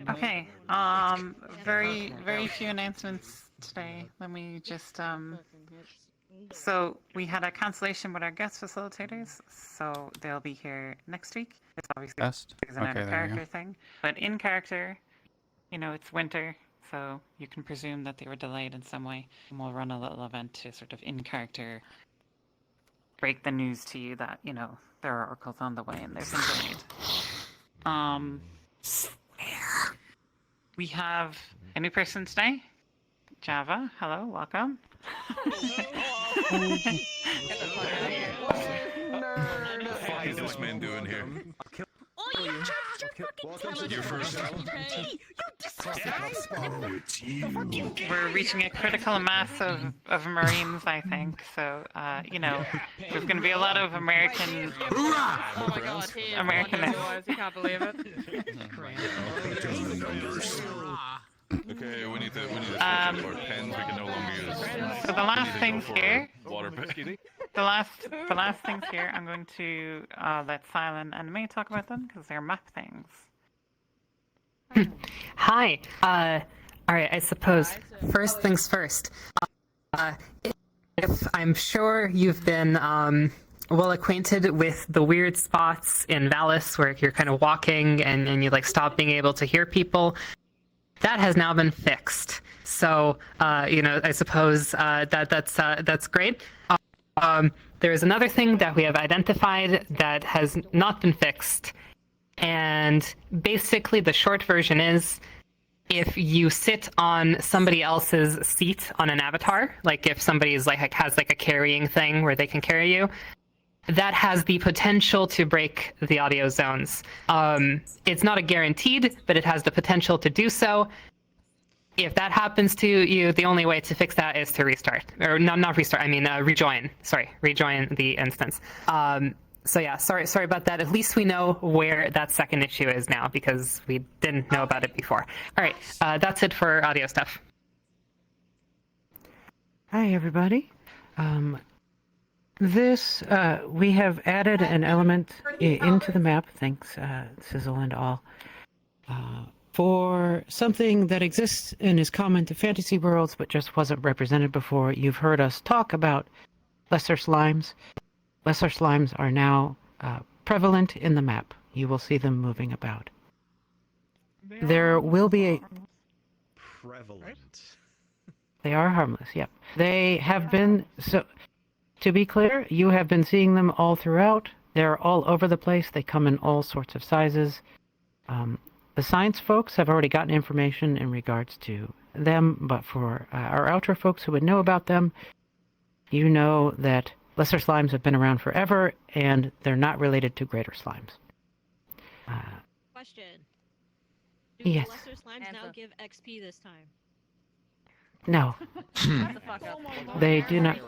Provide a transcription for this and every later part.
Okay. Very few announcements today. Let me just So we had a cancellation with our guest facilitators, so they'll be here next week. It's obviously an out of character thing, but in character, you know, it's winter, so you can presume that they were delayed in some way. And we'll run a little event to sort of in character break the news to you that, you know, there are oracles on the way and they've been delayed. We have a new person today. Java, hello, welcome. What is this man doing here? Oh, you fucking Your first album? You disgusting! It's you. We're reaching a critical mass of Marines, I think. So, you know, there's going to be a lot of American. Oh my god, he is American. You can't believe it. Okay, we need to switch up our pens. We can no longer use. So the last things here. Water pen. The last things here. I'm going to let Silent and May talk about them because they're map things. Hi. All right. I suppose first things first. If I'm sure you've been well acquainted with the weird spots in Valis where you're kind of walking and you like stop being able to hear people. That has now been fixed. So, you know, I suppose that's great. There is another thing that we have identified that has not been fixed. And basically the short version is if you sit on somebody else's seat on an avatar, like if somebody's like has like a carrying thing where they can carry you, that has the potential to break the audio zones. It's not a guaranteed, but it has the potential to do so. If that happens to you, the only way to fix that is to restart. Or not restart, I mean rejoin. Sorry, rejoin the instance. So yeah, sorry about that. At least we know where that second issue is now because we didn't know about it before. All right, that's it for audio stuff. Hi, everybody. We have added an element into the map, thanks Sizzle and all, for something that exists and is common to fantasy worlds but just wasn't represented before. You've heard us talk about lesser slimes. Lesser slimes are now prevalent in the map. You will see them moving about. There will be a... Prevalent. They are harmless, yep. They have been... so. To be clear, you have been seeing them all throughout. They're all over the place. They come in all sorts of sizes. The science folks have already gotten information in regards to them, but for our outer folks who would know about them, you know that lesser slimes have been around forever, and they're not related to greater slimes. Question. Do yes. lesser slimes now give XP this time? No. They do not.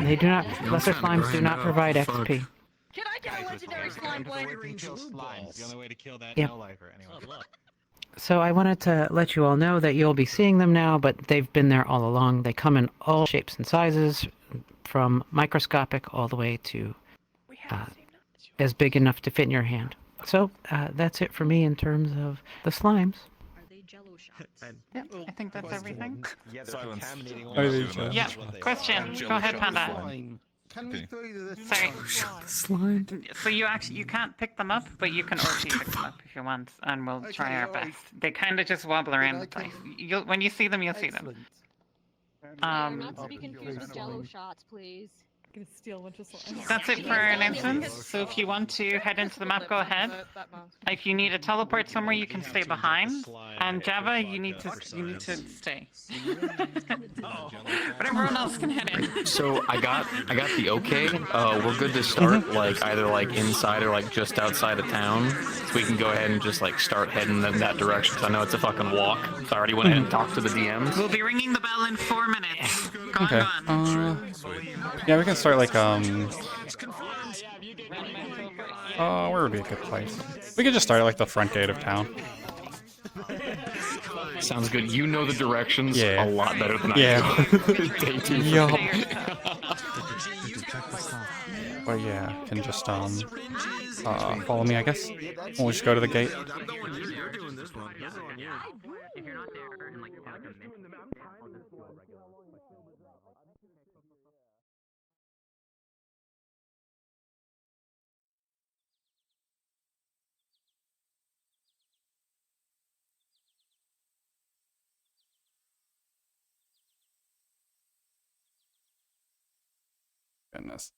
They do not. Lesser slimes do not provide XP. Can I get a legendary slime blade? The only way to kill that Yep. no-lifer anyway. So I wanted to let you all know that you'll be seeing them now, but they've been there all along. They come in all shapes and sizes, from microscopic all the way to as big enough to fit in your hand. So that's it for me in terms of the slimes. Yeah, I think that's everything. Yeah, Silence. Yeah, question. Go ahead, Panda. Can we throw you this Sorry. Slime. So you can't pick them up, but you can also pick them up if you want, and we'll try our best. They kind of just wobble around the place. When you see them, you'll see them. Not to be confused with Jello shots, please. Gonna steal a bunch of slime. That's it for our announcements. So if you want to head into the map, go ahead. If you need a teleport somewhere, you can stay behind. And Java, you need to stay. But everyone else can head in. So I got the okay. We're good to start like either like inside or like just outside of town. So we can go ahead and just like start heading in that direction. So I know it's a fucking walk. So I already went ahead and talked to the DMs. We'll be ringing the bell in 4 minutes. Go Okay. on. Yeah, we can start like where would be a good place? We could just start at like the front gate of town. Sounds good. You know the directions a lot better than I do. Day two. But yeah, can just Follow me, I guess. We'll just go to the gate. I'm going. You're doing this one. This is on you. If you're not there in like a minute, I'll just do a regular one. Goodness.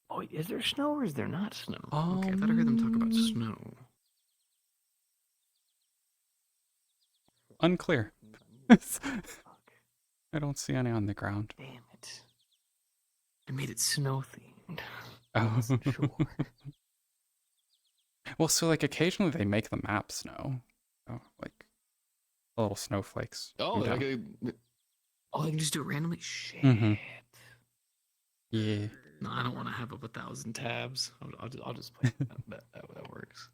Oh, is there snow or is there not snow? Okay, I thought I heard them talk about snow. Unclear. I don't see any on the ground. Damn it. I made it snow themed. Oh. Sure. Well, so like occasionally they make the map snow. Oh, like little snowflakes. Oh, come like down. I can just do it randomly? Shit. Yeah. No, I don't want to have up 1,000 tabs. I'll just play that works.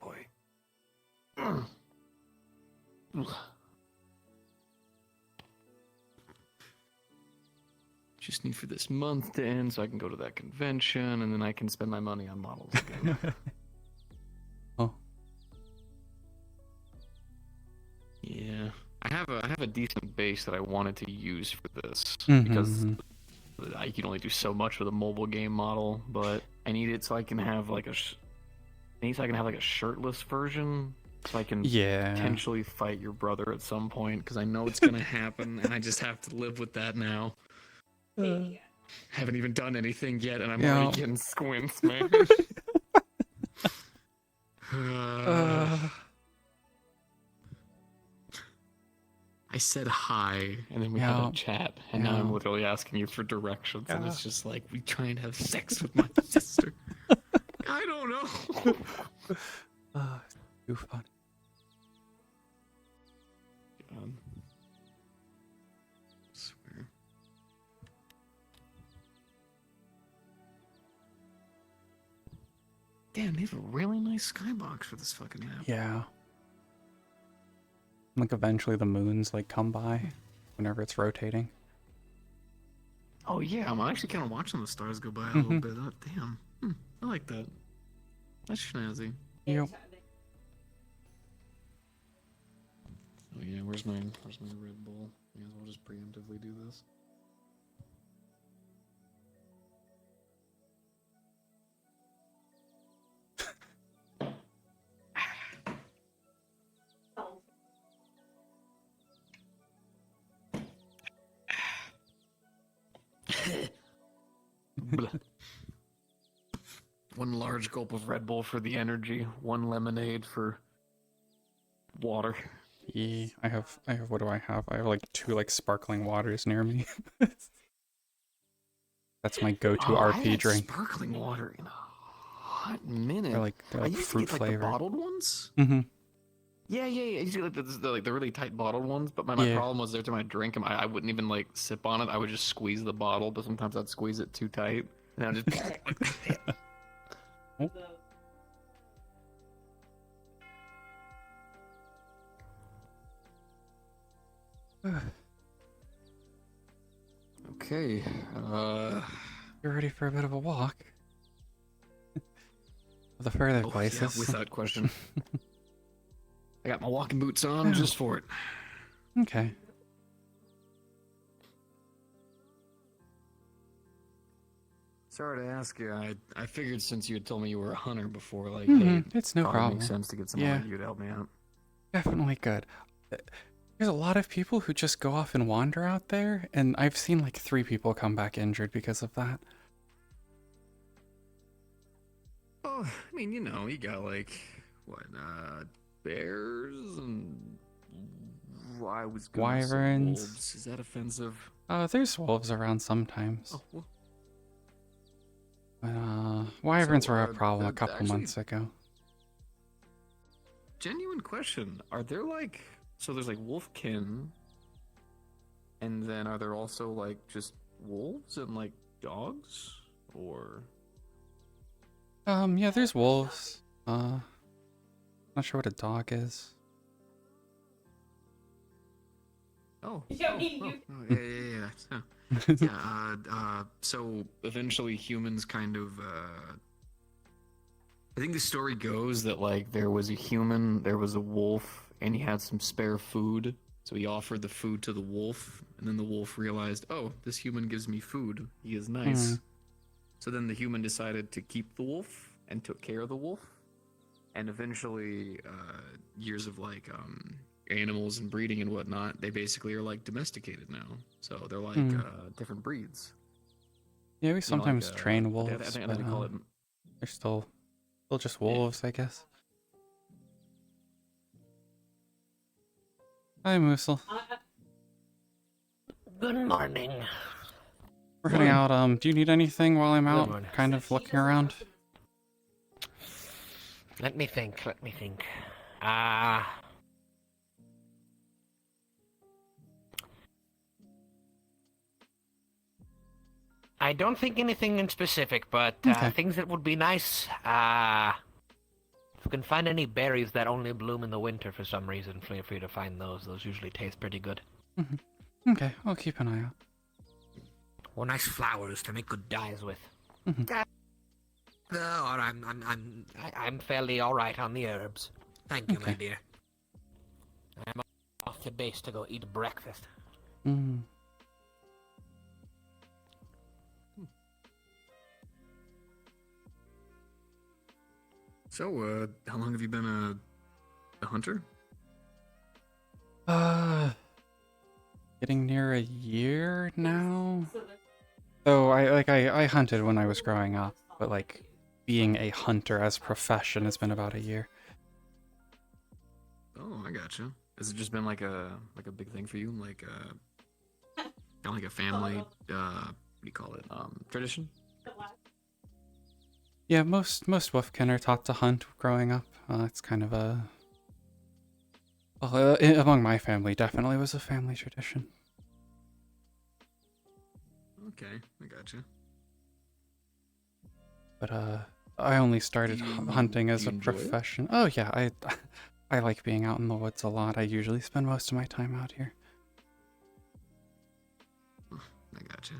Boy. Just need for this month to end so I can go to that convention and then I can spend my money on models again. Oh. Yeah. I have a decent base that I wanted to use for this Mhm, because mhm. I can only do so much with a mobile game model, but I need it so I can have like a shirtless version so I can Yeah. potentially fight your brother at some point because I know it's gonna happen and I just have to live with that now. Haven't even done anything yet and I'm already getting squints, man. I said hi, and then we had a chat, and now I'm literally asking you for directions, and it's just like, we try and have sex with my sister. I don't know. Too fun. Swear. Damn, they have a really nice skybox for this fucking map. Yeah. Like eventually the moons like come by whenever it's rotating. Oh yeah, I'm actually kind of watching the stars go by a little bit. Oh, damn, I like that. That's snazzy. Yep. Oh yeah, where's my Red Bull? May as well just preemptively do this. One large gulp of Red Bull for the energy, one lemonade for water. Yeah, I have what do I have? I have like 2 like sparkling waters near me. That's my go-to I RP haven't had drink. Sparkling water in a hot minute. They're like I used fruit to get, flavor. Like, the bottled ones. Mm-hmm. Yeah. I used to get like the really tight bottled ones. But my problem was every time I drink them, I wouldn't even like sip on it. I would just squeeze the bottle, but sometimes I'd squeeze it too tight, and I'd just. Okay. You're ready for a bit of a walk? The further places. Yeah, without question. I got my walking boots on just for it. Okay. Sorry to ask you. I figured since you had told me you were a hunter before, like, hey, it's no thought problem. It makes sense to get someone like you to help me out. Definitely good. There's a lot of people who just go off and wander out there, and I've seen like 3 people come back injured because of that. Oh, I mean, you know, you got like what, bears and I was gonna say Wyverns. wolves. Is that offensive? There's wolves around sometimes. Oh, well, But, wyverns were a So, problem a that couple actually- months ago. genuine question. Are there like so there's like wolfkin, and then are there also like just wolves and like dogs, or Yeah, there's wolves. Not sure what a dog is. yeah, so eventually humans kind of I think the story goes that like there was a human, there was a wolf, and he had some spare food, so he offered the food to the wolf, and then the wolf realized, oh, this human gives me food, he is nice. So then the human decided to keep the wolf and took care of the wolf, and eventually years of like animals and breeding and whatnot, they basically are like domesticated now, so they're like different breeds. Yeah, we You know, sometimes like, train I wolves, think but they call it. they're still just wolves, I guess. Hi, Moosel. Good morning. We're heading out. Do you need anything while I'm out, morning. kind of looking around? Let me think. I don't think anything in specific, but Okay. things that would be nice. If you can find any berries that only bloom in the winter for some reason, feel free to find those. Those usually taste pretty good. Okay, I'll keep an eye out. Or nice flowers to make good dyes with. Mhm. I'm fairly all right on the herbs. Thank you, my Okay. dear. I'm off to base to go eat breakfast. Mm. So, how long have you been a hunter? Getting near a year now. So I hunted when I was growing up, but like being a hunter as a profession has been about a year. Oh, I gotcha. Has it just been like a big thing for you, like kind of like a family? What do you call it? Tradition? Yeah, most wolfkin are taught to hunt growing up. It's kind of a among my family, definitely was a family tradition. Okay, I gotcha. But I only started hunting as do a you enjoy it? profession. Oh yeah, I like being out in the woods a lot. I usually spend most of my time out here. I gotcha.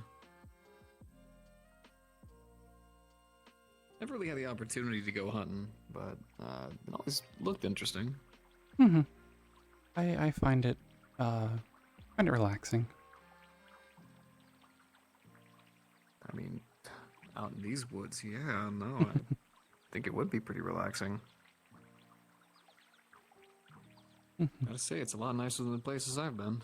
Never really had the opportunity to go hunting, but it always looked interesting. Mm-hmm. I find it relaxing. I mean, out in these woods, yeah, no, I think it would be pretty relaxing. Gotta say, it's a lot nicer than the places I've been.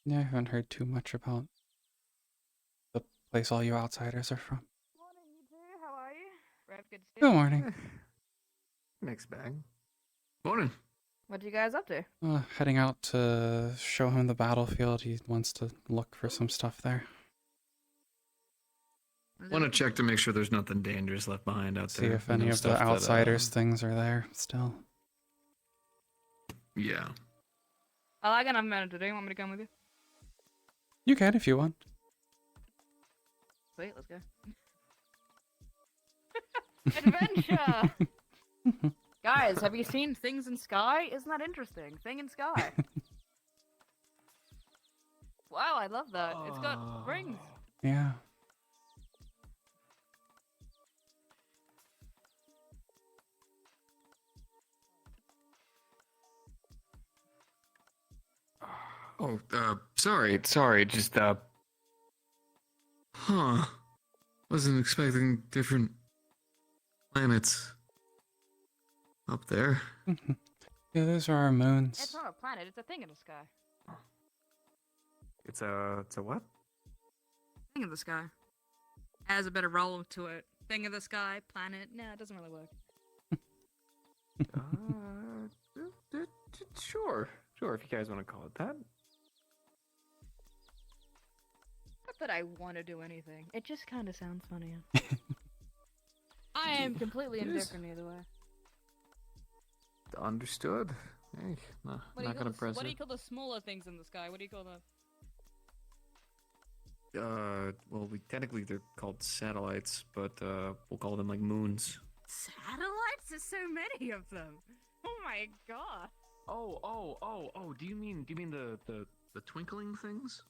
Yeah, I haven't heard too much about the place all you outsiders are from. Morning, you two. How are you? Rev, good to see Good you. morning. Mixed bag. Morning. What are you guys up to? Heading out to show him the battlefield. He wants to look for some stuff there. Want to check to make sure there's nothing dangerous left behind out See there. if You know, any of the stuff that, outsiders things are there still. Yeah. I got enough amount to do. You want me to come with you? You can if you want. Sweet, let's go. Adventure! Guys, have you seen Things in Sky? Isn't that interesting? Thing in Sky. Wow, I love that. It's got rings. Yeah. Oh, sorry, just, huh. Wasn't expecting different planets up there. Yeah, those are our It's moons. not a planet, it's a thing in the sky. It's a what? Thing in the sky. Has a bit of roll to it. Thing in the sky, planet. Nah, it doesn't really work. Sure, if you guys want to call it that. that I want to do anything. It just kind of sounds funny. I am completely It is. indifferent either way. Understood. Hey, no, not gonna press What do it. you call the smaller things in the sky? What do you call them? Well, technically they're called satellites, but we'll call them like moons. Satellites? There's so many of them. Oh my god. Oh! Do you mean the twinkling things?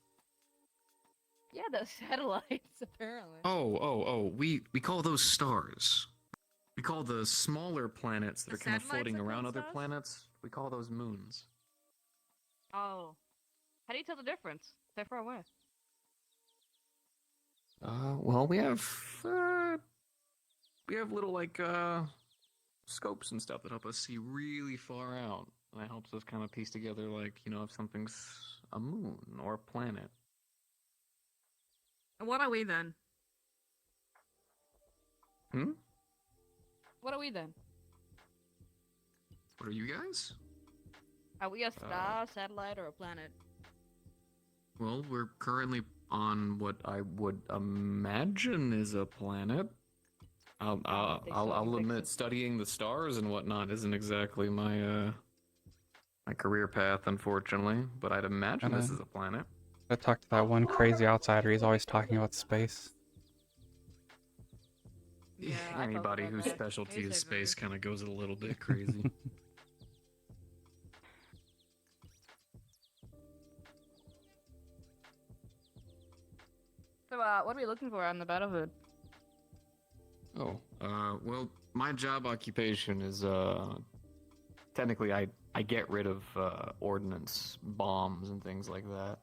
Yeah, the satellites apparently. Oh! We call those stars. We call the smaller planets that The are kind of satellites floating are around called other stars? planets. We call those moons. Oh. How do you tell the difference? They're far away. Well, we have little like scopes and stuff that help us see really far out, and that helps us kind of piece together like if something's a moon or a planet. And what are we then? Hmm? What are we then? What are you guys? Are we a star, satellite, or a planet? Well, we're currently on what I would imagine is a planet. I'll admit, studying the stars and whatnot isn't exactly my my career path, unfortunately. But I'd imagine this is a planet. I talked to that one crazy outsider. He's always talking about space. Yeah, Anybody whose specialty is space kind of goes a little bit crazy. So, what are we looking for on the battlefield? Oh, well, my job occupation is, technically I get rid of, ordnance, bombs, and things like that.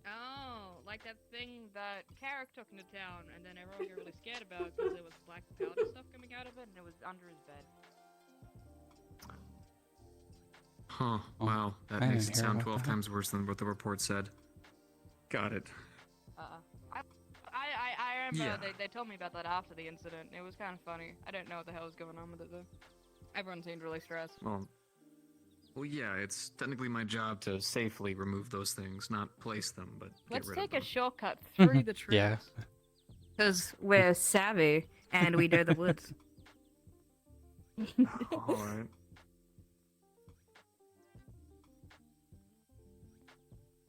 Oh, like that thing that Carrick took into town, and then everyone got really scared about because there was black powder stuff coming out of it, and it was under his bed. Huh, wow, that I makes didn't it hear sound about 12 that. times worse than what the report said. Got it. I remember Yeah. they told me about that after the incident. It was kind of funny. I don't know what the hell was going on with it though. Everyone seemed really stressed. Well, yeah, it's technically my job to safely remove those things, not place them, but get Let's rid take of a them. shortcut through the trees. Yeah. Because we're savvy and we know the woods. Alright.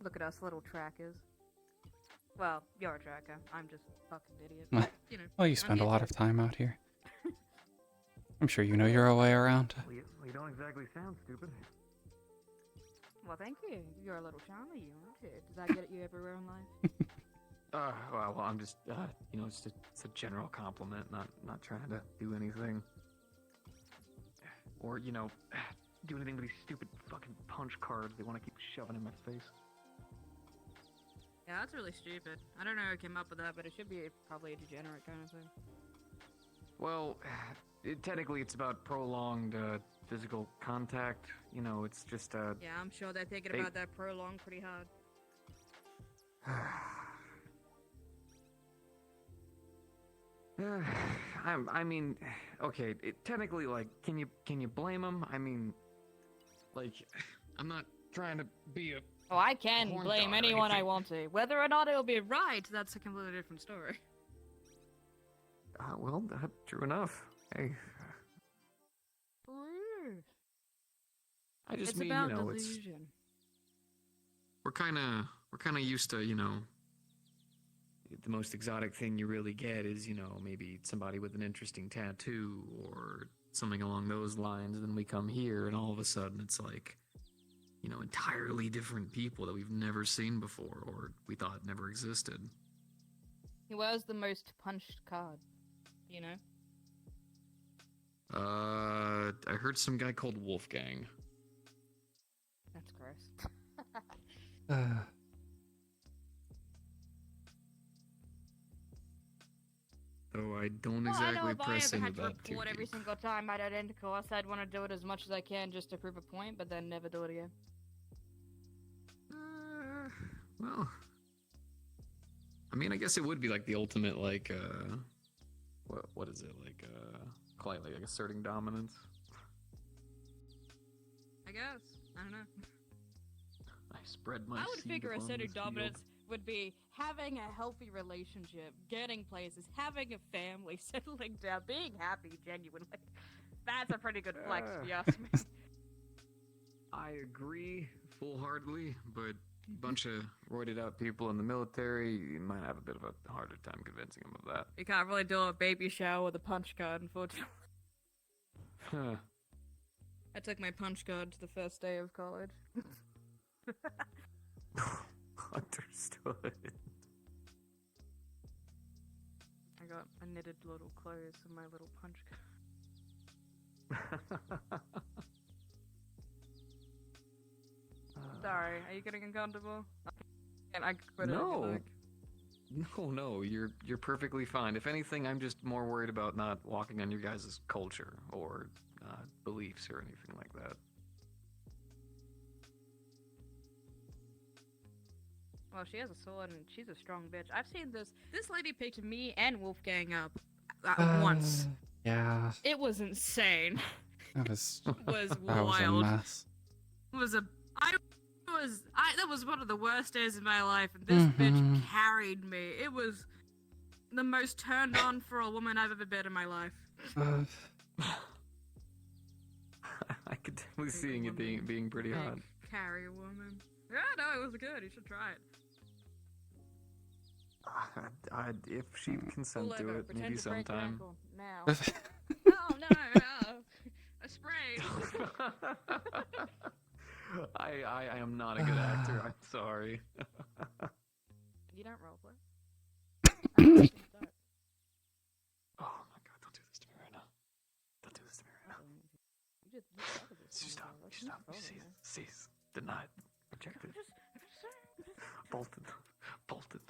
Look at us, little trackers. Well, you're a tracker. I'm just a fucking idiot. Well, But, you know. well, you I'm spend a here lot too. of time out here. I'm sure you know your way around. Well, you don't exactly sound stupid. Well, thank you. You're a little charmer, you aren't you? Does that get you everywhere in life? Well, I'm just, it's a general compliment, not trying to do anything. Or, do anything with these stupid fucking punch cards they want to keep shoving in my face. Yeah, that's really stupid. I don't know who came up with that, but it should be probably a degenerate kind of thing. Well, technically it's about prolonged, physical contact. It's just, Yeah, I'm sure they're thinking They- about that prolong pretty hard. I mean, okay, technically, like, can you blame them? I mean, like, I'm not trying to be a... Oh, I can Horn blame dog or anyone I anything. want to. Whether or not it'll be right, that's a completely different story. well, true enough. Hey, I just It's mean, about it's... delusion. We're kind of used to, the most exotic thing you really get is, maybe somebody with an interesting tattoo or something along those lines. And then we come here and all of a sudden it's like, entirely different people that we've never seen before or we thought never existed. He wears the most punched card, you know? I heard some guy called Wolfgang. That's gross. Though I don't Well, I know exactly if I press ever into had to that too report every deep. single time I'd identical us, I'd want to do it as much as I can just to prove a point, but then never do it again. Well, I mean, I guess it would be like the ultimate, like, what is it, like, quite like asserting dominance. I guess. I don't know. I spread my I would seed figure a upon set of this field. dominance would be having a healthy relationship, getting places, having a family, settling down, being happy genuinely. That's a pretty good flex, if you ask me. I agree full-heartedly, but a bunch of roided out people in the military, you might have a bit of a harder time convincing them of that. You can't really do a baby shower with a punch card, unfortunately. Huh. I took my punch card to the first day of college. Understood. I got a knitted little clothes and my little punch card. Sorry, are you getting uncomfortable? And I quit it if you No. like. No, you're perfectly fine. If anything, I'm just more worried about not walking on your guys' culture or beliefs or anything like that. Well, she has a sword and she's a strong bitch. I've seen this. This lady picked me and Wolfgang up once. Yeah, It was insane. that was It was that was a wild. mess. It was a. That was one of the worst days of my life, and this bitch carried me. It was the most turned on for a woman I've ever been in my life. I could definitely seeing it being pretty hot. Big carry woman. Yeah, no, it was good. You should try it. If she'd consent to it, maybe sometime. Now. Oh no! I sprayed. I am not a good actor. I'm sorry. You don't roleplay. Oh my god! Don't do this to me right now. Don't do this to me right now. Stop. Stop. Cease. Denied. Rejected. Bolted. Bolted.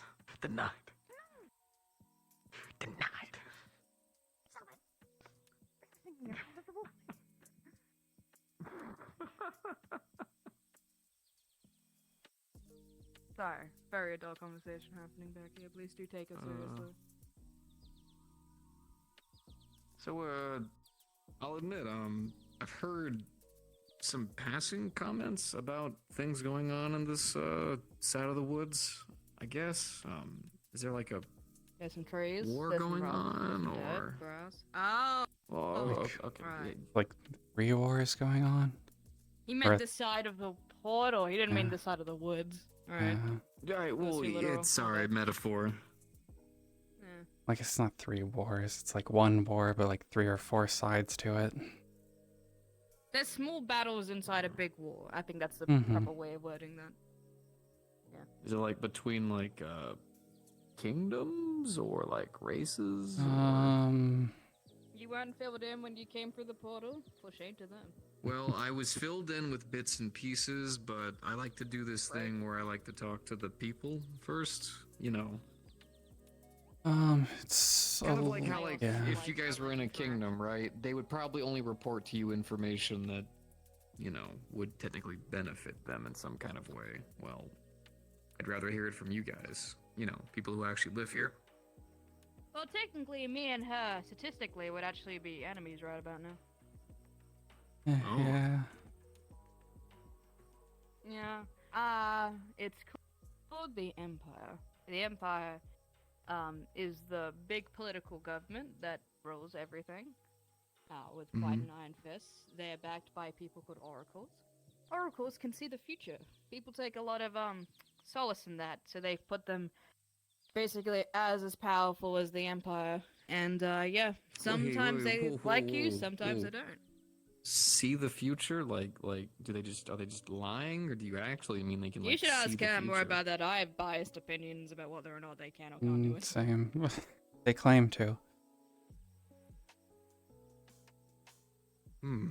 Denied. Denied. Sorry, very adult conversation happening back here. Please do take us seriously. So, I'll admit, I've heard some passing comments about things going on in this, side of the woods, I guess. Is there like a There's some trees. war there's some going rocks, on, there's some or? dirt, grass. Oh! Okay. Right. Like 3 wars going on. He Or- meant the side of the portal. He didn't mean the side of the woods. Alright. Alright, well, too literal. it's sorry, metaphor. Yeah. Like it's not 3 wars. It's like 1 war, but like 3 or 4 sides to it. There's small battles inside a big war. I think that's the proper way of wording that. Yeah. Is it like between like, kingdoms or like races? You weren't filled in when you came through the portal? For shame to them. Well, I was filled in with bits and pieces, but I like to do this thing where I like to talk to the people first, you know. It's Kind of like how, like, yeah. if you guys were in a kingdom, right, they would probably only report to you information that, you know, would technically benefit them in some kind of way. Well, I'd rather hear it from you guys, you know, people who actually live here. Well, technically, me and her, statistically, would actually be enemies right about now. Yeah. Yeah. It's called the Empire. The Empire, is the big political government that rules everything, with quite an iron fist. They're backed by people called oracles. Oracles can see the future. People take a lot of, solace in that, so they've put them basically as powerful as the Empire. And, yeah, sometimes they like you, sometimes they don't. See the future? Like, are they just lying, or do you actually mean they can, like, You should see ask the her more future? about that. I have biased opinions about whether or not they can or can't do it. Same. They claim to. Well,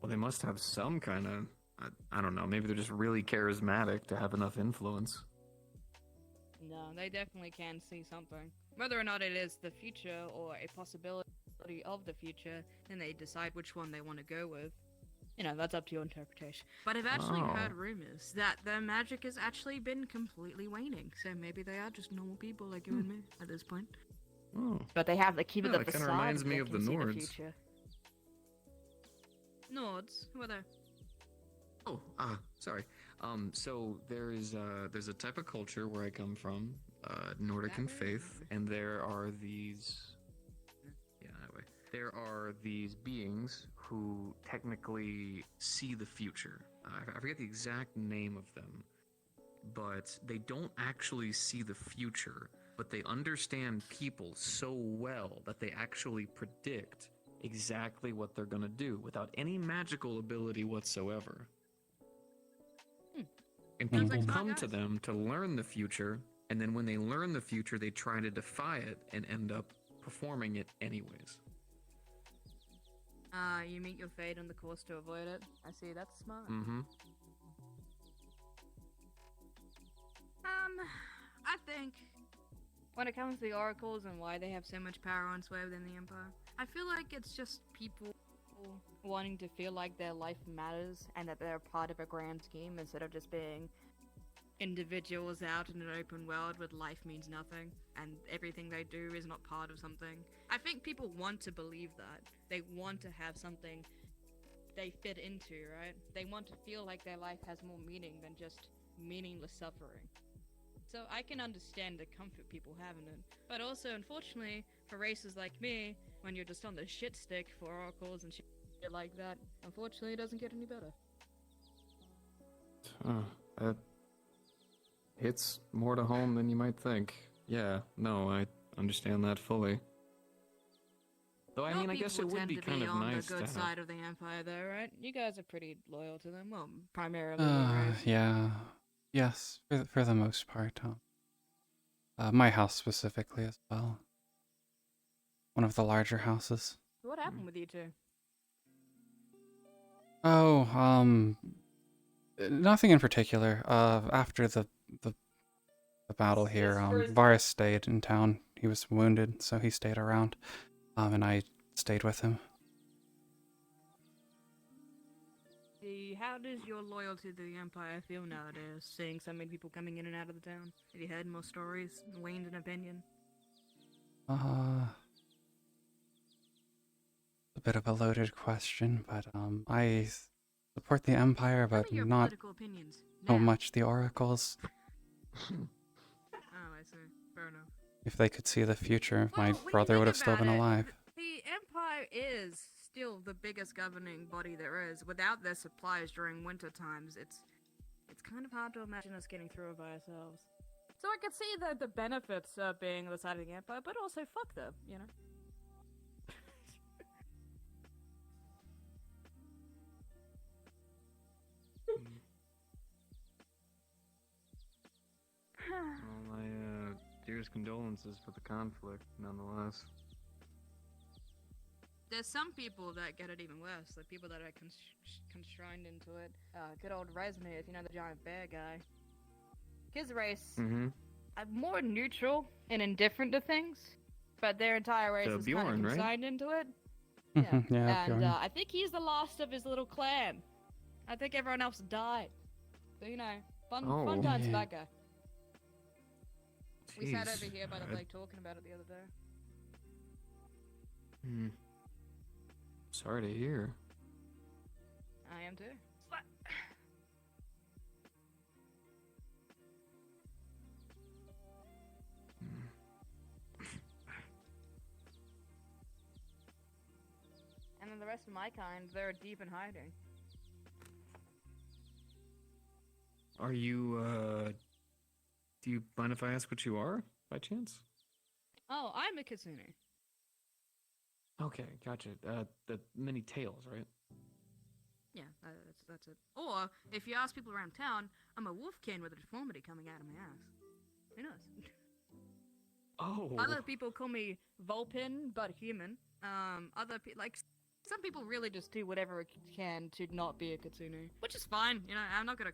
they must have some kind of, I don't know, maybe they're just really charismatic to have enough influence. No, they definitely can see something. Whether or not it is the future or a possibility of the future, then they decide which one they want to go with. You know, that's up to your interpretation. But I've actually heard rumors that their magic has actually been completely waning. So maybe they are just normal people like you and me at this point. Oh. But they have the key to the that kind facade of reminds me that of the can see Nords. future. Nords? Who are they? Oh, sorry. So there's a type of culture where I come from, Nordic in faith, and there are these. Yeah, that way. There are these beings who technically see the future. I forget the exact name of them, but they don't actually see the future, but they understand people so well that they actually predict exactly what they're gonna do without any magical ability whatsoever. And Sounds people like smart come to guys. them to learn the future, and then when they learn the future, they try to defy it and end up performing it anyways. You meet your fate on the course to avoid it. I see, that's smart. Mm-hmm. I think when it comes to the oracles and why they have so much power and sway within the Empire, I feel like it's just people wanting to feel like their life matters and that they're part of a grand scheme instead of just being individuals out in an open world where life means nothing and everything they do is not part of something. I think people want to believe that. They want to have something they fit into, right? They want to feel like their life has more meaning than just meaningless suffering. So I can understand the comfort people have in it. But also, unfortunately, for races like me, when you're just on the shit stick for oracles and shit like that, unfortunately it doesn't get any better. That hits more to home than you might think. Yeah, no, I understand that fully. Though, I mean, I guess it would be kind of nice to be on the good to side of the Empire, though, right? You guys are pretty loyal to them. Well, primarily the race. Yeah. Yes, for the most part. My house specifically as well. One of the larger houses. What happened with you two? Oh, nothing in particular. After the battle here, Varus stayed in town. He was wounded, so he stayed around. And I stayed with him. How does your loyalty to the Empire feel nowadays, seeing so many people coming in and out of the town? Have you heard more stories, waned an opinion? A bit of a loaded question, but I support the Empire, but Your not political opinions. so Now. much the Oracles. Oh, I see. Fair enough. If they could see the future, my Well, when you brother think would have still about been it, alive. The Empire is still the biggest governing body there is. Without their supplies during winter times, it's kind of hard to imagine us getting through it by ourselves. So I could see the benefits of being on the side of the Empire, but also fuck them, you know? Well, my dearest condolences for the conflict, nonetheless. There's some people that get it even worse, like people that are constrained into it. Good old Resmith, you know, the giant bear guy. His race, more neutral and indifferent to things, but their entire race is Bjorn, kind of right? consigned into it. Yeah, And Bjorn. I think he's the last of his little clan. I think everyone else died. So, you know, fun times for Yeah. that guy. We sat Jeez. over here by the lake talking about it the other day. Sorry to hear. I am too. And then the rest of my kind, they're deep in hiding. Are you, do you mind if I ask what you are, by chance? Oh, I'm a Kitsune. Okay, gotcha. The many tails, right? Yeah, that's it. Or, if you ask people around town, I'm a wolfkin with a deformity coming out of my ass. Who knows? Oh. Other people call me Vulpin, but human. Some people really just do whatever it can to not be a Kitsune, which is fine. You know, I'm not gonna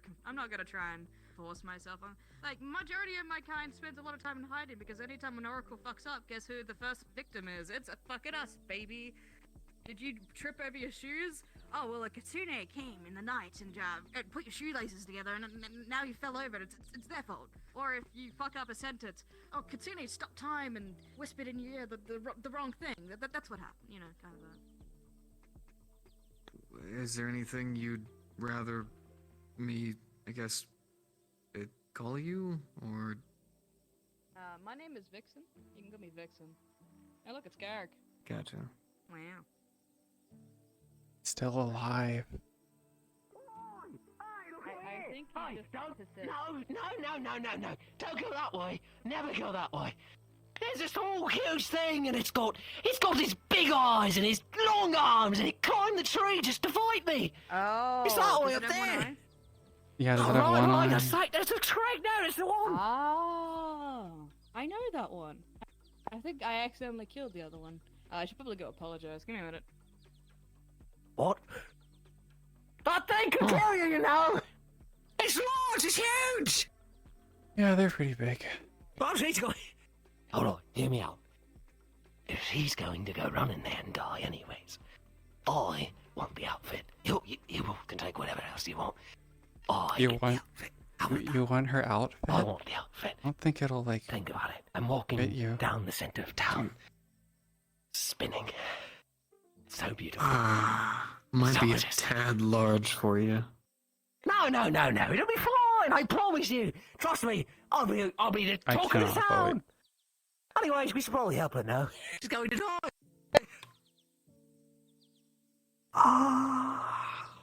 try and force myself on. Like, majority of my kind spends a lot of time in hiding because anytime an oracle fucks up, guess who the first victim is? It's a fucking us, baby. Did you trip over your shoes? Oh, well, a Kitsune came in the night and put your shoelaces together, and now you fell over. It's their fault. Or if you fuck up a sentence, oh, Kitsune stopped time and whispered in your ear the wrong thing. That's what happened, you know, kind of that. Is there anything you'd rather me I guess, call you, or... My name is Vixen. You can call me Vixen. Hey, look, it's Garrick. Gotcha. Wow. Still alive. I think he just persisted. No. Don't go that way. Never go that way. There's this whole huge thing, and it's got his big eyes and his long arms, and it climbed the tree just to fight me. Oh. It's that does way it up have one there. eye? Yeah, does it have one eye? That's correct. No, that's the one. Oh. I know that one. I think I accidentally killed the other one. I should probably go apologize. Give me a minute. What? That thing can kill you, you know. It's large. It's huge. Yeah, they're pretty big. What's he going? Hold on, hear me out. If he's going to go running there and die anyways, I want the outfit. You can take whatever else you want. You want her outfit? I want the outfit. I don't think it'll like. Think about it. I'm walking fit you. down the center of town, spinning. So beautiful. Might So be a majestic. tad large for you. No. It'll be fine. I promise you. Trust me. I'll be the I talk of the cannot town. believe- Anyways, we should probably help her now. She's going to die.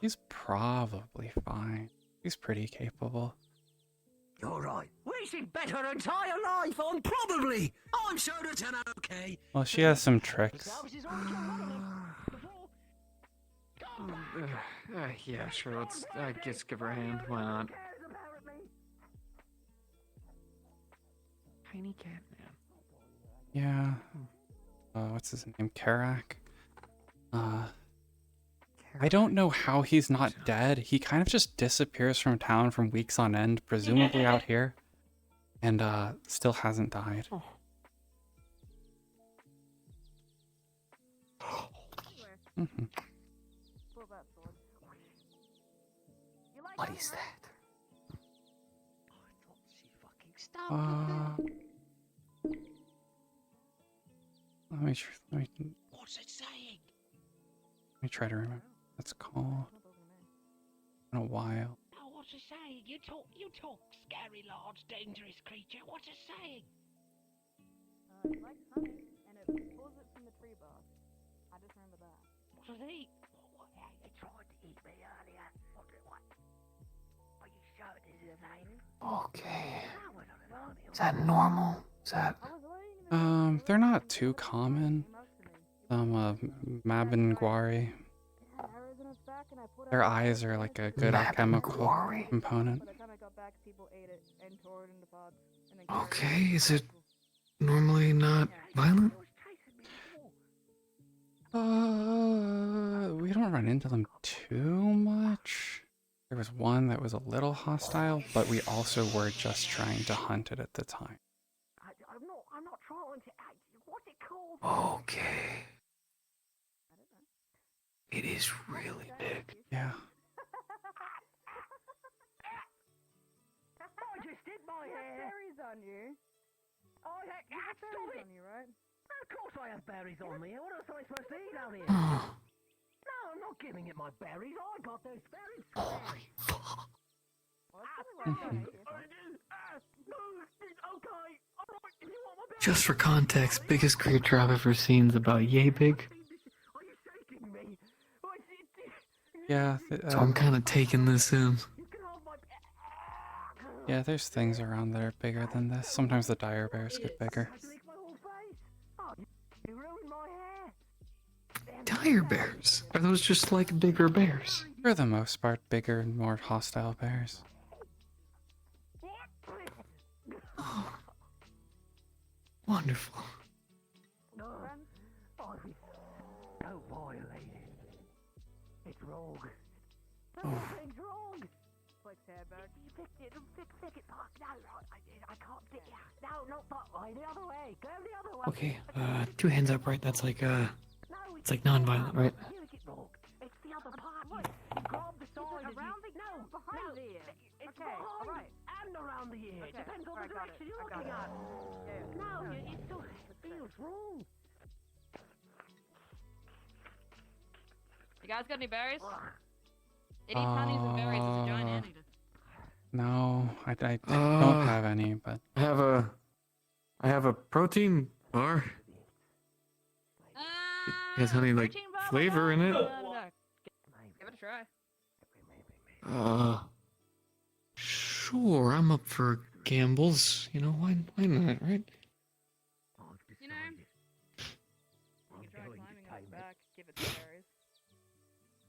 He's probably fine. He's pretty capable. You're right. Wasting bet her entire life on probably. I'm sure that's an okay. Well, she has some tricks. Yeah, sure, let's, I guess, give her a hand. Why not? Tiny cat man. Yeah. What's his name? Karak. I don't know how he's not dead. He kind of just disappears from town from weeks on end, presumably out here, and still hasn't died. Mm-hmm. What is that? What's it saying? Let me try to remember what it's called. In a while. Oh, what's it saying? You talk, scary, large, dangerous creature. What's it saying? It likes honey, and it pulls it from the tree bark. I just remember that. What does it eat? It tried to eat me earlier. What? Are you sure this is a name? Okay. Is that normal? Is that... They're not too common. Mabingwari. Their eyes are like a good alchemical component. Okay, is it normally not violent? We don't run into them too much. There was one that was a little hostile, but we also were just trying to hunt it at the time. I'm not trying to act. What's it called? Okay. It is really big. Yeah. I just did my hair. Berries on you. Oh, You have berries on you, right? Of course I have berries on me. What else am I supposed to eat out here? Oh, No, I'm not giving it my berries. I got those berries. holy fuck. Well, it's probably why Okay, alright, if you want my berries. Just for context, biggest creature I've ever seen is about yay big. Are you shaking me? Yeah. So I'm kind of taking this in. You can have my Yeah, there's things around that are bigger than this. Sometimes the dire bears get bigger. lick my whole face. Oh, you ruined my hair. Dire bears? Are those just like bigger bears? For the most part, bigger and more hostile bears. Oh. Wonderful. No, don't violate it. It's wrong. Everything's wrong. Like hair back. Fix it back. No, I can't stick it. No, not that way. The other way. Go the other way. Okay, 2 hands up, right? That's like, No, it's like non-violent, right? You get wrong. It's the other part. You grab the side. Around the behind the ear. It's Okay, behind alright. and around the ear. Okay, Depends on the alright, got direction it. you're I got looking it. at. Yeah. No, it still feels wrong. You guys got any berries? It eats honeys and berries. It's a giant anteater. No, I don't Uh, have any, but I have a protein bar. It has honey like protein bar, my flavor guy? in it. No. Give it a try. Sure, I'm up for gambles. You know, why not, right? You know, you can try climbing on its back, give it some berries.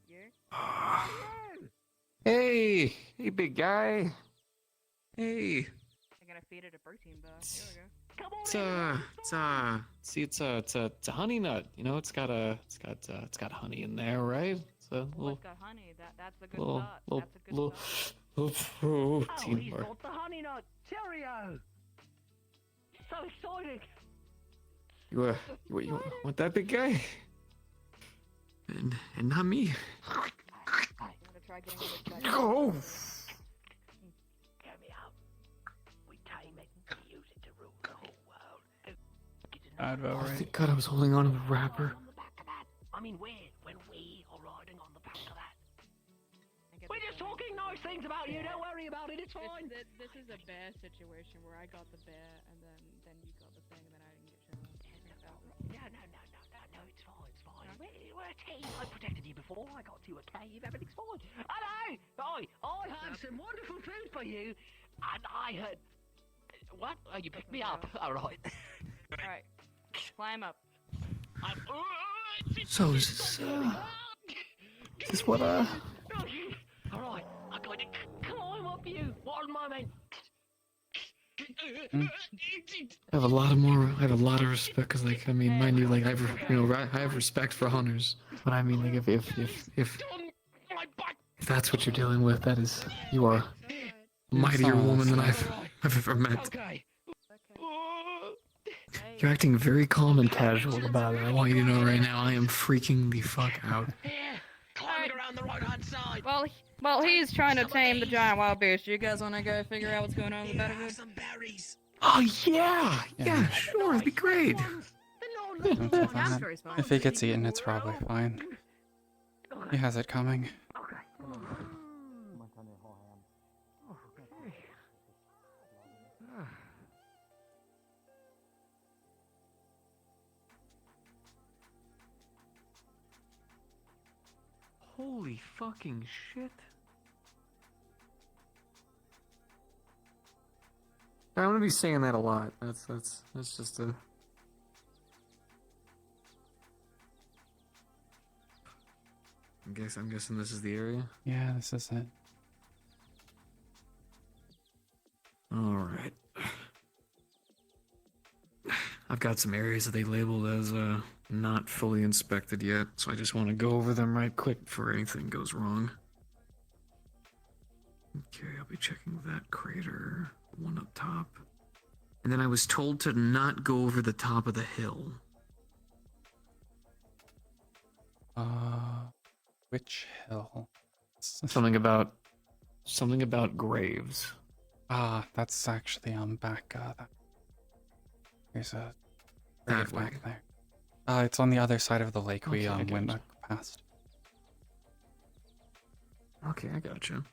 Yeah? Hey, big guy. Hey. I'm gonna feed it a protein bar. Here we go. It's a honey nut. You know, it's got honey in there, right? It's a Oh, little, it's got honey. That's a good little, start. little, That's a good little, start. little Oh, protein he's bar. got the honey nut. Cheerio. So exciting. You want that, big guy? And not me. I'm gonna try getting on its back. Go. Get me out. We tame it and use it to rule the whole world. Advo, Oh, right? thank God I was holding on to the wrapper. On the back of that. I mean, when we are riding on the back of that. We're just talking nice things about you. Don't worry about it. It's fine. This is a bear situation where I got the bear and then you got the thing and then I didn't get shit. No, it's fine. It's fine. We're a team. I protected you before. I got to a cave. Everything's fine. Hello. I had some wonderful food for you, and I had. What? Oh, you picked me up. All right. Alright. Climb up. So is this what All right. I'm going to climb up you. One moment. I have a lot of respect because, like, I mean, mind you, like, I have respect for hunters. But I mean, like, if that's what you're dealing with, you are a mightier woman than I've ever met. Okay. You're acting very calm and casual about it. I want you to know right now, I am freaking the fuck out. Here, climbing around the right-hand side. Well, he's trying to tame the giant wild beast. You guys want to go figure out what's going on with the battlefield? Some berries. Oh yeah, sure, it'd be great. If he gets eaten, it's probably fine. He has it coming. Holy fucking shit. I'm gonna be saying that a lot. That's just a. I'm guessing this is the area. Yeah, this is it. All right. I've got some areas that they labeled as not fully inspected yet, so I just want to go over them right quick before anything goes wrong. Okay, I'll be checking that crater, one up top. And then I was told to not go over the top of the hill. Which hill? Something about graves. Ah, that's actually on back. There's a That grave way. back there. It's on the other side of the lake we Okay, I went gotcha. past. Okay, I gotcha.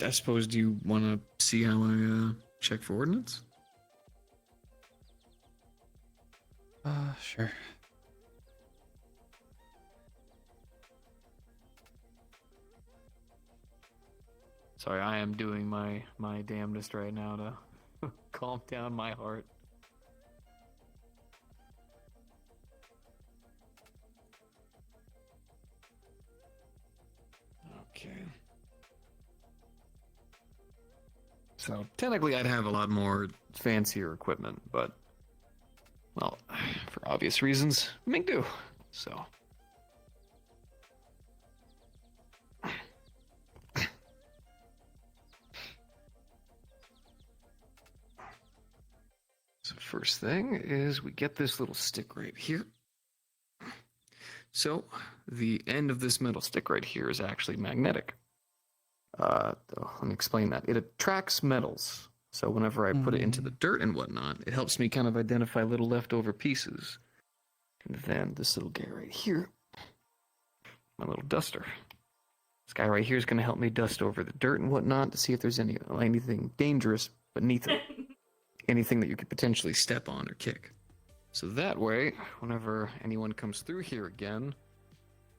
I suppose, do you want to see how I check for ordnance? Sure. Sorry, I am doing my damnedest right now to calm down my heart. Okay. So technically I'd have a lot more fancier equipment, but well, for obvious reasons, make do. So first thing is we get this little stick right here. So the end of this metal stick right here is actually magnetic. Let me explain that. It attracts metals. So whenever I put it into the dirt and whatnot, it helps me kind of identify little leftover pieces. And then this little guy right here, my little duster. This guy right here is gonna help me dust over the dirt and whatnot to see if there's anything dangerous beneath it. Anything that you could potentially step on or kick. So that way, whenever anyone comes through here again,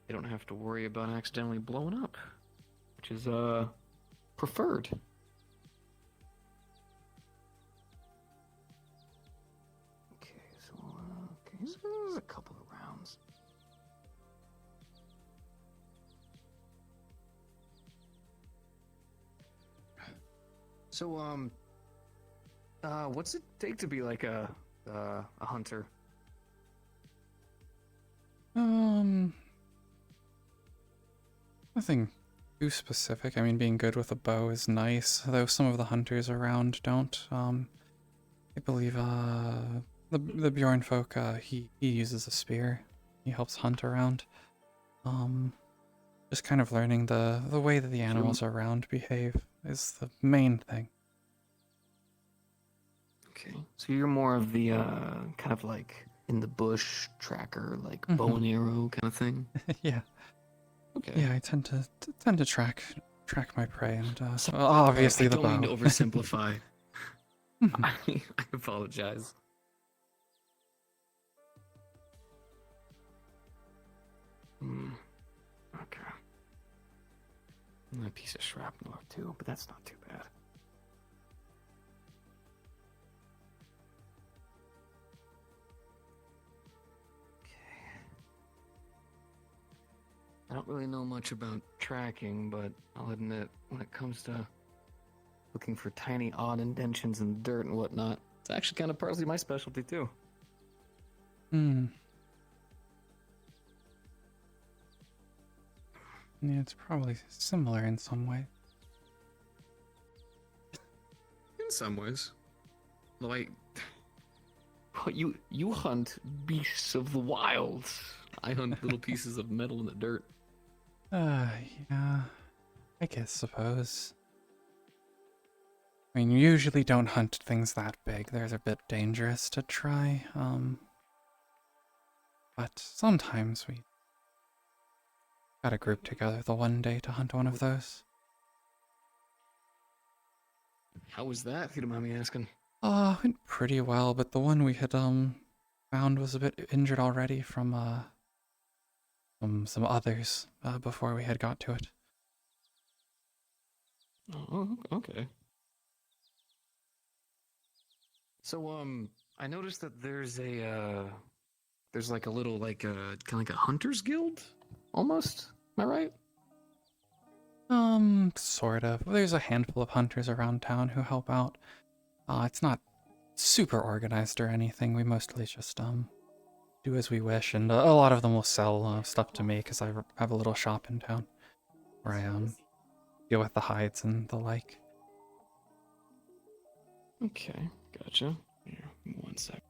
they don't have to worry about accidentally blowing up, which is preferred. Okay, so there's a couple of rounds. So what's it take to be like a hunter? Nothing too specific. I mean, being good with a bow is nice, though some of the hunters around don't. I believe the Bjorn folk, he uses a spear. He helps hunt around. Just kind of learning the way that the animals around behave is the main thing. Okay, so you're more of the kind of like in the bush tracker, like bow and arrow kind of thing. Yeah. Okay. Yeah, I tend to track my prey, and obviously the bow. I don't mean to oversimplify. I apologize. Okay. And a piece of shrapnel or two, but that's not too bad. I don't really know much about tracking, but I'll admit, when it comes to looking for tiny odd indentions in dirt and whatnot, it's actually kind of partly my specialty too. Yeah, it's probably similar in some way. In some ways. Like, you hunt beasts of the wilds. I hunt little pieces of metal in the dirt. Yeah, I suppose. I mean, you usually don't hunt things that big. They're a bit dangerous to try, but sometimes we got a group together the one day to hunt one of those. How was that, if you don't mind me asking? Went pretty well, but the one we had, found was a bit injured already from, some others, before we had got to it. Oh, okay. So, I noticed that there's like a little, like, kind of like a hunter's guild, almost? Am I right? Sort of. There's a handful of hunters around town who help out. It's not super organized or anything. We mostly just, do as we wish, and a lot of them will sell stuff to me because I have a little shop in town where I deal with the hides and the like. Okay, gotcha. Here, 1 sec.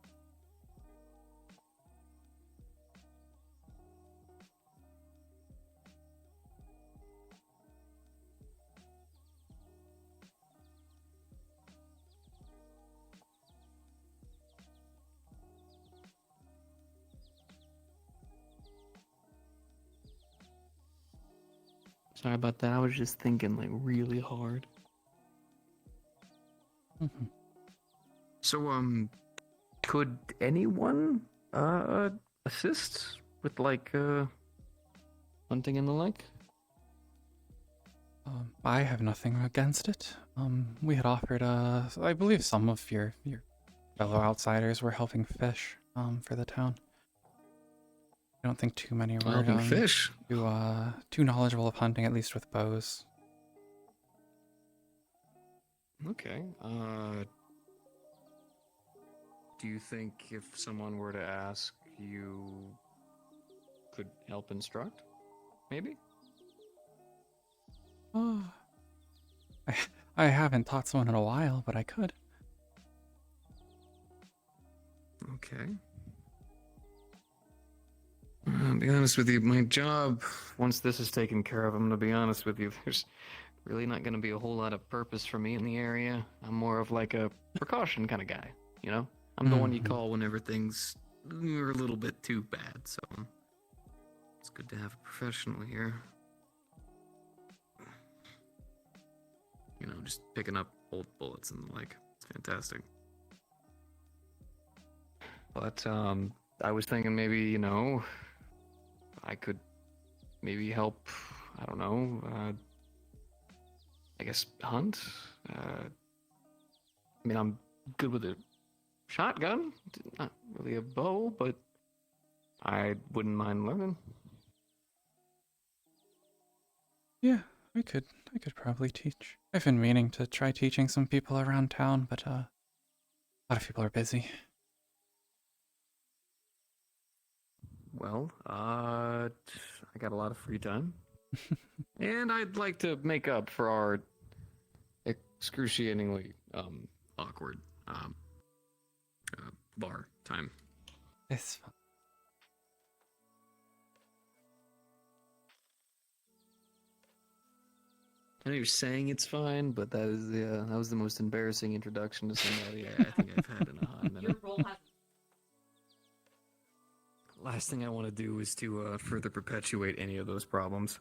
Sorry about that. I was just thinking like really hard. So, could anyone assist with like hunting and the like? I have nothing against it. We had offered, I believe some of your fellow outsiders were helping fish, for the town. I don't think too many were Helping fish? Too knowledgeable of hunting, at least with bows. Okay. Do you think if someone were to ask, you could help instruct? Maybe? I haven't taught someone in a while, but I could. Okay. I'll be honest with you, my job, once this is taken care of, I'm gonna be honest with you, there's really not gonna be a whole lot of purpose for me in the area. I'm more of like a precaution kind of guy, you know? I'm the one you call whenever things are a little bit too bad, so it's good to have a professional here. just picking up old bullets and the like. It's fantastic. But I was thinking maybe, you know, I could maybe help, I don't know, I guess hunt. I mean, I'm good with a shotgun, not really a bow, but I wouldn't mind learning. Yeah, I could probably teach. I've been meaning to try teaching some people around town, but a lot of people are busy. Well, I got a lot of free time. And I'd like to make up for our excruciatingly awkward bar time. It's fine. I know you're saying it's fine, but that was the most embarrassing introduction to somebody I think I've had in a hot minute. Last thing I want to do is to further perpetuate any of those problems.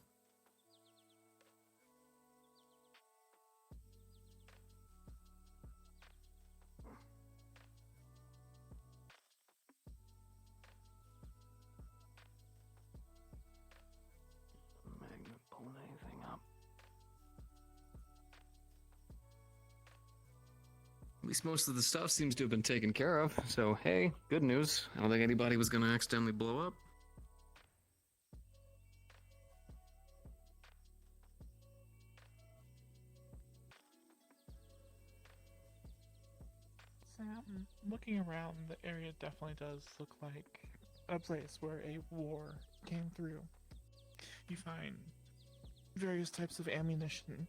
Magnet pulling anything up. At least most of the stuff seems to have been taken care of, so hey, good news. I don't think anybody was gonna accidentally blow up. Sam, looking around, the area definitely does look like a place where a war came through. You find various types of ammunition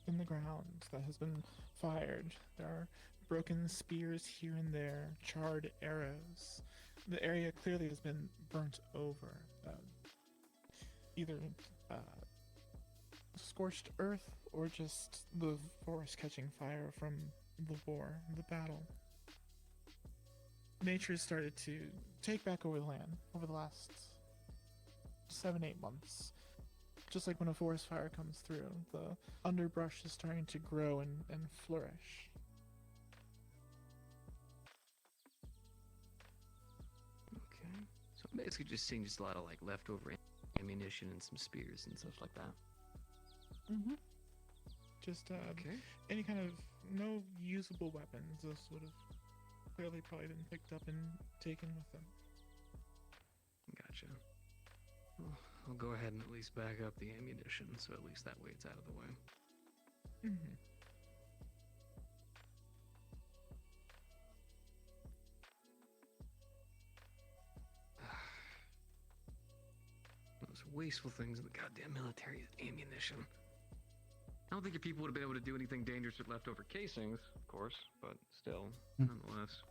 in the ground that has been fired. There are broken spears here and there, charred arrows. The area clearly has been burnt over. Either scorched earth or just the forest catching fire from the war, the battle. Nature has started to take back over the land over the last 7-8 months. Just like when a forest fire comes through, the underbrush is starting to grow and flourish. Okay. So I'm basically just seeing just a lot of like leftover ammunition and some spears and stuff like that. Mm-hmm. Just Okay. any kind of no usable weapons. Those would have clearly probably been picked up and taken with them. Gotcha. Well, I'll go ahead and at least back up the ammunition, so at least that way it's out of the way. Mm-hmm. Most wasteful things in the goddamn military is ammunition. I don't think your people would have been able to do anything dangerous with leftover casings, of course, but still, nonetheless.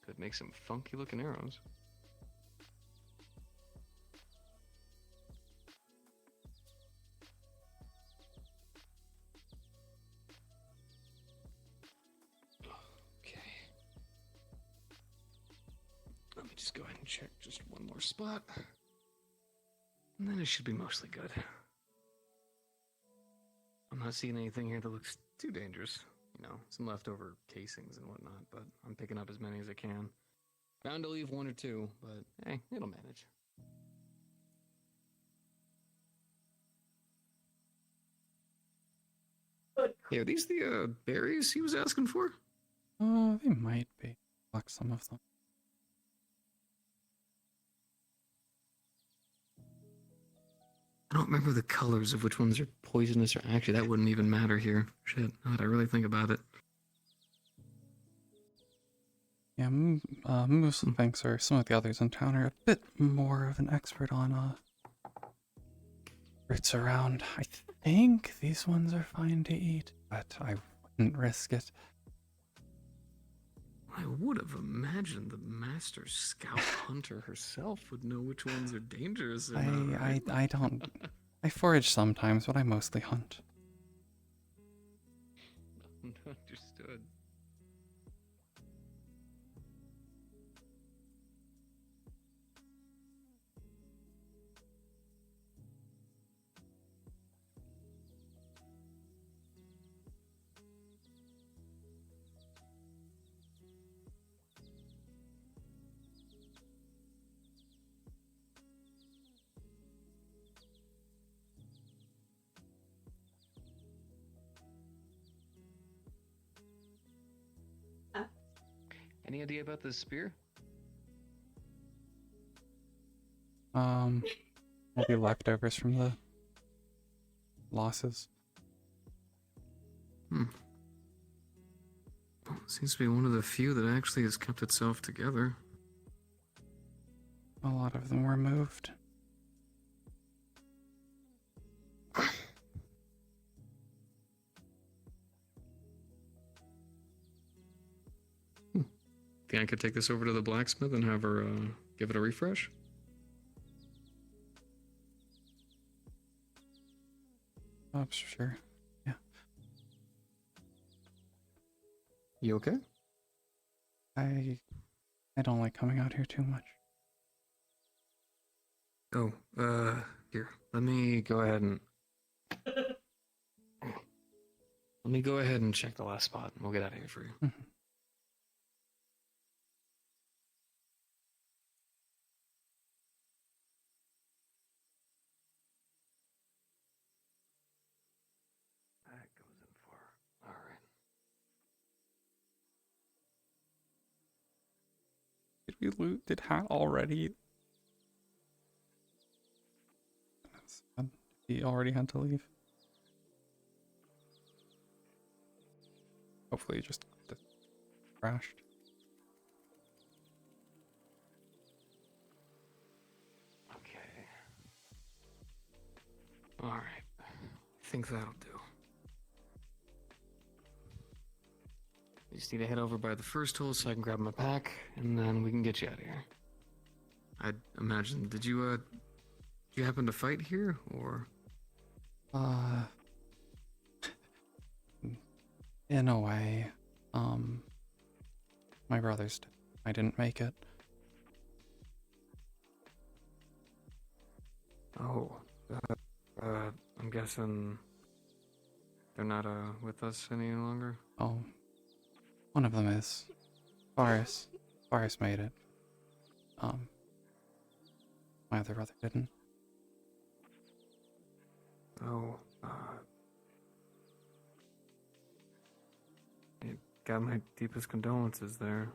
Could make some funky looking arrows. Okay. Let me just go ahead and check just one more spot. And then it should be mostly good. I'm not seeing anything here that looks too dangerous. You know, some leftover casings and whatnot, but I'm picking up as many as I can. Bound to leave one or two, but hey, it'll manage. Hey, are these the berries he was asking for? They might be. Collect some of them. I don't remember the colors of which ones are poisonous or actually that wouldn't even matter here. Shit, now that I really think about it. Yeah, Moose thinks or some of the others in town are a bit more of an expert on roots around. I think these ones are fine to eat, but I wouldn't risk it. I would have imagined the master scout hunter herself would know which ones are dangerous or not, right? I don't. I forage sometimes, but I mostly hunt. Understood. Any idea about the spear? Will be leftovers from the losses. Seems to be one of the few that actually has kept itself together. A lot of them were moved. Think I could take this over to the blacksmith and have her give it a refresh? Oh, sure. Yeah. You okay? I don't like coming out here too much. Oh, here. Let me go ahead and check the last spot, and we'll get out of here for you. That goes in far. All right. Did we loot? Did Hat already? That's sad. He already had to leave. Hopefully, he just crashed. Okay. All right. I think that'll do. You just need to head over by the first hole so I can grab my pack, and then we can get you out of here. I'd imagine. Did you happen to fight here, or? In a way, my brothers did. I didn't make it. Oh, I'm guessing they're not with us any longer. Oh, one of them is. Faris made it. My other brother didn't. Oh, you got my deepest condolences there.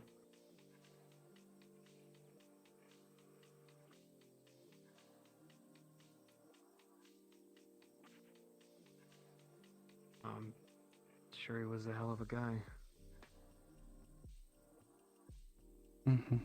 I'm sure he was a hell of a guy. Mm-hmm.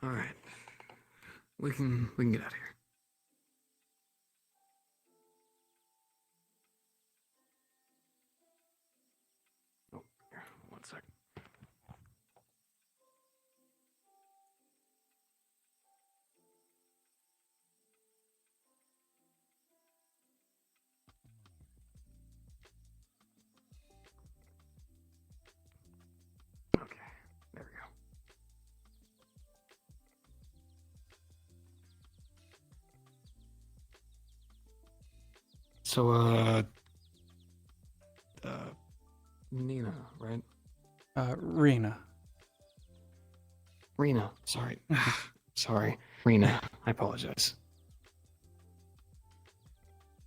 All right, we can get out of here. Oh, here, 1 second. Okay, there we go. So, Nina, right? Rina. Rina, sorry. Sorry. Rina, I apologize.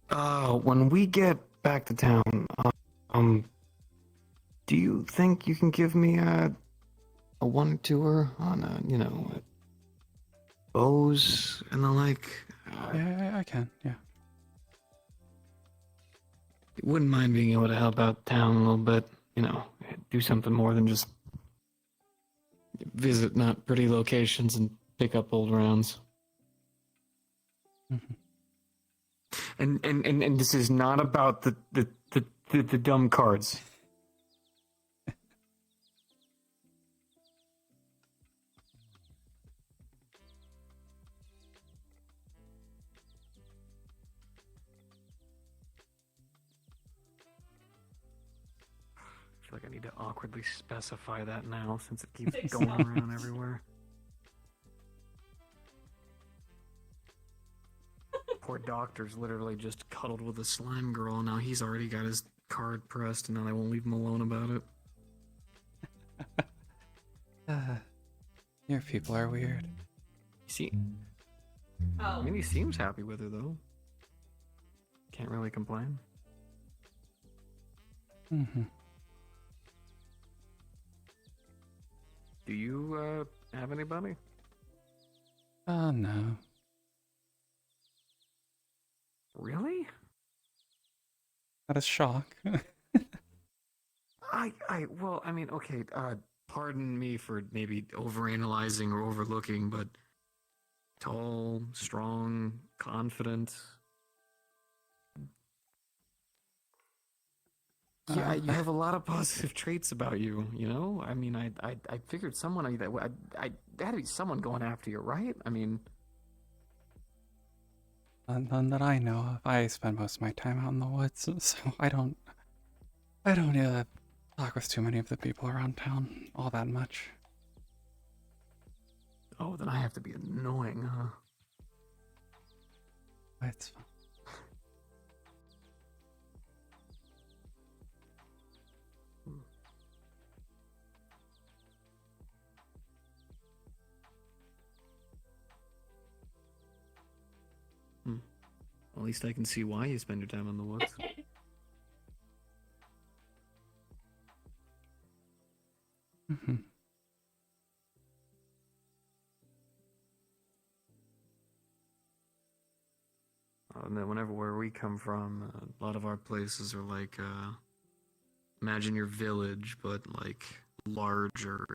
When we get back to town, do you think you can give me a one tour on, bows and the like? Yeah, I can, yeah. Wouldn't mind being able to help out town a little bit, do something more than just visit not pretty locations and pick up old rounds. Mm-hmm. And this is not about the dumb cards. I feel like I need to awkwardly specify that now since it keeps going around everywhere. poor doctor's literally just cuddled with a slime girl, and now he's already got his card pressed, and now they won't leave him alone about it. Your people are weird. See, I mean, he seems happy with her though. Can't really complain. Mm-hmm. Do you have anybody? No. Really? That is shock. Well, I mean, okay, pardon me for maybe overanalyzing or overlooking, but tall, strong, confident. Yeah, you have a lot of positive traits about you, you know? I mean, I figured someone, there had to be someone going after you, right? I mean... None that I know of. I spend most of my time out in the woods, so I don't talk with too many of the people around town all that much. Oh, then I have to be annoying, huh? It's fine. At least I can see why you spend your time in the woods. Mm-hmm. And then where we come from, a lot of our places are like, imagine your village, but like larger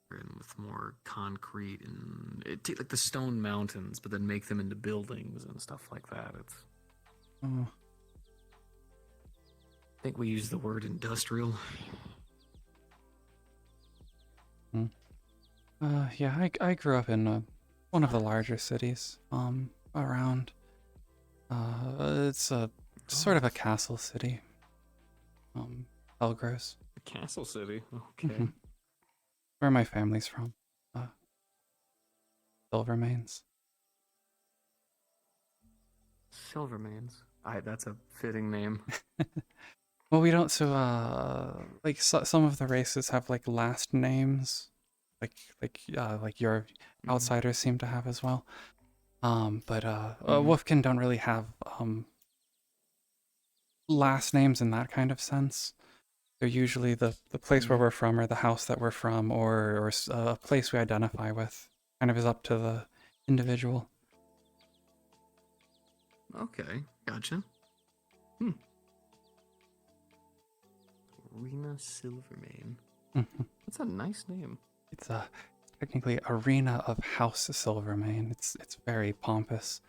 and with more concrete, and take like the stone mountains, but then make them into buildings and stuff like that. It's. Oh. I think we use the word industrial. Yeah, I grew up in one of the larger cities around. It's sort of a castle city. Elgros. A castle city? Okay. Mm-hmm. Where my family's from. Silvermanes. Silvermanes? That's a fitting name. Well, we don't, like, some of the races have, like, last names. Like your outsiders seem to have as well. But Wolfkin don't really have, last names in that kind of sense. They're usually the place where we're from, or the house that we're from, or a place we identify with. Kind of is up to the individual. Okay, gotcha. Rina Silvermane. Mm-hmm. That's a nice name. It's technically Arena of House Silvermane. It's very pompous.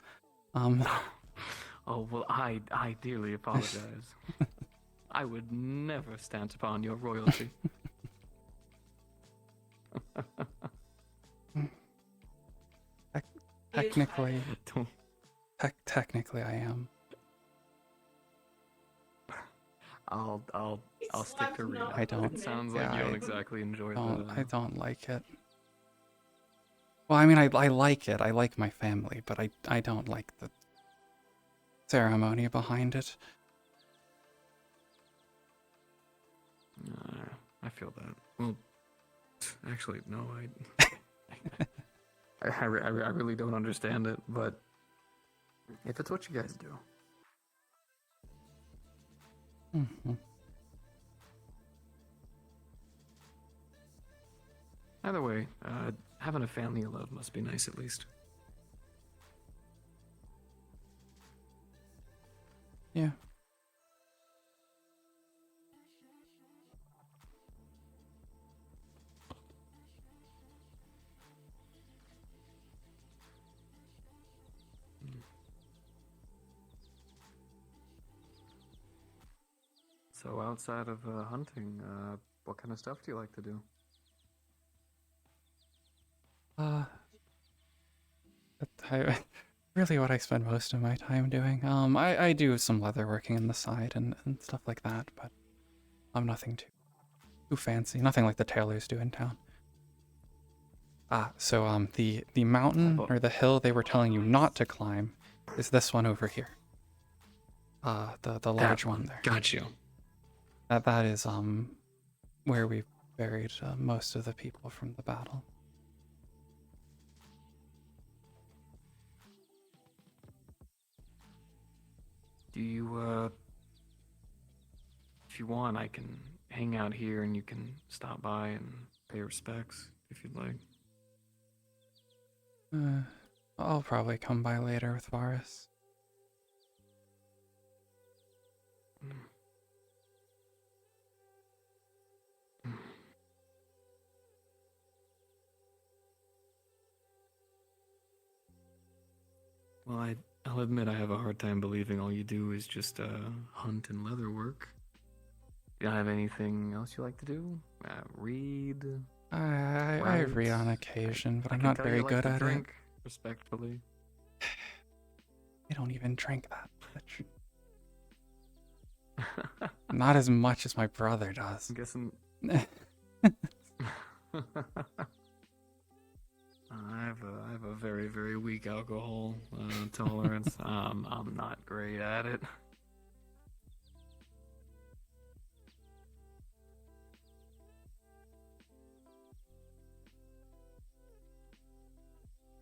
Oh, well, I dearly apologize. I would never stand upon your royalty. Technically, technically I am. I'll stick to Rina. I don't. It sounds like you don't exactly enjoy that. I don't like it. Well, I mean, I like it. I like my family, but I don't like the ceremony behind it. I feel that. Well, actually, no, I really don't understand it, but if it's what you guys do. Mm-hmm. Either way, having a family you love must be nice at least. Yeah. So outside of hunting, what kind of stuff do you like to do? Really what I spend most of my time doing. I do some leather working on the side and stuff like that, but I'm nothing too fancy. Nothing like the tailors do in town. So the mountain or the hill they were telling you not to climb is this one over here. The large one there. Got you. That is where we buried most of the people from the battle. Do you, if you want, I can hang out here and you can stop by and pay respects if you'd like. I'll probably come by later with Varus. Well, I'll admit I have a hard time believing all you do is just hunt and leather work. You don't have anything else you like to do? Read? I read on occasion, but I I'm can not tell very you like good to at drink, it. respectfully. I don't even drink that much. Not as much as my brother does. I'm guessing. I have a very, very weak alcohol tolerance. I'm not great at it.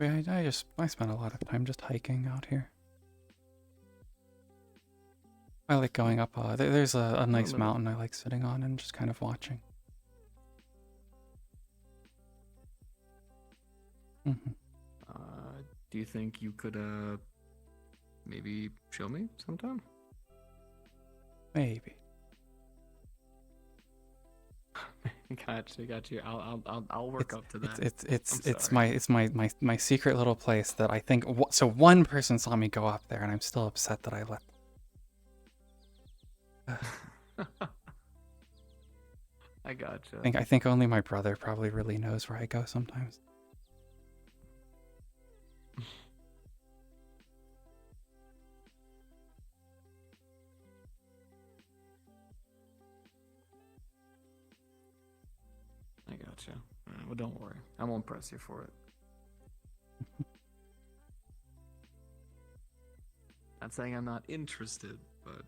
I spend a lot of time just hiking out here. I like going up. There's a nice mountain I like sitting on and just kind of watching. Mm-hmm. Do you think you could maybe show me sometime? Maybe. Got you. I'll work up to that. It's my secret little place that I think. So one person saw me go up there, and I'm still upset that I let. I gotcha. I think only my brother probably really knows where I go sometimes. I gotcha. Well, don't worry. I won't press you for it. Not saying I'm not interested, but...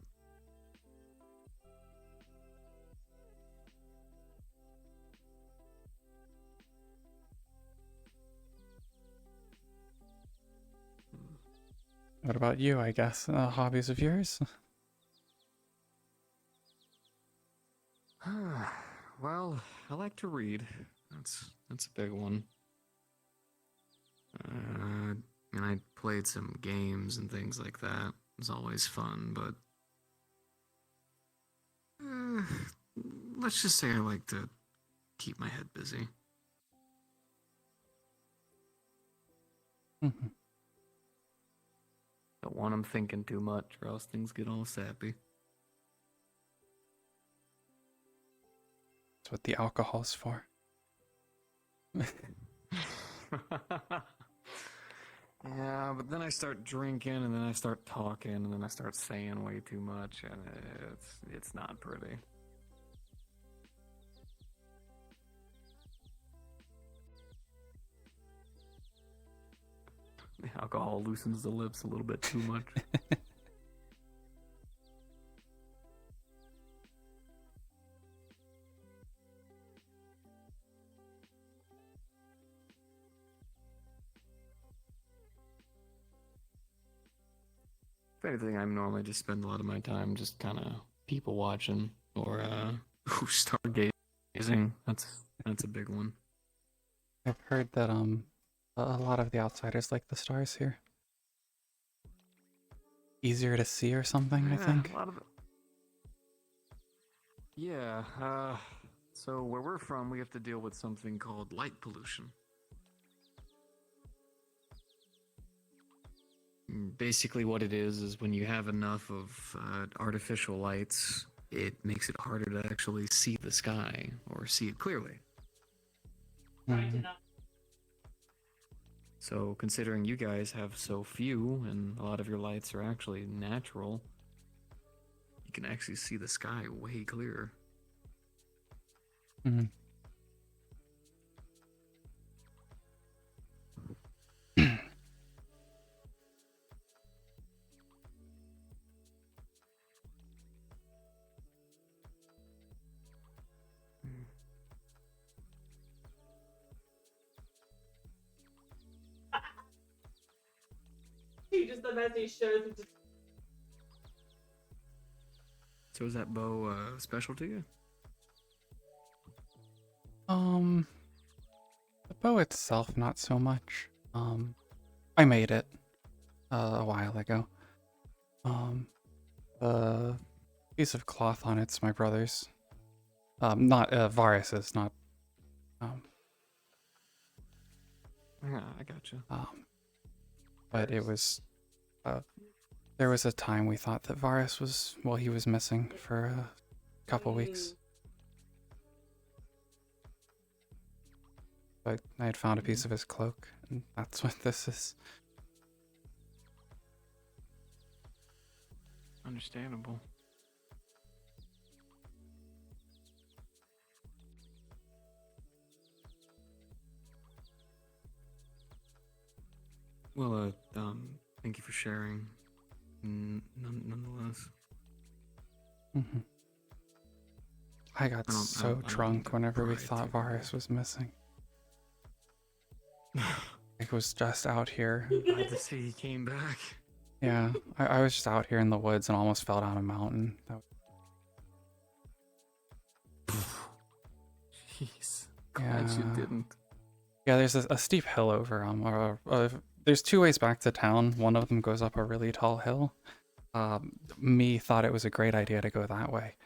What about you, I guess? Hobbies of yours? Well, I like to read. That's a big one. And I played some games and things like that. It's always fun, but let's just say I like to keep my head busy. Mm-hmm. Don't want them thinking too much, or else things get all sappy. That's what the alcohol's for. Yeah, but then I start drinking, and then I start talking, and then I start saying way too much, and it's not pretty. The alcohol loosens the lips a little bit too much. If anything, I normally just spend a lot of my time just kind of people watching or stargazing. That's a big one. I've heard that a lot of the outsiders like the stars here. Easier to see or something, I think. A lot of it. Yeah, so where we're from, we have to deal with something called light pollution. Basically what it is when you have enough of artificial lights, it makes it harder to actually see the sky or see it clearly. Mm-hmm. So considering you guys have so few and a lot of your lights are actually natural, you can actually see the sky way clearer. Mm-hmm. just imagine he shows him. So is that bow special to you? The bow itself, not so much. I made it a while ago. The piece of cloth on it's my brother's. Not Varus's, not. Yeah, I gotcha. But it was. There was a time we thought that Varus was, well, he was missing for a couple weeks. But I had found a piece of his cloak, and that's what this is. Understandable. Well, thank you for sharing. Nonetheless. Mm-hmm. I got so I don't drunk think whenever we pride thought to- Varus was missing. It was just out here. Glad to see he came back. Yeah, I was just out here in the woods and almost fell down a mountain. Jeez. Glad you didn't. Yeah, there's a steep hill over. There's two ways back to town. One of them goes up a really tall hill. Me thought it was a great idea to go that way.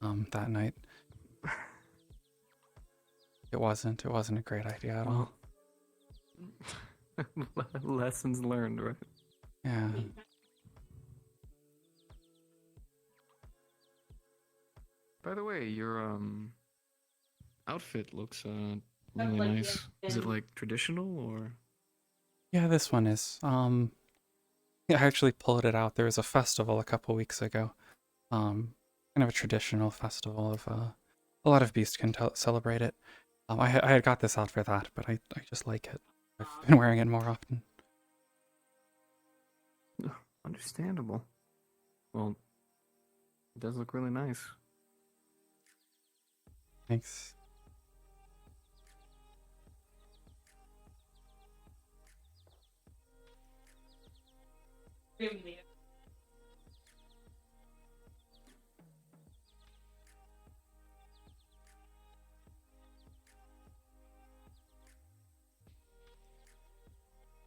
That night. It wasn't a great idea at all. Lessons learned, right? Yeah. By the way, your outfit looks really nice. Is it like traditional or? Yeah, this one is. Yeah, I actually pulled it out. There was a festival a couple weeks ago. Kind of a traditional festival of a lot of beasts can celebrate it. I had got this out for that, but I just like it. I've been wearing it more often. Understandable. Well, it does look really nice. Thanks.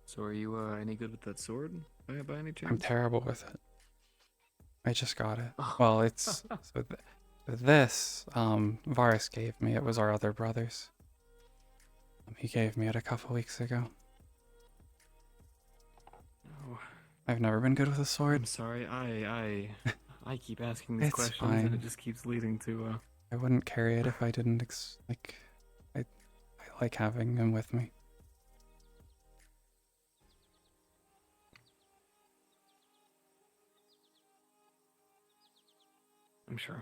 So are you any good with that sword by any chance? I'm terrible with it. I just got it. Well, it's so this Varus gave me. It was our other brother's. He gave me it a couple weeks ago. Oh. I've never been good with a sword. I'm sorry. I keep asking these It's questions fine. and it just keeps leading to I wouldn't carry it if I didn't I like having him with me. I'm sure.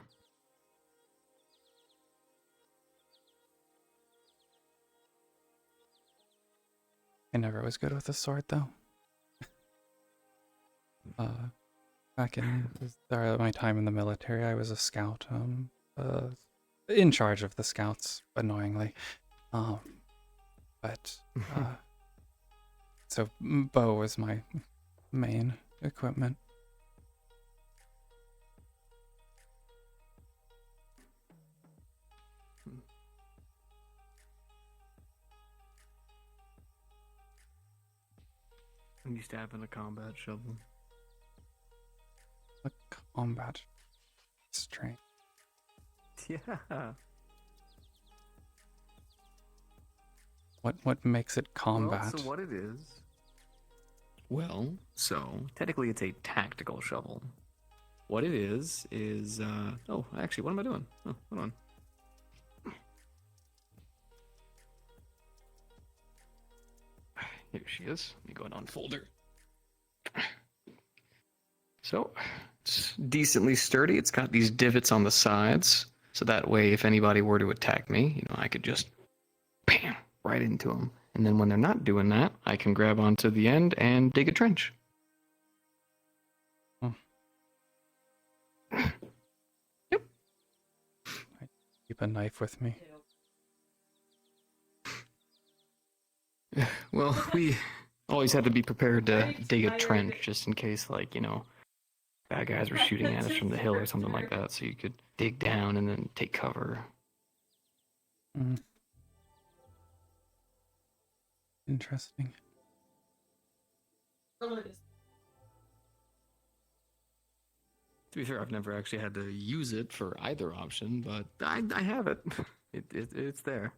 I never was good with a sword though. Back in my time in the military, I was a scout. In charge of the scouts, annoyingly. But so bow was my main equipment. I'm used to having a combat shovel. A combat strength. Yeah. What makes it combat? Well, so what it is? Well, so technically it's a tactical shovel. What it is oh, actually, what am I doing? Oh, hold on. Here she is. Let me go and unfold her. So, it's decently sturdy. It's got these divots on the sides, so that way if anybody were to attack me, I could just bam, right into them. And then when they're not doing that, I can grab onto the end and dig a trench. Yep. I keep a knife with me. Well, Always had to be prepared to dig a trench just in case, like, bad guys were shooting at us from the hill or something like that, so you could dig down and then take cover. Mm. Interesting. To be fair, I've never actually had to use it for either option, but I have it. It's there.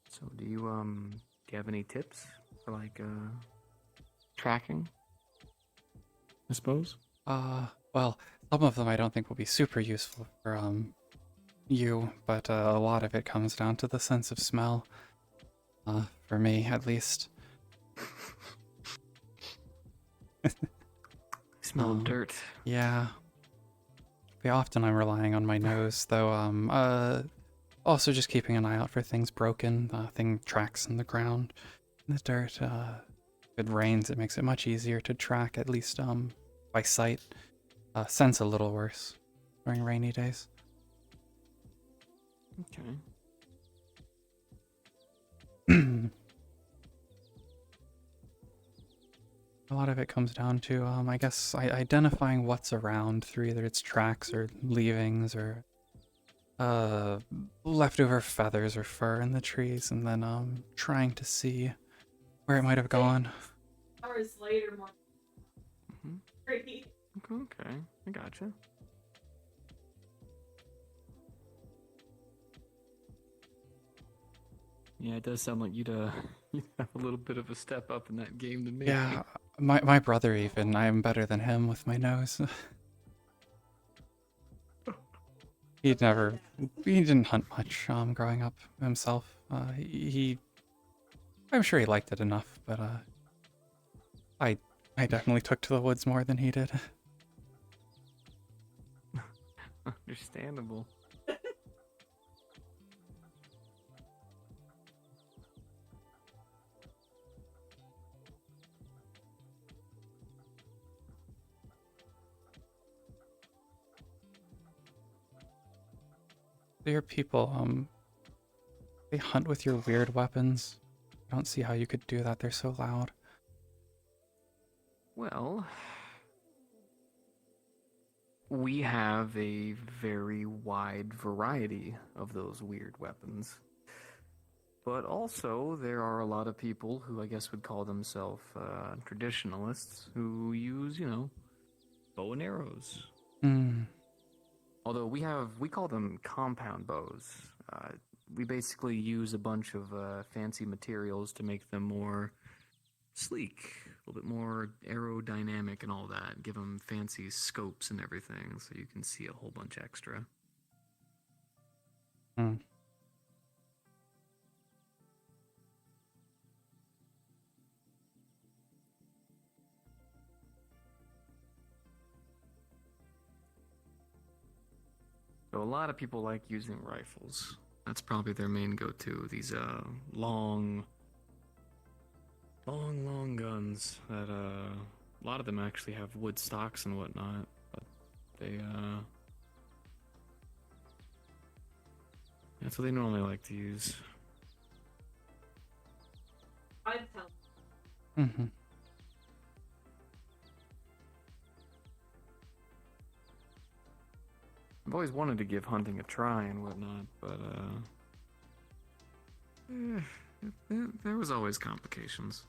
So do you have any tips for like tracking? I suppose. Well, some of them I don't think will be super useful for you, but a lot of it comes down to the sense of smell. For me, at least. Smell dirt. Yeah. Often I'm relying on my nose, though. Also just keeping an eye out for things broken, tracks in the ground, in the dirt. If it rains, it makes it much easier to track, at least by sight. Scent's a little worse during rainy days. Okay. A lot of it comes down to, I guess, identifying what's around through either its tracks or leavings or leftover feathers or fur in the trees, and then trying to see where it might have gone. Hours later, more. Okay, I gotcha. Yeah, it does sound like you'd have a little bit of a step up in that game to me. Yeah, my brother even. I am better than him with my nose. He didn't hunt much growing up himself. I'm sure he liked it enough, but I definitely took to the woods more than he did. Understandable. There are people, they hunt with your weird weapons. I don't see how you could do that, they're so loud. Well, we have a very wide variety of those weird weapons. But also, there are a lot of people who I guess would call themselves traditionalists who use, bow and arrows. Although we call them compound bows. We basically use a bunch of fancy materials to make them more sleek, a little bit more aerodynamic and all that. Give them fancy scopes and everything, so you can see a whole bunch extra. So a lot of people like using rifles. That's probably their main go-to. These long guns that a lot of them actually have wood stocks and whatnot, but they that's what they normally like to use. I'd tell. I've always wanted to give hunting a try and whatnot, but there was always complications.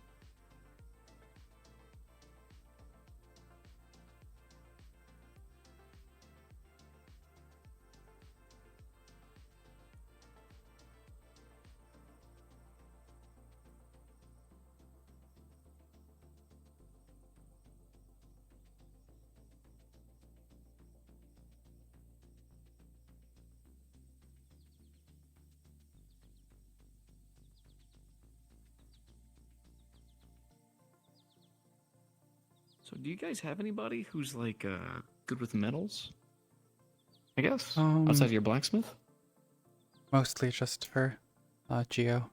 So do you guys have anybody who's like good with metals? I guess outside of your blacksmith. Mostly just for Geo.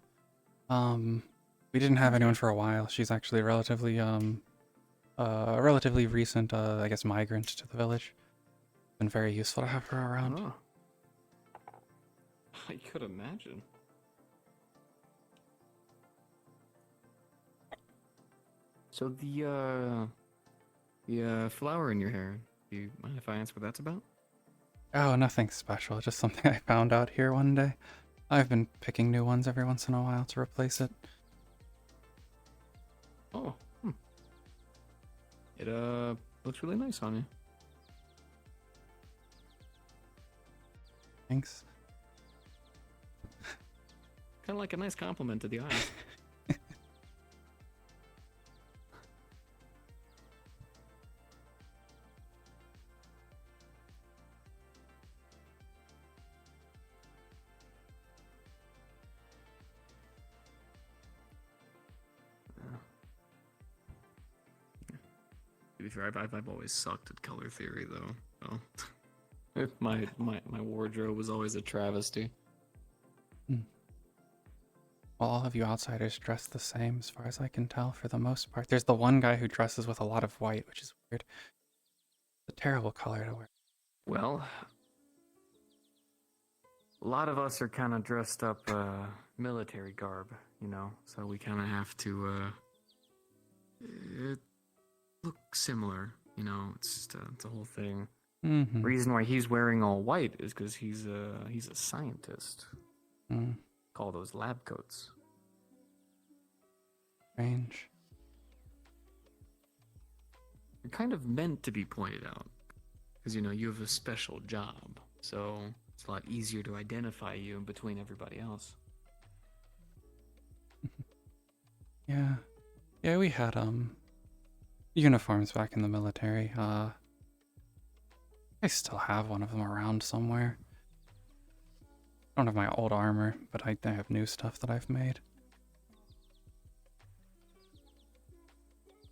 We didn't have anyone for a while. She's actually a relatively recent, I guess, migrant to the village. Been very useful to have her around. Oh. I could imagine. So the flower in your hair, do you mind if I ask what that's about? Oh, nothing special. Just something I found out here one day. I've been picking new ones every once in a while to replace it. Oh. It looks really nice on you. Thanks. Kind of like a nice compliment to the eyes. To be fair, I've always sucked at color theory, though. So my wardrobe was always a travesty. Well, all of you outsiders dress the same, as far as I can tell, for the most part. There's the one guy who dresses with a lot of white, which is weird. It's a terrible color to wear. Well, a lot of us are kind of dressed up military garb, you know, so we kind of have to look similar, you know. It's just it's a whole thing. Mm-hmm. Reason why he's wearing all white is because he's a scientist. Call those lab coats. Strange. You're kind of meant to be pointed out, because you know you have a special job, so it's a lot easier to identify you in between everybody else. Yeah. Yeah, we had uniforms back in the military. I still have one of them around somewhere. I don't have my old armor, but I have new stuff that I've made.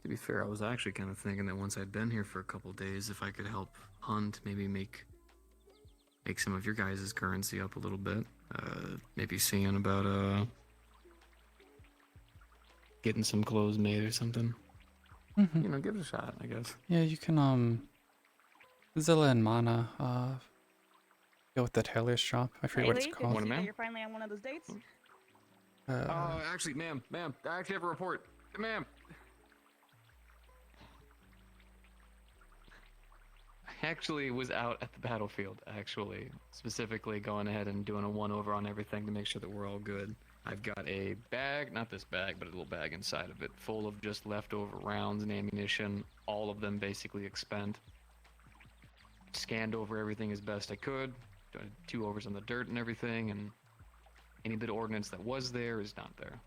To be fair, I was actually kind of thinking that once I'd been here for a couple days, if I could help hunt, maybe make some of your guys' currency up a little bit. Maybe seeing about getting some clothes made or something. Mm-hmm. You know, give it a shot, I guess. Yeah, you can Zilla and Mana go with the tailor's shop. I forget what it's Riley, called. good to see that you're finally on one of those dates. Actually, ma'am, I actually have a report. Ma'am. I actually was out at the battlefield, actually. Specifically going ahead and doing a one-over on everything to make sure that we're all good. I've got a bag, not this bag, but a little bag inside of it, full of just leftover rounds and ammunition, all of them basically expend. Scanned over everything as best I could, done 2 overs on the dirt and everything, and any bit of ordnance that was there is not there.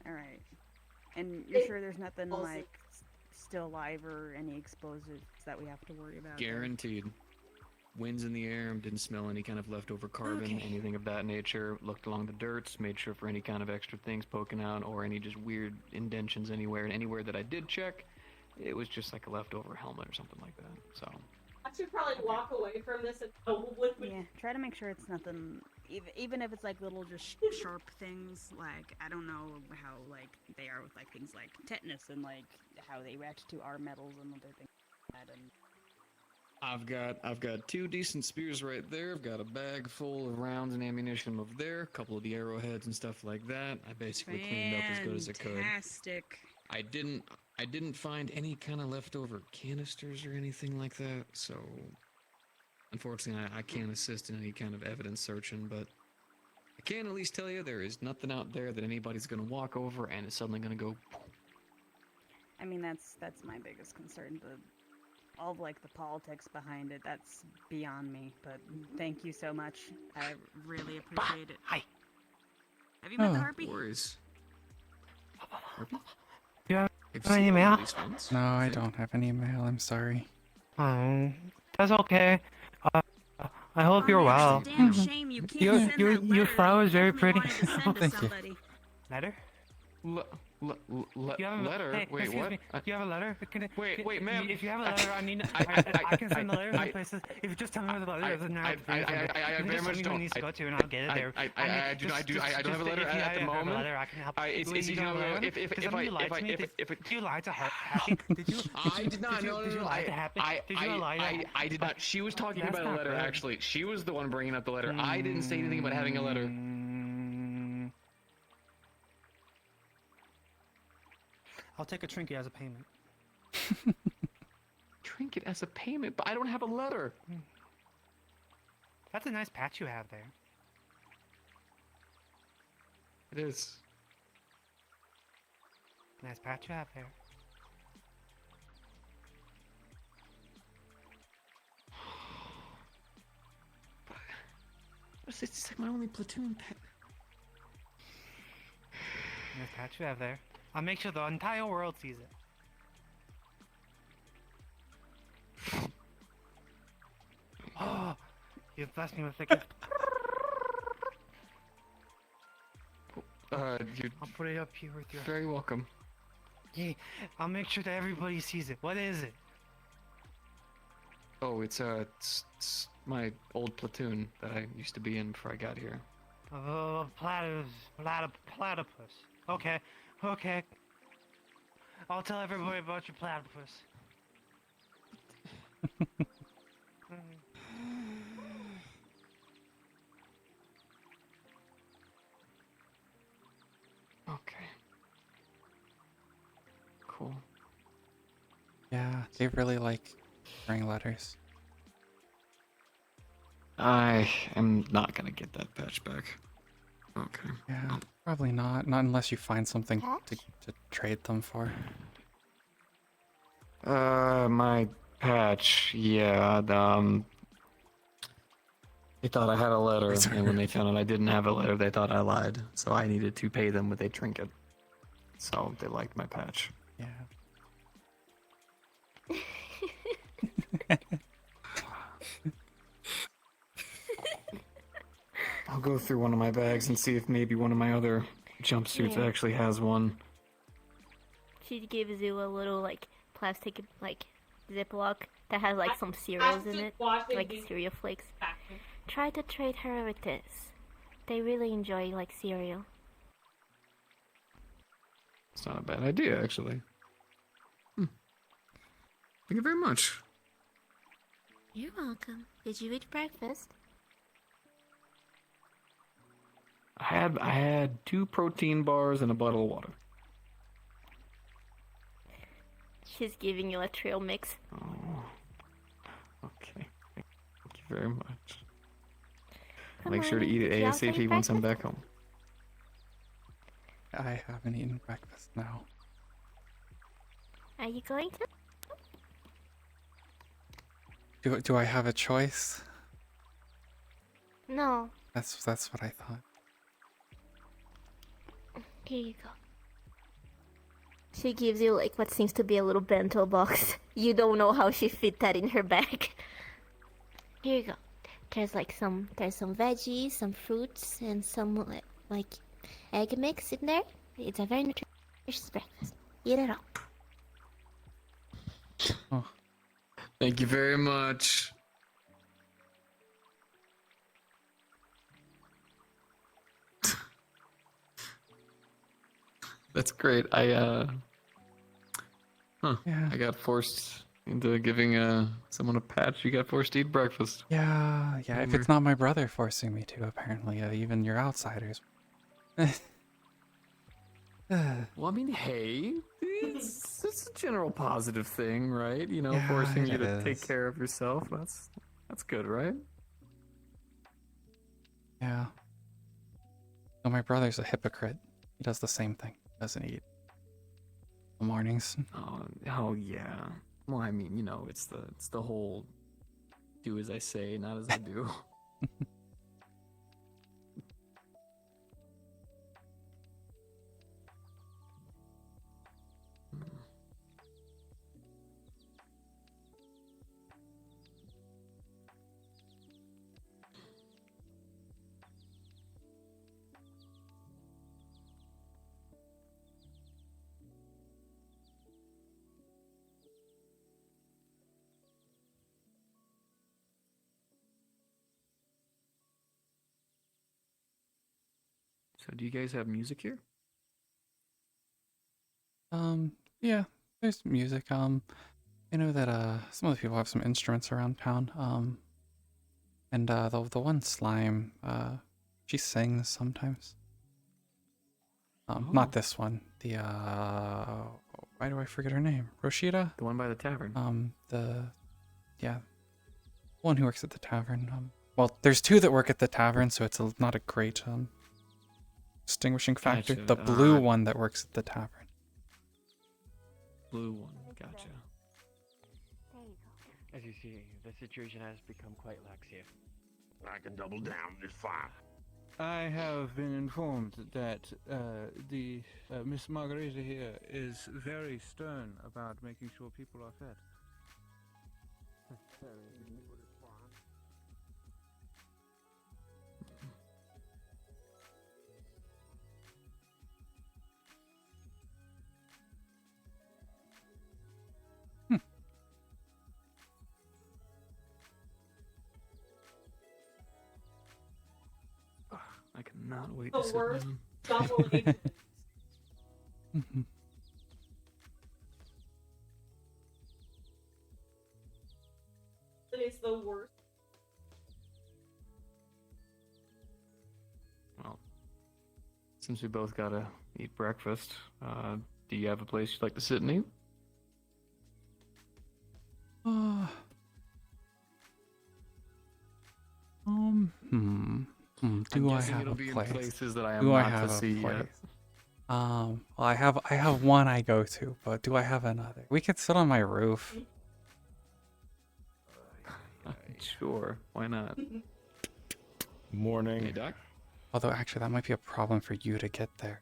Alright. And you're sure there's nothing like still alive or any explosives that we have to worry about? Guaranteed. Winds in the air, didn't smell any kind of leftover carbon, anything of that nature. Looked along the dirts, made sure for any kind of extra things poking out or any just weird indentions anywhere. And anywhere that I did check, it was just like a leftover helmet or something like that. So. I should probably walk away from this and would Yeah, try to make sure it's nothing, even if it's like little just sharp things, like, I don't know how, like, they are with, like, things like tetanus and, like, how they react to our metals and other things like that, and... I've got 2 decent spears right there. I've got a bag full of rounds and ammunition over there, a couple of the arrowheads and stuff like that. I basically cleaned up as good as I could. Fantastic. I didn't find any kind of leftover canisters or anything like that, so unfortunately I can't assist in any kind of evidence searching, but I can at least tell you there is nothing out there that anybody's gonna walk over and it's suddenly gonna go. I mean, that's my biggest concern, all of, like, the politics behind it, that's beyond me, but thank you so much. I really appreciate it. Hi. Have you met the Harpy? Worries. Harpy? Yeah. I've Any seen mail? one of these ones. No, I don't have any mail. I'm sorry. That's okay. I hope you're well. Damn shame you can't send that Your letter. flower is very pretty. Definitely wanted to send to Thank you. somebody. Letter? You have a letter? Hey, Wait, excuse what? me. Do you have a letter? Wait, ma'am. If you have a letter, I need. I can send the letters in places. If you just tell me where the letter is, and I very much don't. needs to go to, and I'll get it there. I don't have a letter at the moment. I can help. It's you know if you lied to her, Happy? Did you? I did not. No. Did you lie to Happy? Did you lie to I did not. She was talking That's about a not letter. good. Actually, she was the one bringing up the letter. I didn't say anything about having a letter. I'll take a trinket as a payment. Trinket as a payment, but I don't have a letter. That's a nice patch you have there. It is. Nice patch you have there. It's like my only platoon pet. Nice patch you have there. I'll make sure the entire world sees it. Oh, you blessed me with a gift. You're I'll put it up here with you. very welcome. Yeah, I'll make sure that everybody sees it. What is it? Oh, it's my old platoon that I used to be in before I got here. Platypus. Okay. I'll tell everybody about your platypus. Okay. Cool. Yeah, they really like writing letters. I am not gonna get that patch back. Okay. Yeah, probably not. Not unless you find something to trade them for. My patch, yeah, they thought I had a letter, and when they found out I didn't have a letter, they thought I lied. So I needed to pay them with a trinket. So they liked my patch. Yeah. I'll go through one of my bags and see if maybe one of my other jumpsuits Yeah. actually has one. She gives you a little like plastic like Ziploc that has like some cereals in it, like cereal flakes. Try to trade her with this. They really enjoy like cereal. It's not a bad idea, actually. Thank you very much. You're welcome. Did you eat breakfast? I had 2 protein bars and a bottle of water. She's giving you a trail mix. Oh. Okay. Thank you very much. Come Make sure to on, eat it did y'all take ASAP once I'm breakfast? back home. I haven't eaten breakfast now. Are you going to? Do I have a choice? No. That's what I thought. Here you go. She gives you like what seems to be a little bento box. You don't know how she fit that in her bag. Here you go. There's some veggies, some fruits, and some like egg mix in there. It's a very nutritious breakfast. Eat it all. Oh. Thank you very much. That's great. Yeah. I got forced into giving someone a patch. You got forced to eat breakfast. Yeah. If it's not my brother forcing me to, apparently, even your outsiders. Well, I mean, hey, it's a general positive thing, right? You know, Yeah, forcing you it to take is. care of yourself. That's good, right? Yeah. No, my brother's a hypocrite. He does the same thing. Doesn't eat. In the mornings. Oh yeah. Well, I mean, you know, it's the whole do as I say, not as I do. So do you guys have music here? Yeah, there's music. I know that some of the people have some instruments around town. And the one slime, she sings sometimes. Not this one. The why do I forget her name? Roshida? The one by the tavern. Yeah, one who works at the tavern. Well, there's two that work at the tavern, so it's not a great distinguishing factor. Gotcha. The blue one that works at the tavern. Blue one, gotcha. As you see, the situation has become quite lax here. I can double down. It's fine. I have been informed that the Miss Margarita here is very stern about making sure people are fed. I cannot wait The to sit worst down. double agent. It is the worst. Well, since we both gotta eat breakfast, do you have a place you'd like to sit and eat? Do I guessing have it'll a be in place? places that I am Do I not have to a see place? yet. Well, I have one I go to, but do I have another? We could sit on my roof. Sure, why not? Morning. Hey, Doc. Although, actually, that might be a problem for you to get there.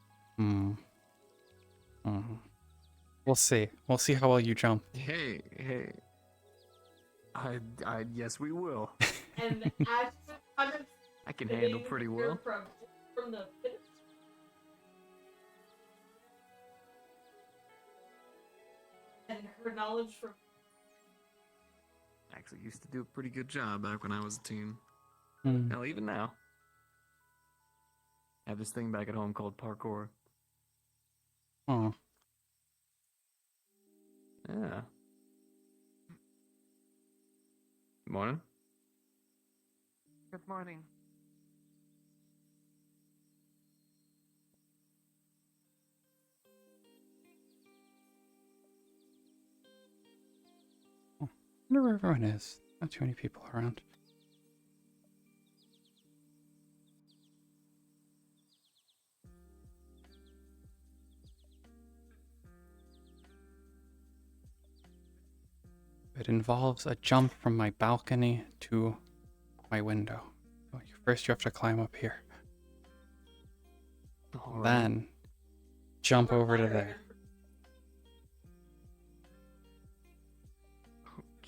We'll see. We'll see how well you jump. Hey. Yes, we will. And as I can handle pretty well. From the pit. And her knowledge from Actually, used to do a pretty good job back when I was a teen. Hmm. Hell, even now. I have this thing back at home called parkour. Oh. Yeah. Morning. Good morning. I wonder where everyone is. Not too many people around. It involves a jump from my balcony to my window. First, you have to climb up here. Alright. Then, jump over to there.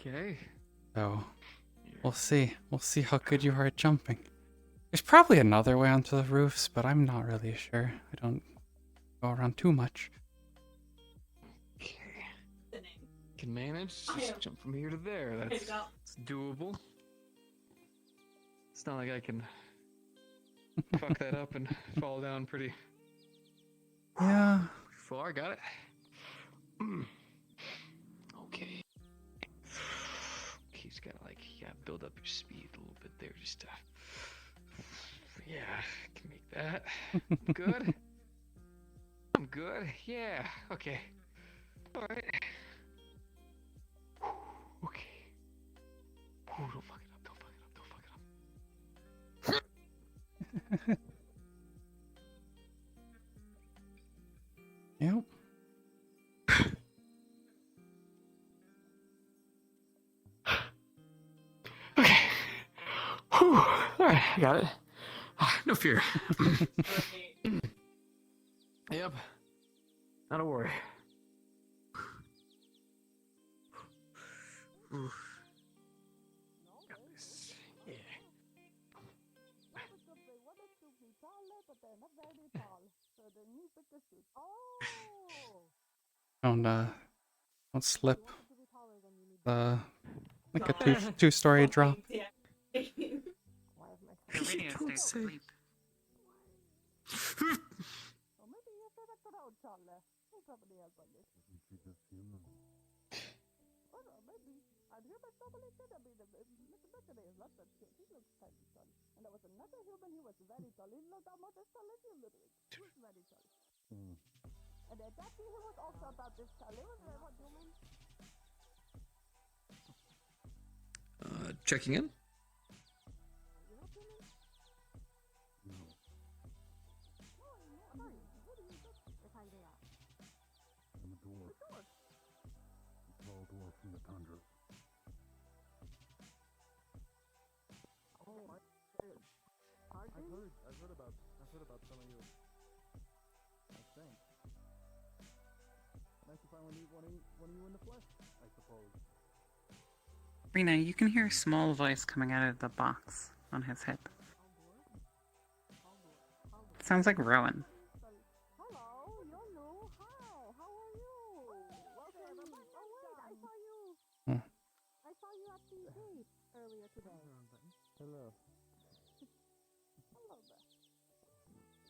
Okay. So, we'll see. We'll see how good you are at jumping. There's probably another way onto the roofs, but I'm not really sure. I don't go around too much. Can manage. Just jump from here to there. That's doable. It's not like I can fuck that up and fall down pretty Yeah. far. Got it. Okay. You just gotta build up your speed a little bit there. Just yeah, I can make that. Good. I'm good. Yeah. Okay. All right. Okay. Oh, don't fuck it up. Don't fuck it up. Don't fuck it up. Yep. Okay. Whew. All right, I got it. No fear. Yep. Not a worry. Ooh. Got this. Yeah. Don't slip. Like a two-story drop. Checking in. I've heard about some of you. I think. Nice to find one of you in the flesh, I suppose. Rina, you can hear a small voice coming out of the box on his hip. Sounds like Rowan. Hmm. Hello.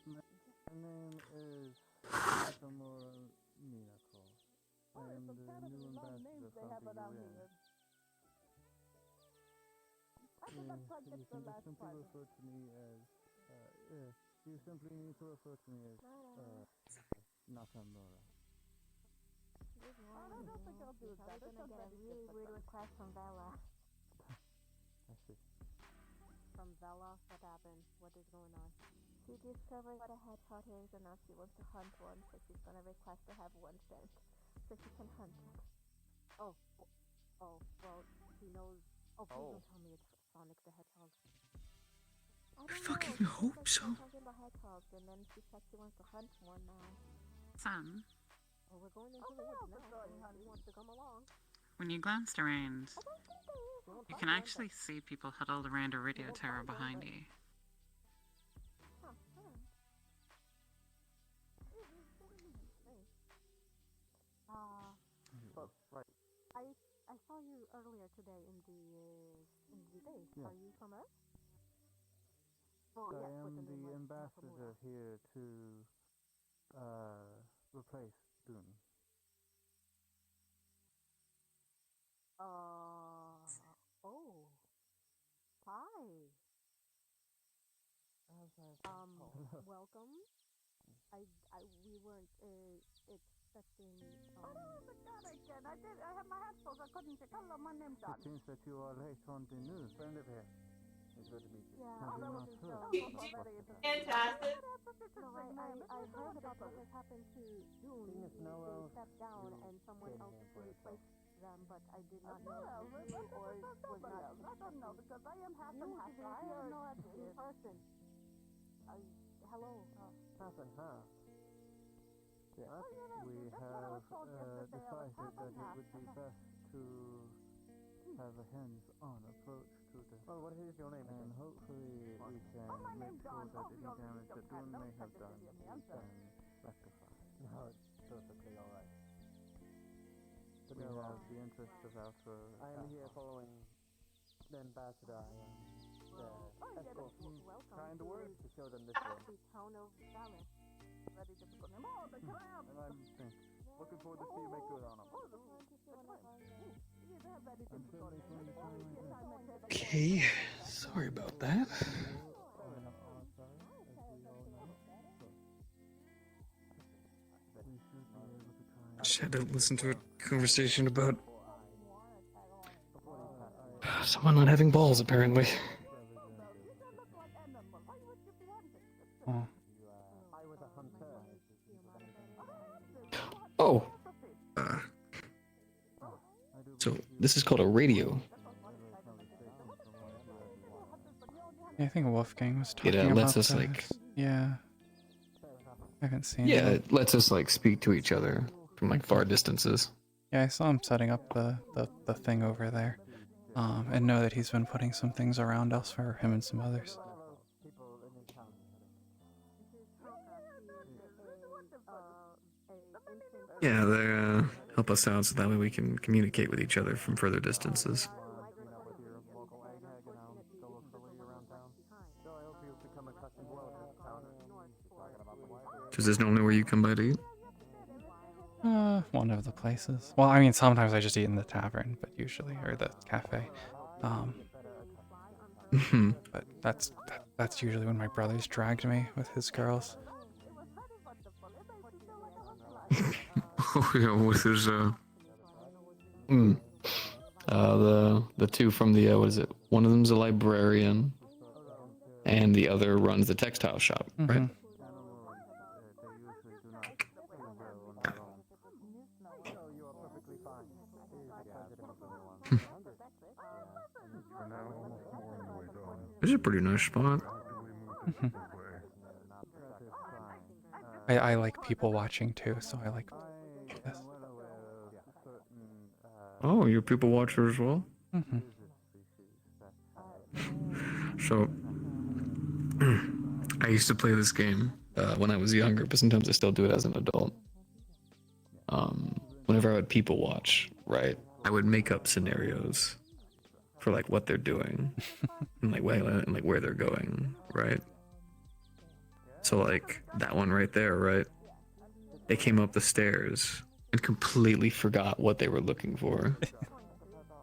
My name is Nakamura Minako. I am the new ambassador from the UN. You can just simply refer to me as, you simply need to refer to me as, Nakamura. I don't think I'll do that. We're gonna get a really weird request from Bella. I see. From Bella? What happened? What is going on? She discovered what a hedgehog is and now she wants to hunt one, so she's gonna request to have one sent, so she can hunt it. Oh, well, she knows. Oh, please don't tell me it's Sonic the Hedgehog. I don't fucking know. hope She so. was talking about hedgehogs, and then she said she wants to hunt one now. Sam, Well, we're going into the woods now, so if he wants to come along. when you glanced around, you can actually see people huddled around a radio tower behind you. Right. I saw you earlier today in the base. Yeah. Are you from Earth? I am the ambassador here to, replace Dune. Oh. Hi. Welcome. We weren't expecting. Oh my god, I have my headphones, I couldn't check. Hello, my name's It seems that you are late on the news. Friend of his. It's good to meet you. Yeah, Have you that not was heard? Fantastic. No, I heard about what has happened to Dune. They stepped down and someone else replaced them, but I did not know who or was not. I don't know, because I am half No, and half. I have no idea. In person. Hello. Half and half. Yes, we have decided that it would be best to have a hands-on approach to this. Well, what is your name? And hopefully we can make sure that any damage that Dune may have done is then rectified. No, it's perfectly alright. We have the interest of Alpha. I am here following the ambassador. I am the escort. Kind words to show them this one. The town of Dallas. Ready to put them all the crap. And I'm looking forward to see you make good on them. Okay, sorry about that. Just had to listen to a conversation about someone not having balls, apparently. Oh. Oh. So this is called a radio. Yeah, I think Wolfgang was talking It about lets us this. like. Yeah. I haven't seen Yeah, it. it lets us like speak to each other from like far distances. Yeah, I saw him setting up the thing over there. And know that he's been putting some things around us for him and some others. Yeah, they help us out so that way we can communicate with each other from further distances. Is this normally where you come by to eat? One of the places. Well, I mean, sometimes I just eat in the tavern, but usually, or the cafe. But that's usually when my brother's dragged me with his girls. Oh yeah, with his the two from the what is it? One of them's a librarian, and the other runs the textile shop, right? This is a pretty nice spot. I like people watching too, so I like this. Oh, you're a people watcher as well? So, I used to play this game when I was younger, but sometimes I still do it as an adult. Whenever I would people watch, right, I would make up scenarios for like what they're doing and like where they're going, right? So like that one right there, right? They came up the stairs and completely forgot what they were looking for.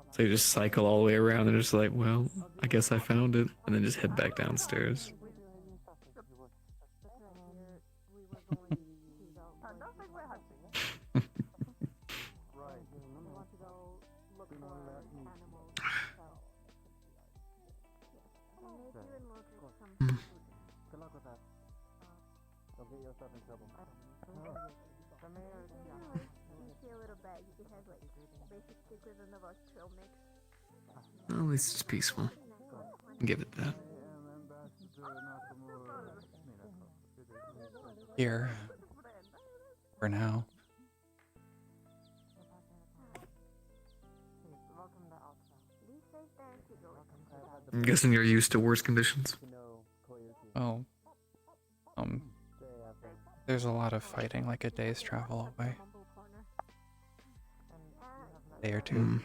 So they just cycle all the way around and just like, well, I guess I found it, and then just head back downstairs. Well, at least it's peaceful. Give it that. Here. For now. I'm guessing you're used to worse conditions. Oh. There's a lot of fighting, like a day's travel away. Day or two.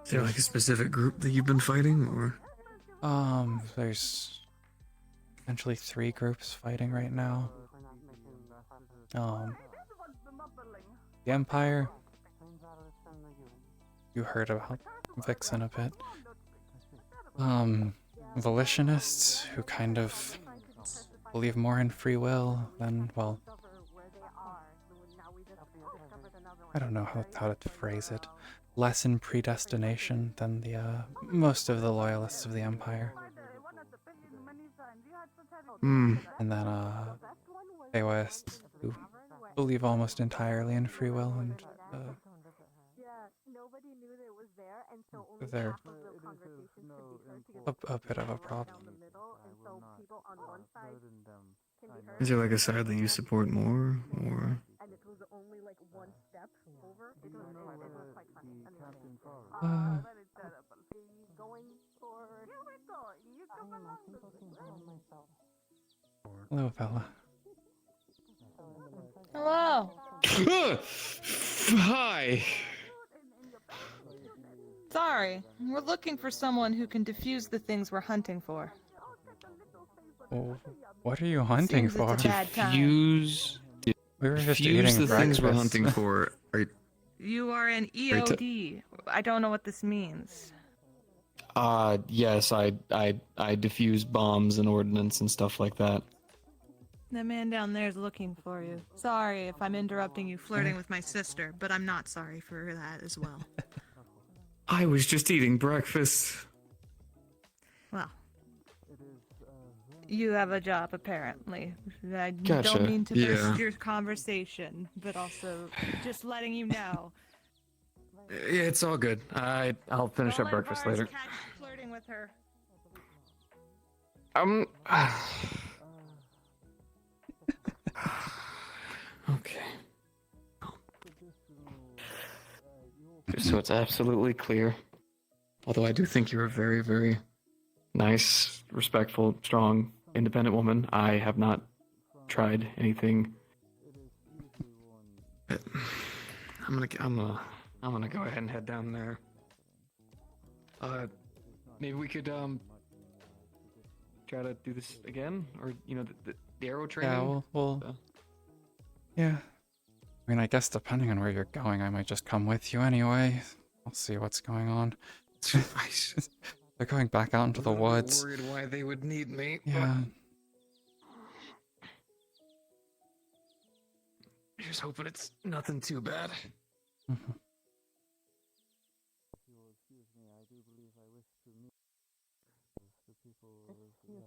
Is there like a specific group that you've been fighting, or? There's essentially 3 groups fighting right now. The Empire. You heard about Vixen a bit. Volitionists who kind of believe more in free will than, well, I don't know how to phrase it. Less in predestination than the most of the loyalists of the Empire. And then AOS who believe almost entirely in free will, and they're a bit of a problem. Is there like a side that you support more, or? Hello, Bella. Hello. Hi. Sorry, we're looking for someone who can defuse the things we're hunting for. Oh, what are you hunting Seems for? it's a bad time. We were just Defuse eating the things we're breakfast. hunting for. You are an Are you EOD. I don't know what this means. Yes, I defuse bombs and ordnance and stuff like that. The man down there is looking for you. Sorry if I'm interrupting you flirting with my sister, but I'm not sorry for that as well. I was just eating breakfast. Well, you have a job apparently. I Gotcha, don't mean to yeah. burst your conversation, but also just letting you know. Yeah, it's all good. I'll finish up breakfast later. Catch you flirting with her. Okay. Just so it's absolutely clear, although I do think you're a very, very nice, respectful, strong, independent woman, I have not tried anything. But I'm gonna go ahead and head down there. Maybe we could try to do this again, or the arrow training? Yeah, yeah. I mean, I guess depending on where you're going, I might just come with you anyway. I'll see what's going on. They're going back out into the woods. Worried why they would need me. Yeah. Just hoping it's nothing too bad. Mhm. Excuse me, I do believe I wish to meet the people here.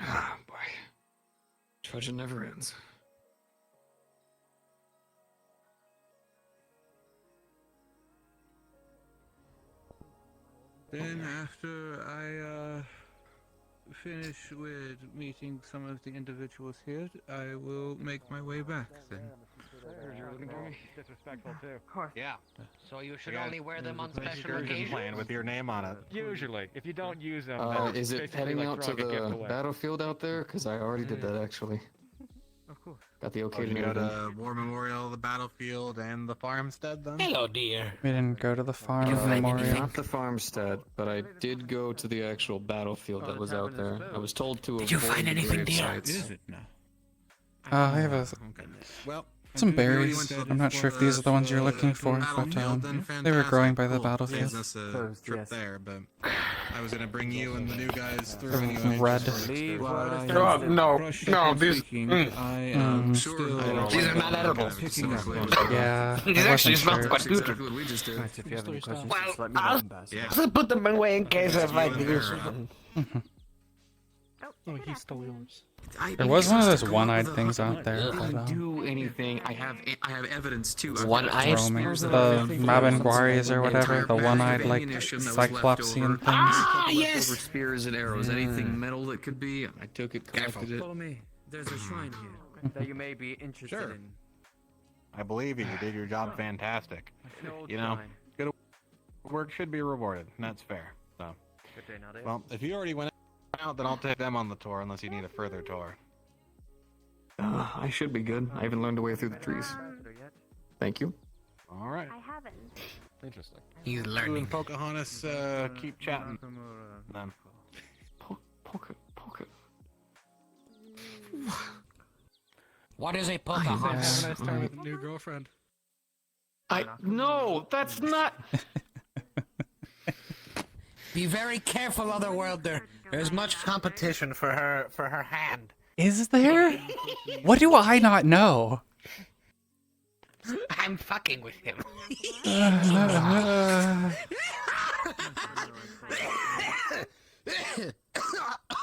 Ah, boy. Trudging never ends. Then after I finish with meeting some of the individuals here, I will make my way back then. Disrespectful too. Of course. Yeah. So you should Yeah, only wear them on there's a special excursion occasions? plan with your name on it. Usually, if you don't use them, then Is it basically heading like out to throwing a gift the away. battlefield out there? Because I already did that actually. Of course. Got the okay Oh, to you go everything. to War Memorial, the battlefield, and the farmstead then? Hello, dear. We didn't go to the farm Not memorial. the farmstead, but I did go to the actual battlefield that was out there. I was told to Did you avoid find the anything, grave dear? sites. Is it now? I have Well, some if you already berries. went to I'm not sure if these are the ones you're looking for, but battlefield, then they were growing fantastic. by the Cool. battlefield. Saves us a trip there, but I was gonna bring you and the new guys through They're anyway. red. just for excursion. Oh, no, these. I am Sure. still These are not edible. picking up. Yeah, I These actually wasn't smell sure. quite That's good. exactly what we just did. If you have any questions, Well, just let me know. I'll Yeah. I'll put them away in case I find you use there, them. Oh, he stole yours. There was one of those Go out one-eyed with a things hunter. out there, I but didn't do anything. I have evidence too. I've One-eyed? got roaming. spears that The I've been Mabinguaries or an whatever, entire the bag one-eyed of like ammunition that was left cyclopsian over. things. Ah, Leftover yes. spears and arrows. Anything metal that could be, I took it, collected it. Follow me. There's a shrine here that you may be interested Sure. in. I believe you. You did your job fantastic. An old You know, shrine. good work should be rewarded, and that's fair. So, Good day now, Dave. well, if you already went out, then I'll take them on the tour, unless you need a further tour. I should be good. I even learned a way through the trees. Thank you. All right. I haven't. Interesting. He's You and learning. Pocahontas keep chatting. Then. Poke. What is a Have Pocahontas? a nice time with the new girlfriend. No, that's not. Be very careful, Otherworlder. There's much competition for her hand. Is there? What do I not know? I'm fucking with him.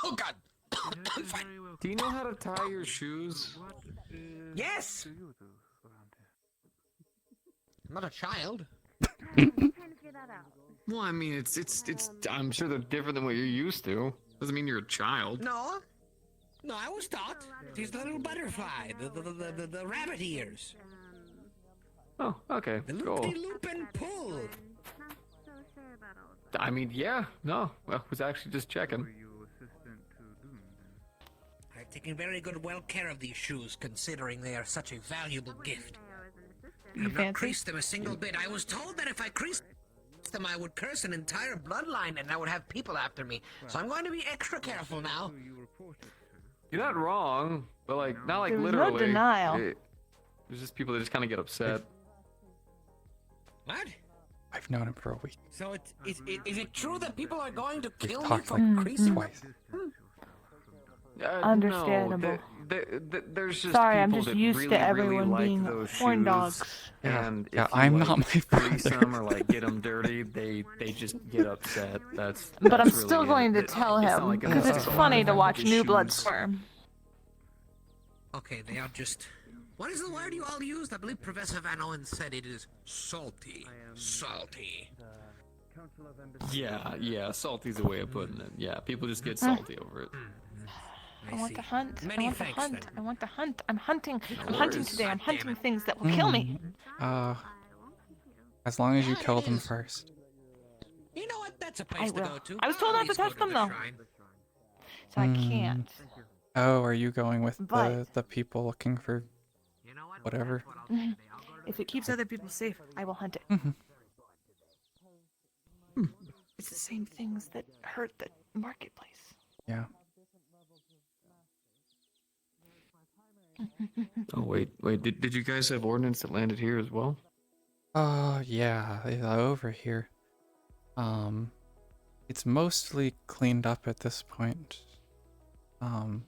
Oh God. I'm fine. Do you know how to tie your shoes? Yes. I'm not a child. Well, I mean, it's. I'm sure they're different than what you're used to. Doesn't mean you're a child. No. No, I was taught. He's the little butterfly, the rabbit ears. Oh, okay, The cool. loop and pull. I mean, yeah, no. Well, was actually just checking. I've taken very good well care of these shoes, considering they are such a valuable gift. You I've not fancy? creased them a single bit. I was told that if I creased them, I would curse an entire bloodline and I would have people after me. So I'm going to be extra careful now. You're not wrong, but like, not like There was no literally. denial. There's just people that just kind of get upset. What? I've known him for a week. So is it true that people are going to kill me talked for like creasing? twice. Understandable. No, there's just Sorry, I'm people just that used really, to really everyone like being those horn shoes, dogs. And Yeah, if you, I'm like, not my grease brother. them or like get them dirty, they just get upset. That's. But I'm really still it. going to It- tell it's not him like an because it's insult. funny to watch His new blood shoes. squirm. Okay, they are just... What is the word you all used? I believe Professor Van Owen said it is salty. Salty. Yeah, salty's a way of putting it. Yeah, people just get salty over it. I want to hunt. Many I want to thanks, hunt. then. I want to hunt. I'm hunting. I'm No hunting worries. today. I'm God damn hunting it. things that will kill me. As long as you kill them first. You know what? That's a I place to will. go to. I was told I'll not to at least go touch them the though, shrine. so I can't. Oh, are you going with But- the people looking for whatever? If it keeps other people safe, I will hunt it. Mhm. It's the same things that hurt the marketplace. Yeah. Oh wait. Did you guys have ordnance that landed here as well? Yeah, over here. It's mostly cleaned up at this point. In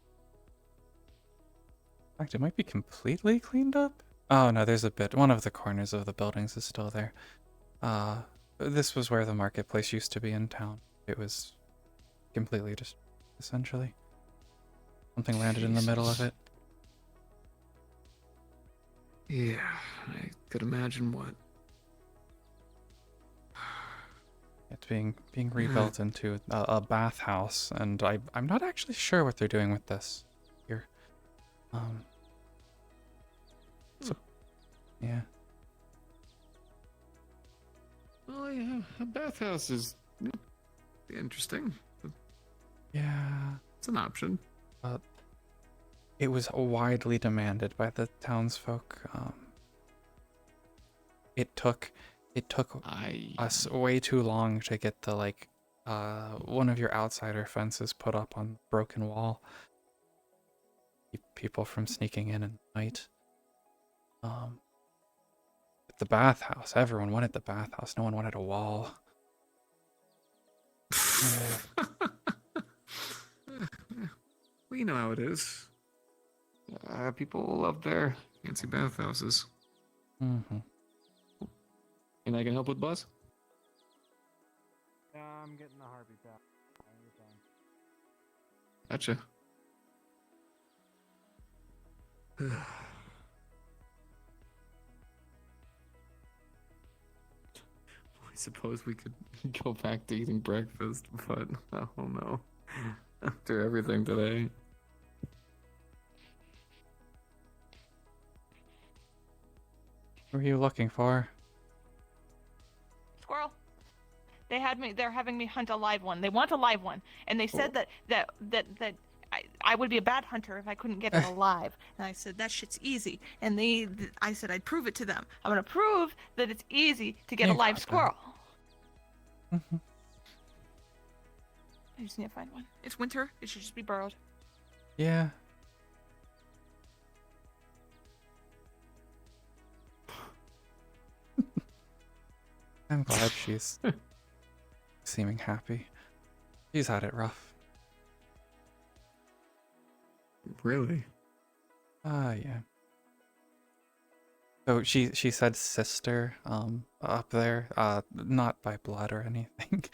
fact, it might be completely cleaned up. Oh no, there's a bit. One of the corners of the buildings is still there. This was where the marketplace used to be in town. It was completely just, essentially. Something landed in the middle of it. Yeah, I could imagine what. It's being rebuilt into a bathhouse, and I'm not actually sure what they're doing with this here. So, yeah. Oh yeah, a bathhouse is interesting. Yeah. It's an option. It was widely demanded by the townsfolk. It took us way too long to get the one of your outsider fences put up on the broken wall. Keep people from sneaking in at night. The bathhouse. Everyone wanted the bathhouse. No one wanted a wall. Well, you know how it is. People love their fancy bathhouses. Mm-hmm. And I can help with bus? Yeah, I'm getting a heartbeat back. Anytime. Gotcha. I suppose we could go back to eating breakfast, but oh no. After everything today. What were you looking for? Squirrel. They're having me hunt a live one. They want a live one, and they said that I would be a bad hunter if I couldn't get it alive. And I said that shit's easy. And I said I'd prove it to them. I'm gonna prove that it's easy to get a You live got that. squirrel. Mm-hmm. I just need to find one. It's winter. It should just be burrowed. Yeah. I'm glad she's seeming happy. She's had it rough. Really? Yeah. So she said sister, up there, not by blood or anything.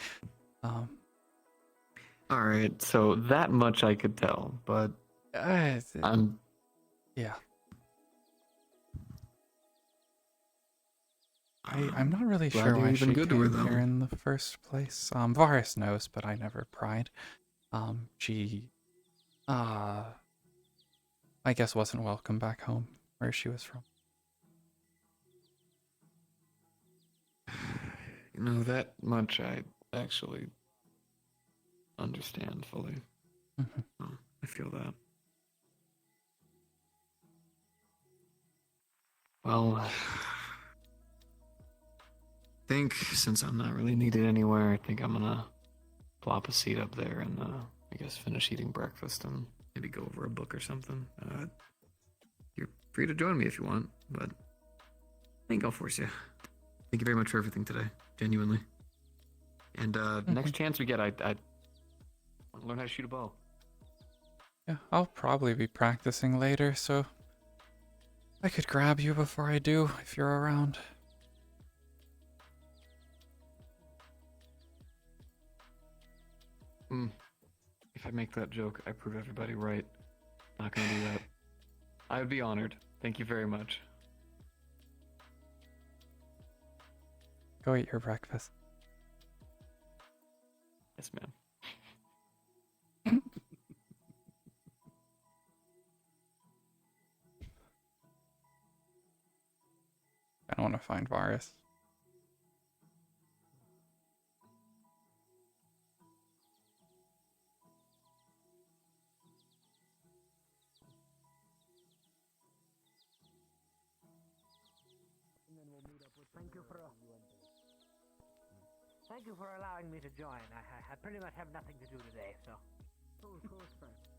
Alright, so that much I could tell, but I'm... Yeah. I'm not really Glad sure you're why even she good to her, came here though. in the first place. Varus knows, but I never pried. She, I guess wasn't welcome back home, where she was from. You know, that much I actually understand fully. Mhm. Oh, I feel that. Well, I think since I'm not really needed anywhere, I think I'm gonna plop a seat up there and I guess finish eating breakfast and maybe go over a book or something. You're free to join me if you want, but I think I'll force you. Thank you very much for everything today, genuinely. And next chance we get, I want to learn how to shoot a bow. Yeah, I'll probably be practicing later, so I could grab you before I do, if you're around. If I make that joke, I prove everybody right. Not gonna do that. I would be honored. Thank you very much. Go eat your breakfast. Yes, ma'am. I don't want to find Varus. Thank you for allowing me to join. I pretty much have nothing to do today, so. Oh, of course, thanks.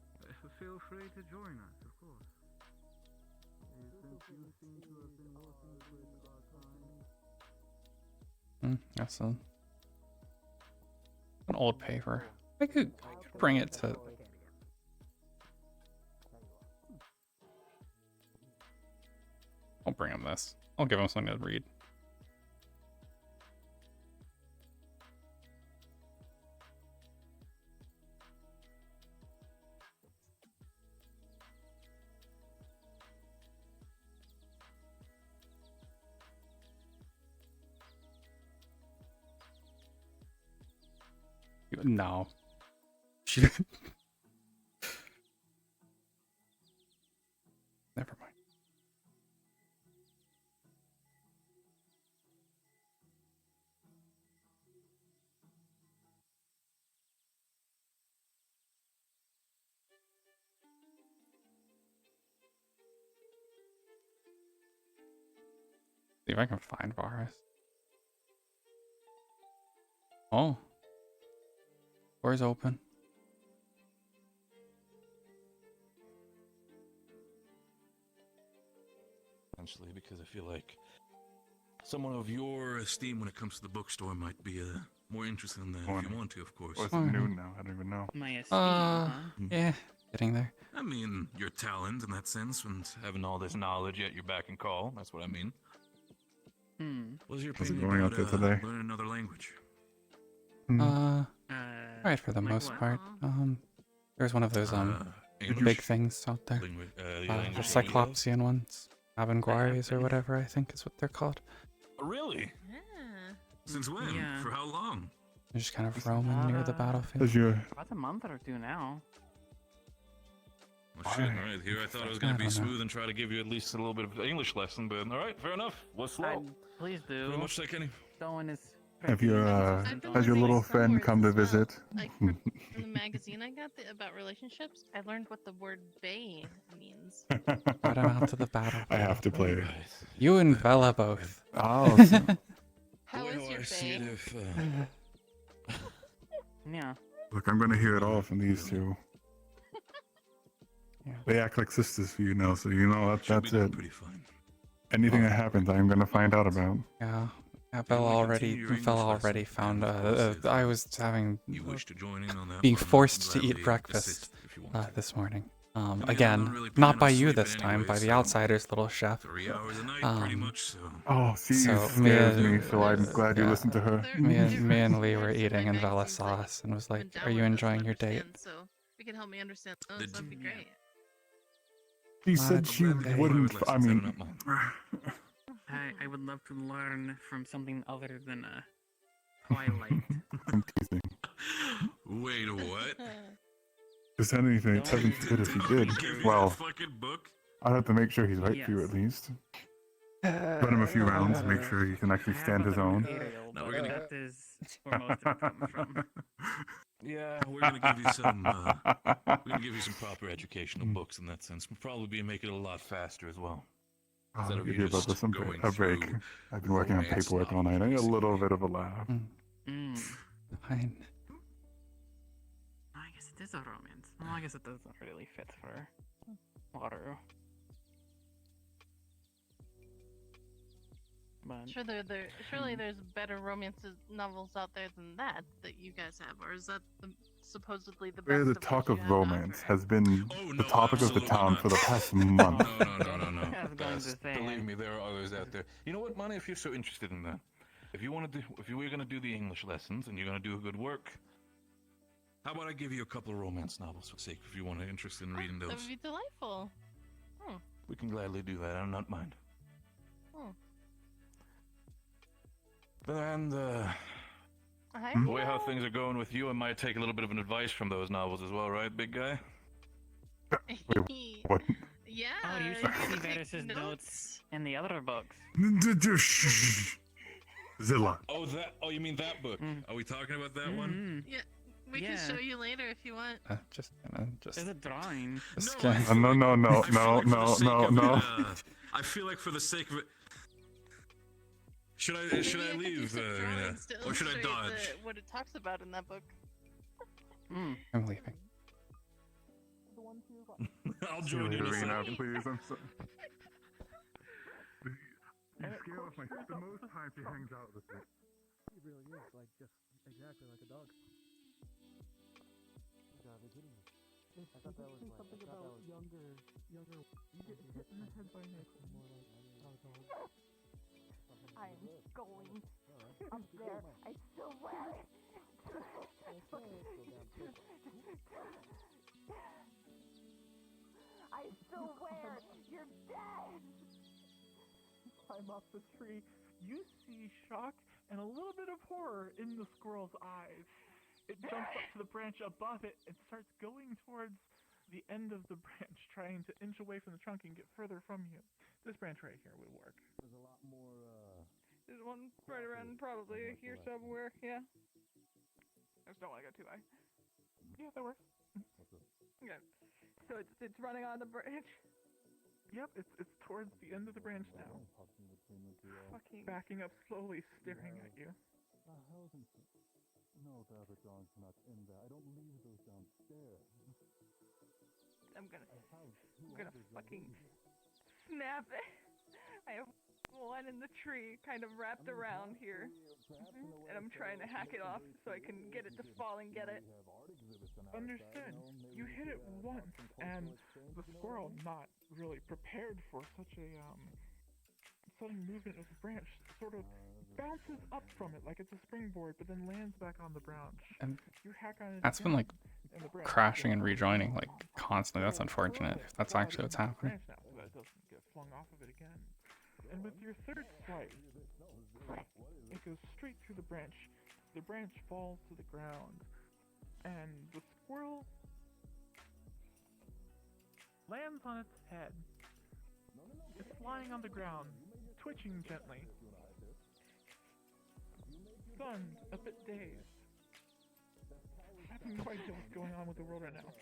Feel free to join us, of course. Since you seem to have been working with our kind. That's an old paper. I could bring it to. I'll bring him this. I'll give him something to read. No. She didn't. Never mind. See if I can find Varus. Oh. Door's open. Essentially, because I feel like someone of your esteem when it comes to the bookstore might be more interested in that if you want to, of course. What's noon now? I don't even know. My esteem, huh? Yeah, getting there. I mean, your talent in that sense, and having all this knowledge at your beck and call. That's what I mean. What's your How's it opinion going about out there today? learning another language? Right for the most part. There's one of those English? big things out there. The The language Cyclopsian ones. Abenguaris or whatever I think is what they're called. Really? Since when? Yeah. For how long? They're just kind of roaming near the battlefield. Does your About a month or two now. Well, shit, all right. Here I thought I was going to be smooth and try to give you at least a little bit of English lesson, but all right, fair enough. What's slow? Please do. Very much like any. Someone is. have your has your little friend come to visit? Like from the magazine I got about relationships, I learned what the word "bay" means. Brought him out to the battle. I have to play it. You and Bella both. Oh. How Boy, is do your I see it bay? if, Yeah. Look, I'm gonna hear it all from these two. They act like sisters for you now, so you know that's it. pretty fine. Anything that happens, I'm gonna find out about. Yeah. Yeah, Bella already found. I was having. To join in on that Being one, forced to gladly eat breakfast assist if you want this morning. I Again, don't really not plan by on you sleeping this time, anyway, by the so outsider's little chef. 3 hours a night, pretty much. So. Oh, see, So you scares me, so I'm glad you listened to her. Me and Lee were eating, and Bella saw us and was like, "Are you enjoying your date?" So if you can help me understand those, that'd be great. She said she wouldn't. I mean, I would love to learn from something other than a Twilight. I'm teasing. Wait, what? Just anything. Heaven forbid if he did. Well, book? I'll have to make sure he's right for you at least. Run him a few rounds, make sure he can actually stand his own. No, we're gonna. That is where most of it comes from. Yeah, we're gonna give you some. We're gonna give you some proper educational books in that sense. We'll probably make it a lot faster as well. I'll Instead of give you you about just this going a break. through I've been working on romance paperwork all night. I need a little bit of a laugh. Fine. I guess it is a romance. Well, I guess it doesn't really fit for Water. But Surely there's better romance novels out there than that you guys have, or is that supposedly the best? Where the of what talk you of have to romance has been Oh, the no, topic of the absolutely town not. for the past month. No. Believe me, there are others out there. You know what, Money? If you're so interested in that, if you want to do, if you were going to do the English lessons and you're going to do good work, how about I give you a couple of romance novels for sake if you want to interested in reading That those? would be delightful. We can gladly do that. I do not mind. Hmm. And the way how things are going with you, I might take a little bit of an advice from those novels as well, right, big guy? Wait, what? Yeah. oh, you should see Varus's notes in the other books. Zilla. Oh, that. Oh, you mean that book? Are we talking about that one? Yeah, we can show you later if you want. Just. There's a drawing. No. I feel like for the sake of it. Should I Maybe I could do leave, some Rina, drawings to or should I illustrate dodge? what it talks about in that book. I'm leaving. I'll join you in a Rina, second. please. I'm so. You scare off the most time he hangs out with me. He really is like just exactly like a dog. You gotta be kidding me. I thought that was like something about younger. You get hit in the head by Nick. More like how a dog. I'm going up there. I still wear it. I still wear. You're dead. Climb off the tree. You see shock and a little bit of horror in the squirrel's eyes. It jumps up to the branch above it and starts going towards the end of the branch, trying to inch away from the trunk and get further from you. This branch right here would work. There's a lot more. There's one right around probably here somewhere, yeah. I just don't want to go too high. Yeah, that works. Okay. So it's running on the branch. Yep, it's towards the end of the branch now. Fucking Backing up slowly, staring at you. How is it? No, the other dog's not in there. I don't leave those downstairs. I'm gonna fucking snap it. I have one in the tree kind of wrapped around here. And I'm trying to hack it off so I can get it to fall and get it. Understood. You hit it once, and the squirrel, not really prepared for such a sudden movement of the branch, sort of bounces up from it like it's a springboard, but then lands back on the branch. And you hack on it that's been again, like and the branch crashing and rejoining like constantly. That's unfortunate. If that's actually what's happening. Branch now, so that it doesn't get flung off of it again. And with your third swipe, it goes straight through the branch. The branch falls to the ground, and the squirrel lands on its head. It's lying on the ground, twitching gently. Stunned, a bit dazed. I have no idea what's going on with the world right now.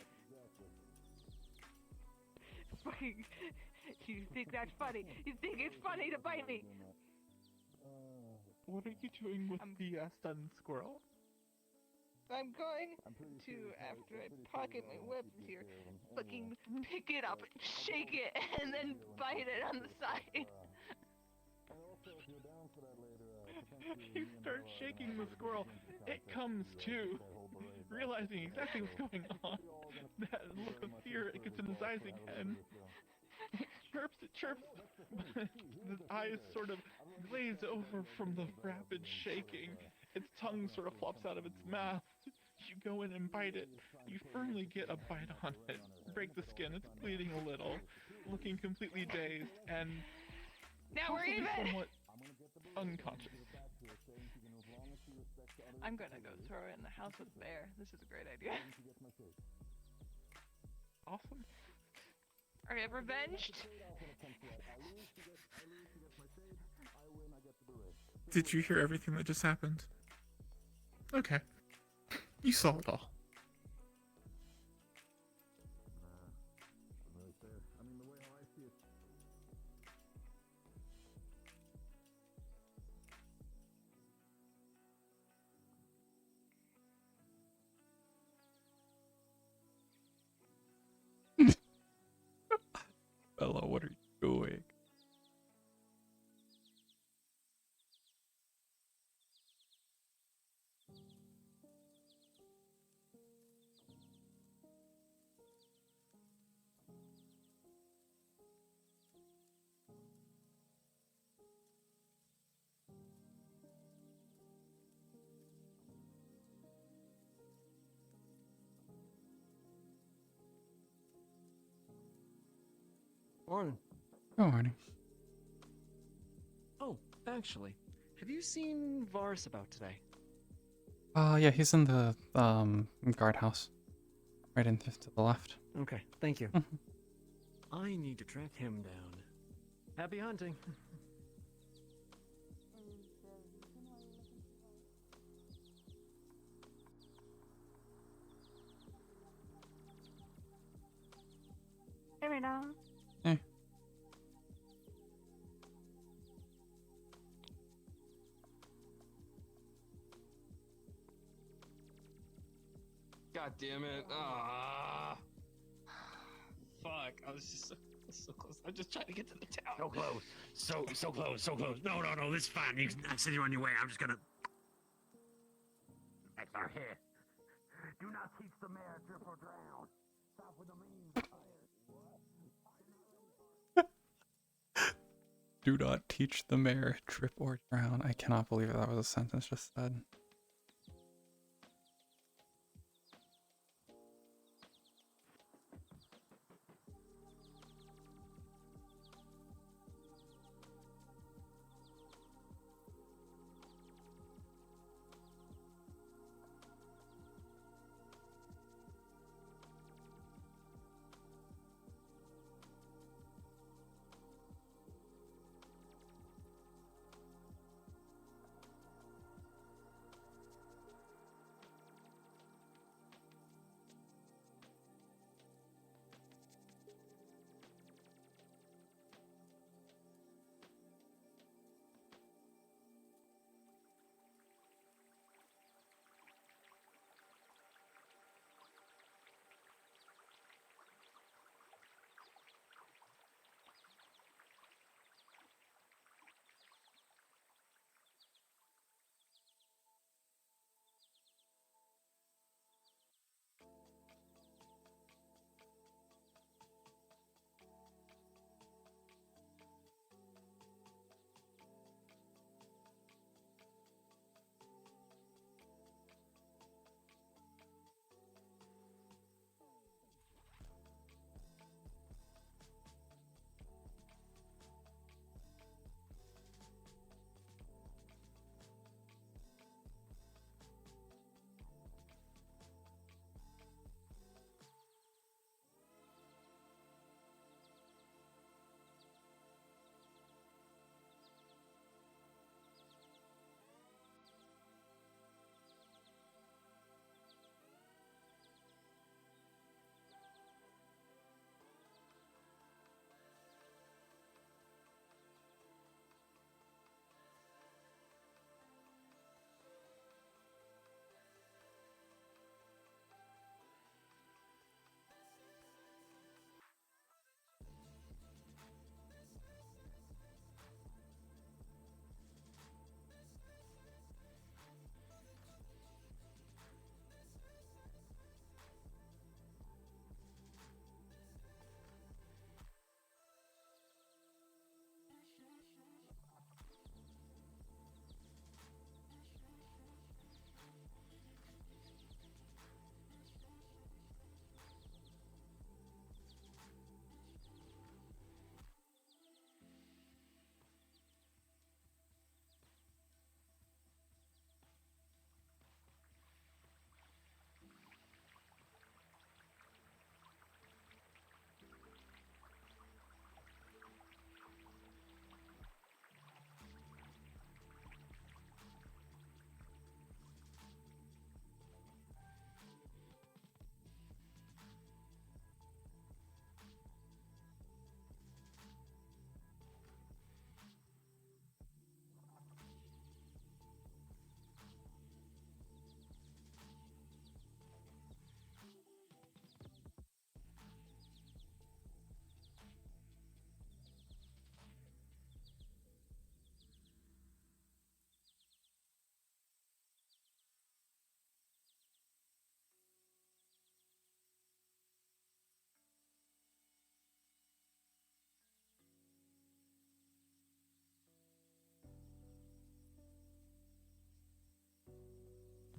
Fucking, you think that's funny? You think it's funny to bite me? What are you doing with the stunned squirrel? I'm going to, after I pocket my weapon here, fucking pick it up, shake it, and then bite it on the side. You start shaking the squirrel. It comes to, realizing exactly what's going on. That look of fear, it gets in his eyes again. It chirps, but the eyes sort of glaze over from the rapid shaking. Its tongue sort of flops out of its mouth. You go in and bite it. You firmly get a bite on it. Break the skin. It's bleeding a little, looking completely dazed, and Now we're possibly even! somewhat unconscious. I'm gonna go throw it in the house with Bear. This is a great idea. Awesome. Are you revenged? Did you hear everything that just happened? Okay. You saw it all. Bella, what are you doing? Morning. Good morning. Oh, actually, have you seen Varus about today? Yeah, he's in the guardhouse, right in to the left. Okay, thank you. Mhm. I need to track him down. Happy hunting. Hey, Rina. Hey. God damn it. Ah. Fuck, I was just so close. I'm just trying to get to the town. So close. So close. So close. No. This is fine. I said you're on your way. I'm just gonna. That's our hit. Do not teach the mare trip or drown. Stop with the mean fire. Do not teach the mare, trip or drown. I cannot believe that was a sentence just said.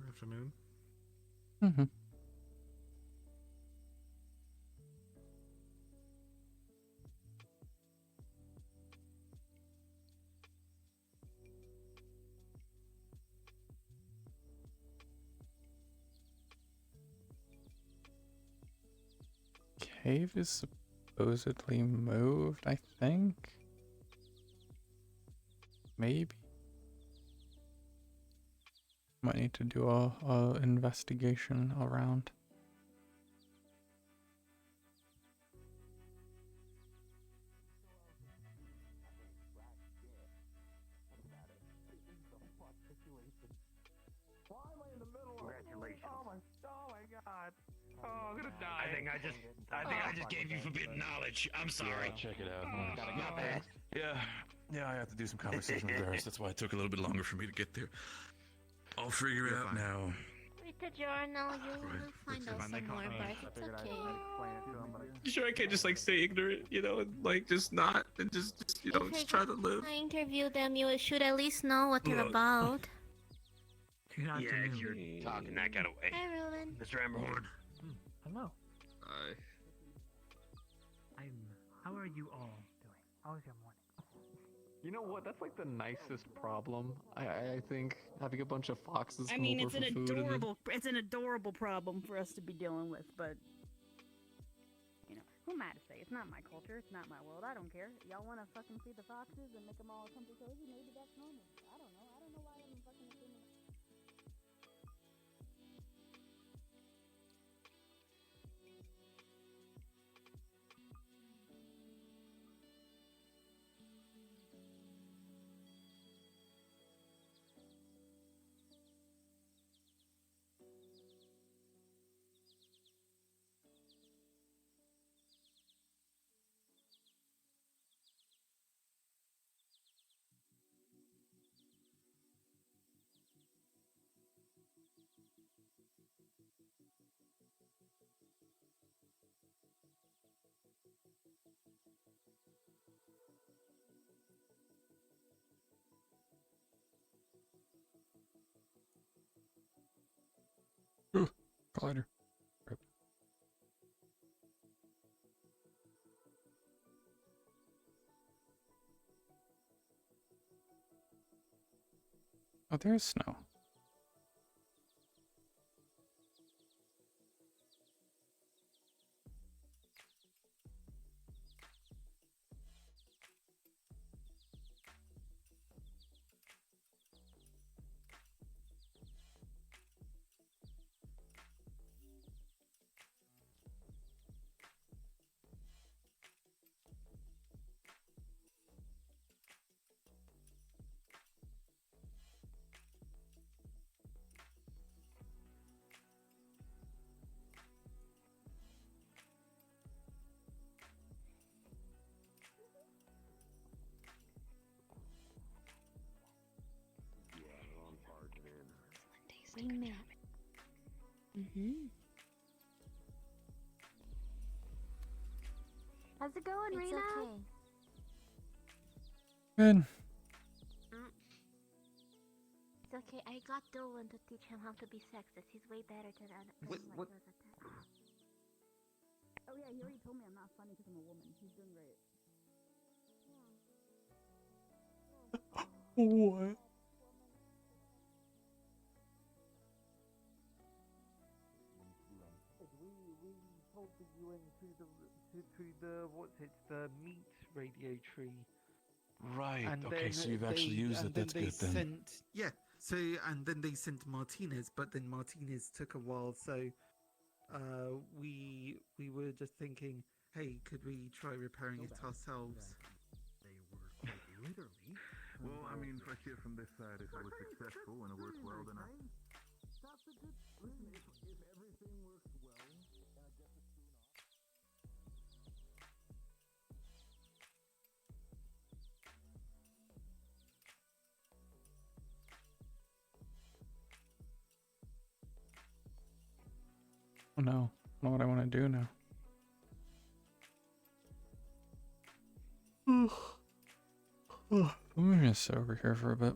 Afternoon. Mm-hmm. Cave is supposedly moved, I think. Maybe. Might need to do a investigation around. Congratulations. Oh my god. Oh, I'm gonna die. I just gave you forbidden knowledge. I'm sorry. Yeah, check it out. Not bad. Yeah, I have to do some conversation with Darius. That's why it took a little bit longer for me to get there. I'll figure it out now. Read the journal, you'll find out some more, but it's okay. You sure I can't just like stay ignorant, you know, and like just not, and just you know, If just you're try to live. gonna interview them, you should at least know what they're Look. about. Yeah, if you're talking that kind of way. Hi, Roland. Mr. Amberhorn. Hello. How are you all doing? How was your morning? You know what? That's like the nicest problem. I think having a bunch of foxes I come mean, over it's for an food and then- it's an adorable problem for us to be dealing with, but you know, who am I to say? It's not my culture. It's not my world. I don't care. Y'all want to fucking feed the foxes and make them all comfy cozy? Maybe that's normal. I don't know. I don't know why I'm fucking assuming. Collider. Rip. Oh, there's snow. Rina. How's it going, It's Rina? okay. Good. It's okay. I got Dolan to teach him how to be sexist. He's way better than What- like what- those at that. Oh yeah, he already told me I'm not funny because I'm a woman. He's doing great. What? We told the UN to the what's it, the meat radio tree. Right. And Okay, then so you've actually they- used and it. That's then they good then. sent, yeah. So and then they sent Martinez, but then Martinez took a while. So we were just thinking, hey, could we try repairing it ourselves? They were quite literally. Well, I mean, if I see it from this side, if it was successful and it worked well, then I. That's a good. Listen, if everything works well, and I get the spoon off. Oh no. I don't know what I want to do now. Let me just sit over here for a bit.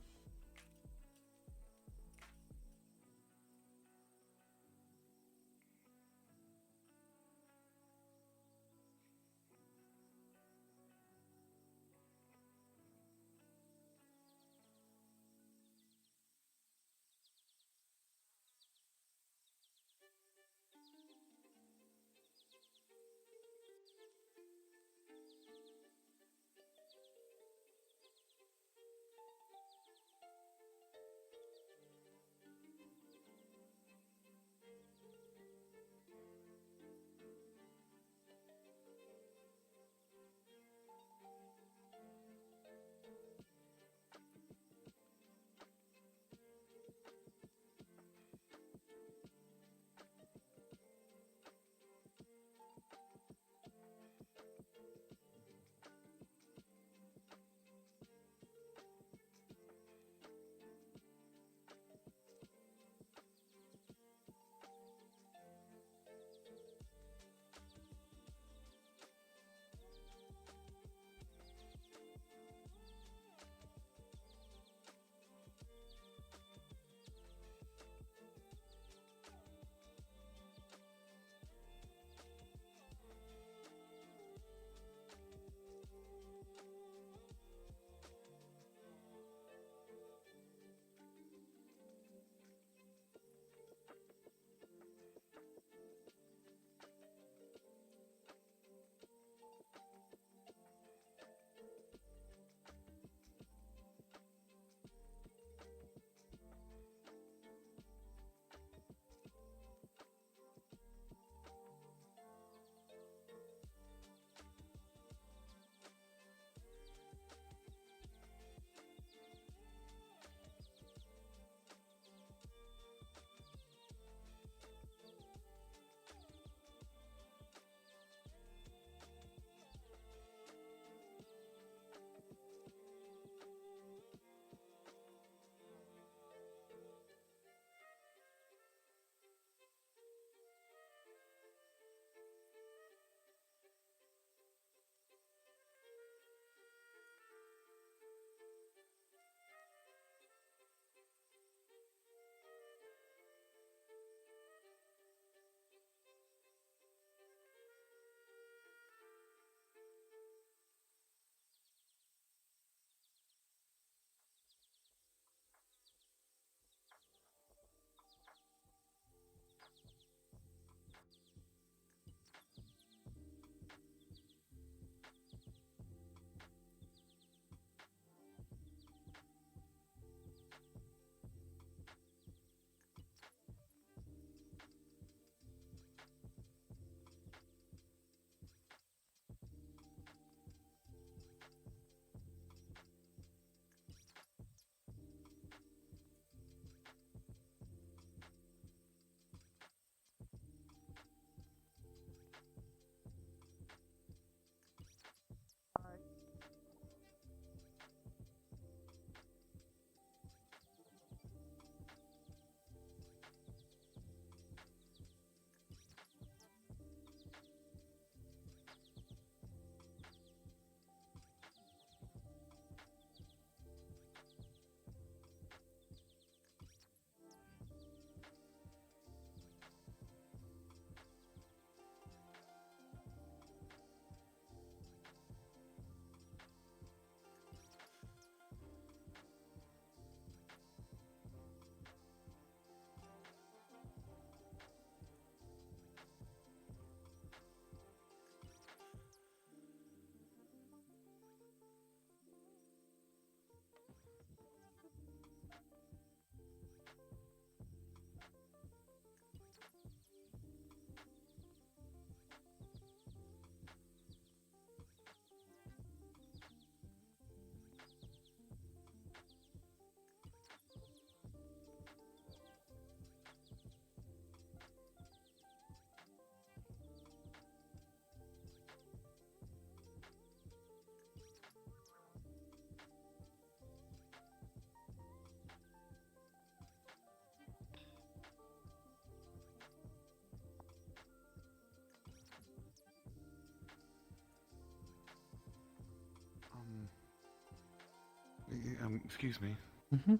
excuse me. Mm-hmm.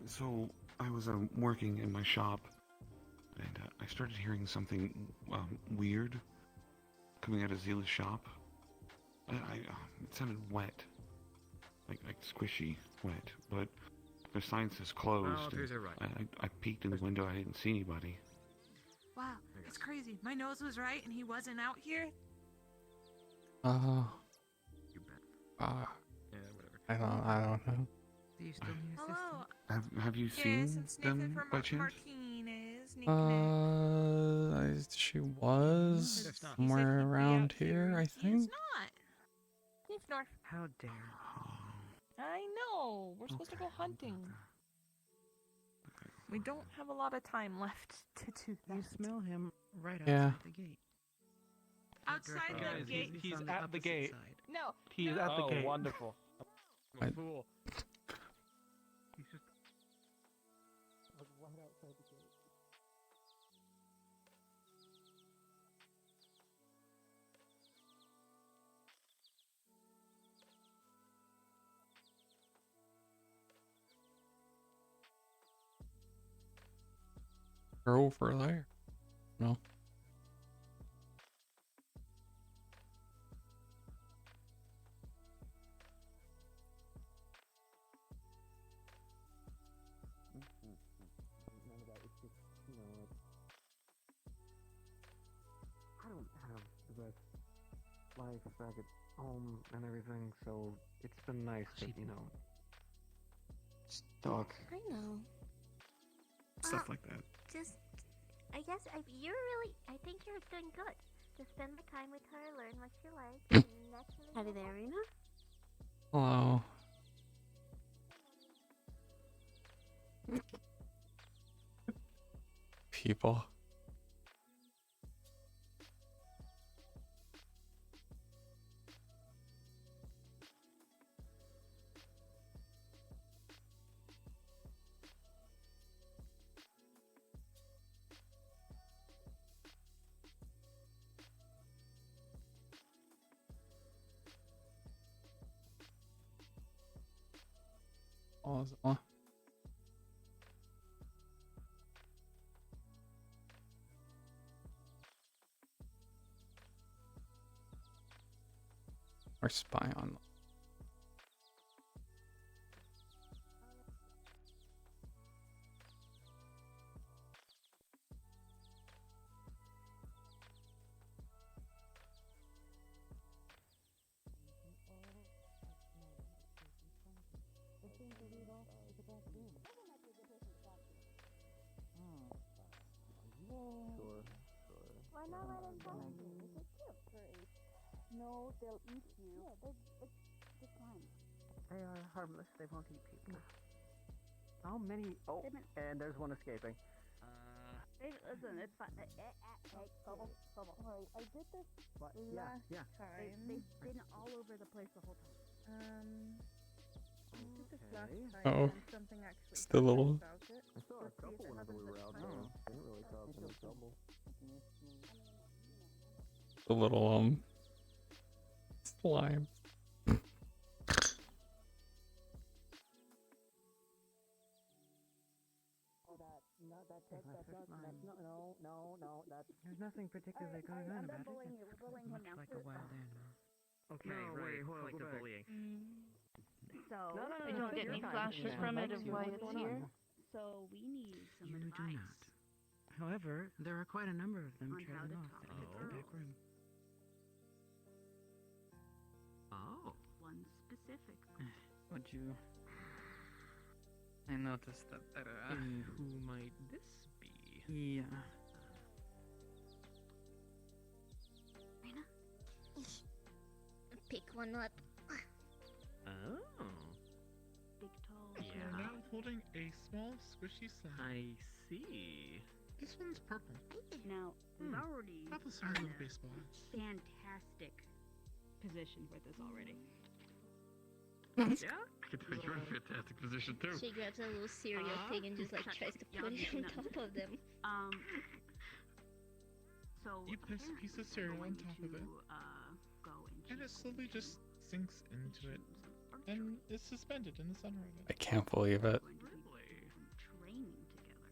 So, I was working in my shop, and I started hearing something weird coming out of Zila's shop. It sounded wet. Like squishy wet, but the sign says closed. Oh, there's a right. I peeked in the window, I didn't see anybody. Wow, it's crazy. My nose was right, and he wasn't out here. You bet. Yeah, whatever. I don't know. Do you still need Hello. Have you seen Yes, it's Nathan them from by chance? Martinez. She was somewhere around here, I think. He's not. He's north. How dare. I know. We're supposed to go hunting. We don't have a lot of time left to do that. You smell him right outside Yeah. the gate. Outside the gate. He's on the at the opposite gate. side. No. He's no. at the gate. Wonderful. I- I'm a fool. He's just like right outside the gate. They're over there. No. None of that. It's just, I don't have the best life back at home and everything, so it's been nice to, just talk. I know. Stuff like that. Just, I think you're doing good. Just spend the time with her, learn what she likes, and naturally. Have you there, Rina? Hello. People. Oh. Or spy on. Sure. Why not let him come in? This is cute. No, they'll eat you. Yeah, they're fine. They are harmless. They won't eat people. How many? Oh, and there's one escaping. Listen, it's fine. Bubble. Alright, I did this What? last Yeah. time. They've been all over the place the whole time. I did this last Okay. time Oh. and something actually It's the little- happened about it. I saw a Let's see if couple it whenever we happens were this out time. there. Didn't really cause any trouble. The little slime. There's nothing particularly going on about it. It's bullying much him now. like a wild animal. Okay, No, right. wait, hold on, like go the back. bullying. So I don't get any flashes from it of why it's here. So we need some You do advice not. However, there are quite a number of them on how trailing to off talk that to hit the back girls. room. Oh. One specific. Would you? I noticed that there. And who might this be? Yeah. Rina? Pick one up. Oh. Big tall. You're Yeah. now holding a small, squishy slime. I see. This one's purple. Now, we've already About the size of a baseball. fantastic position for this already. Yeah. I could tell you're in a fantastic position too. She grabs a little cereal pig and just like tries to put it on top of them. So You place a piece of cereal on top of it, go and it slowly just sinks into it. and is suspended in the center of I it. can't believe it. Training together.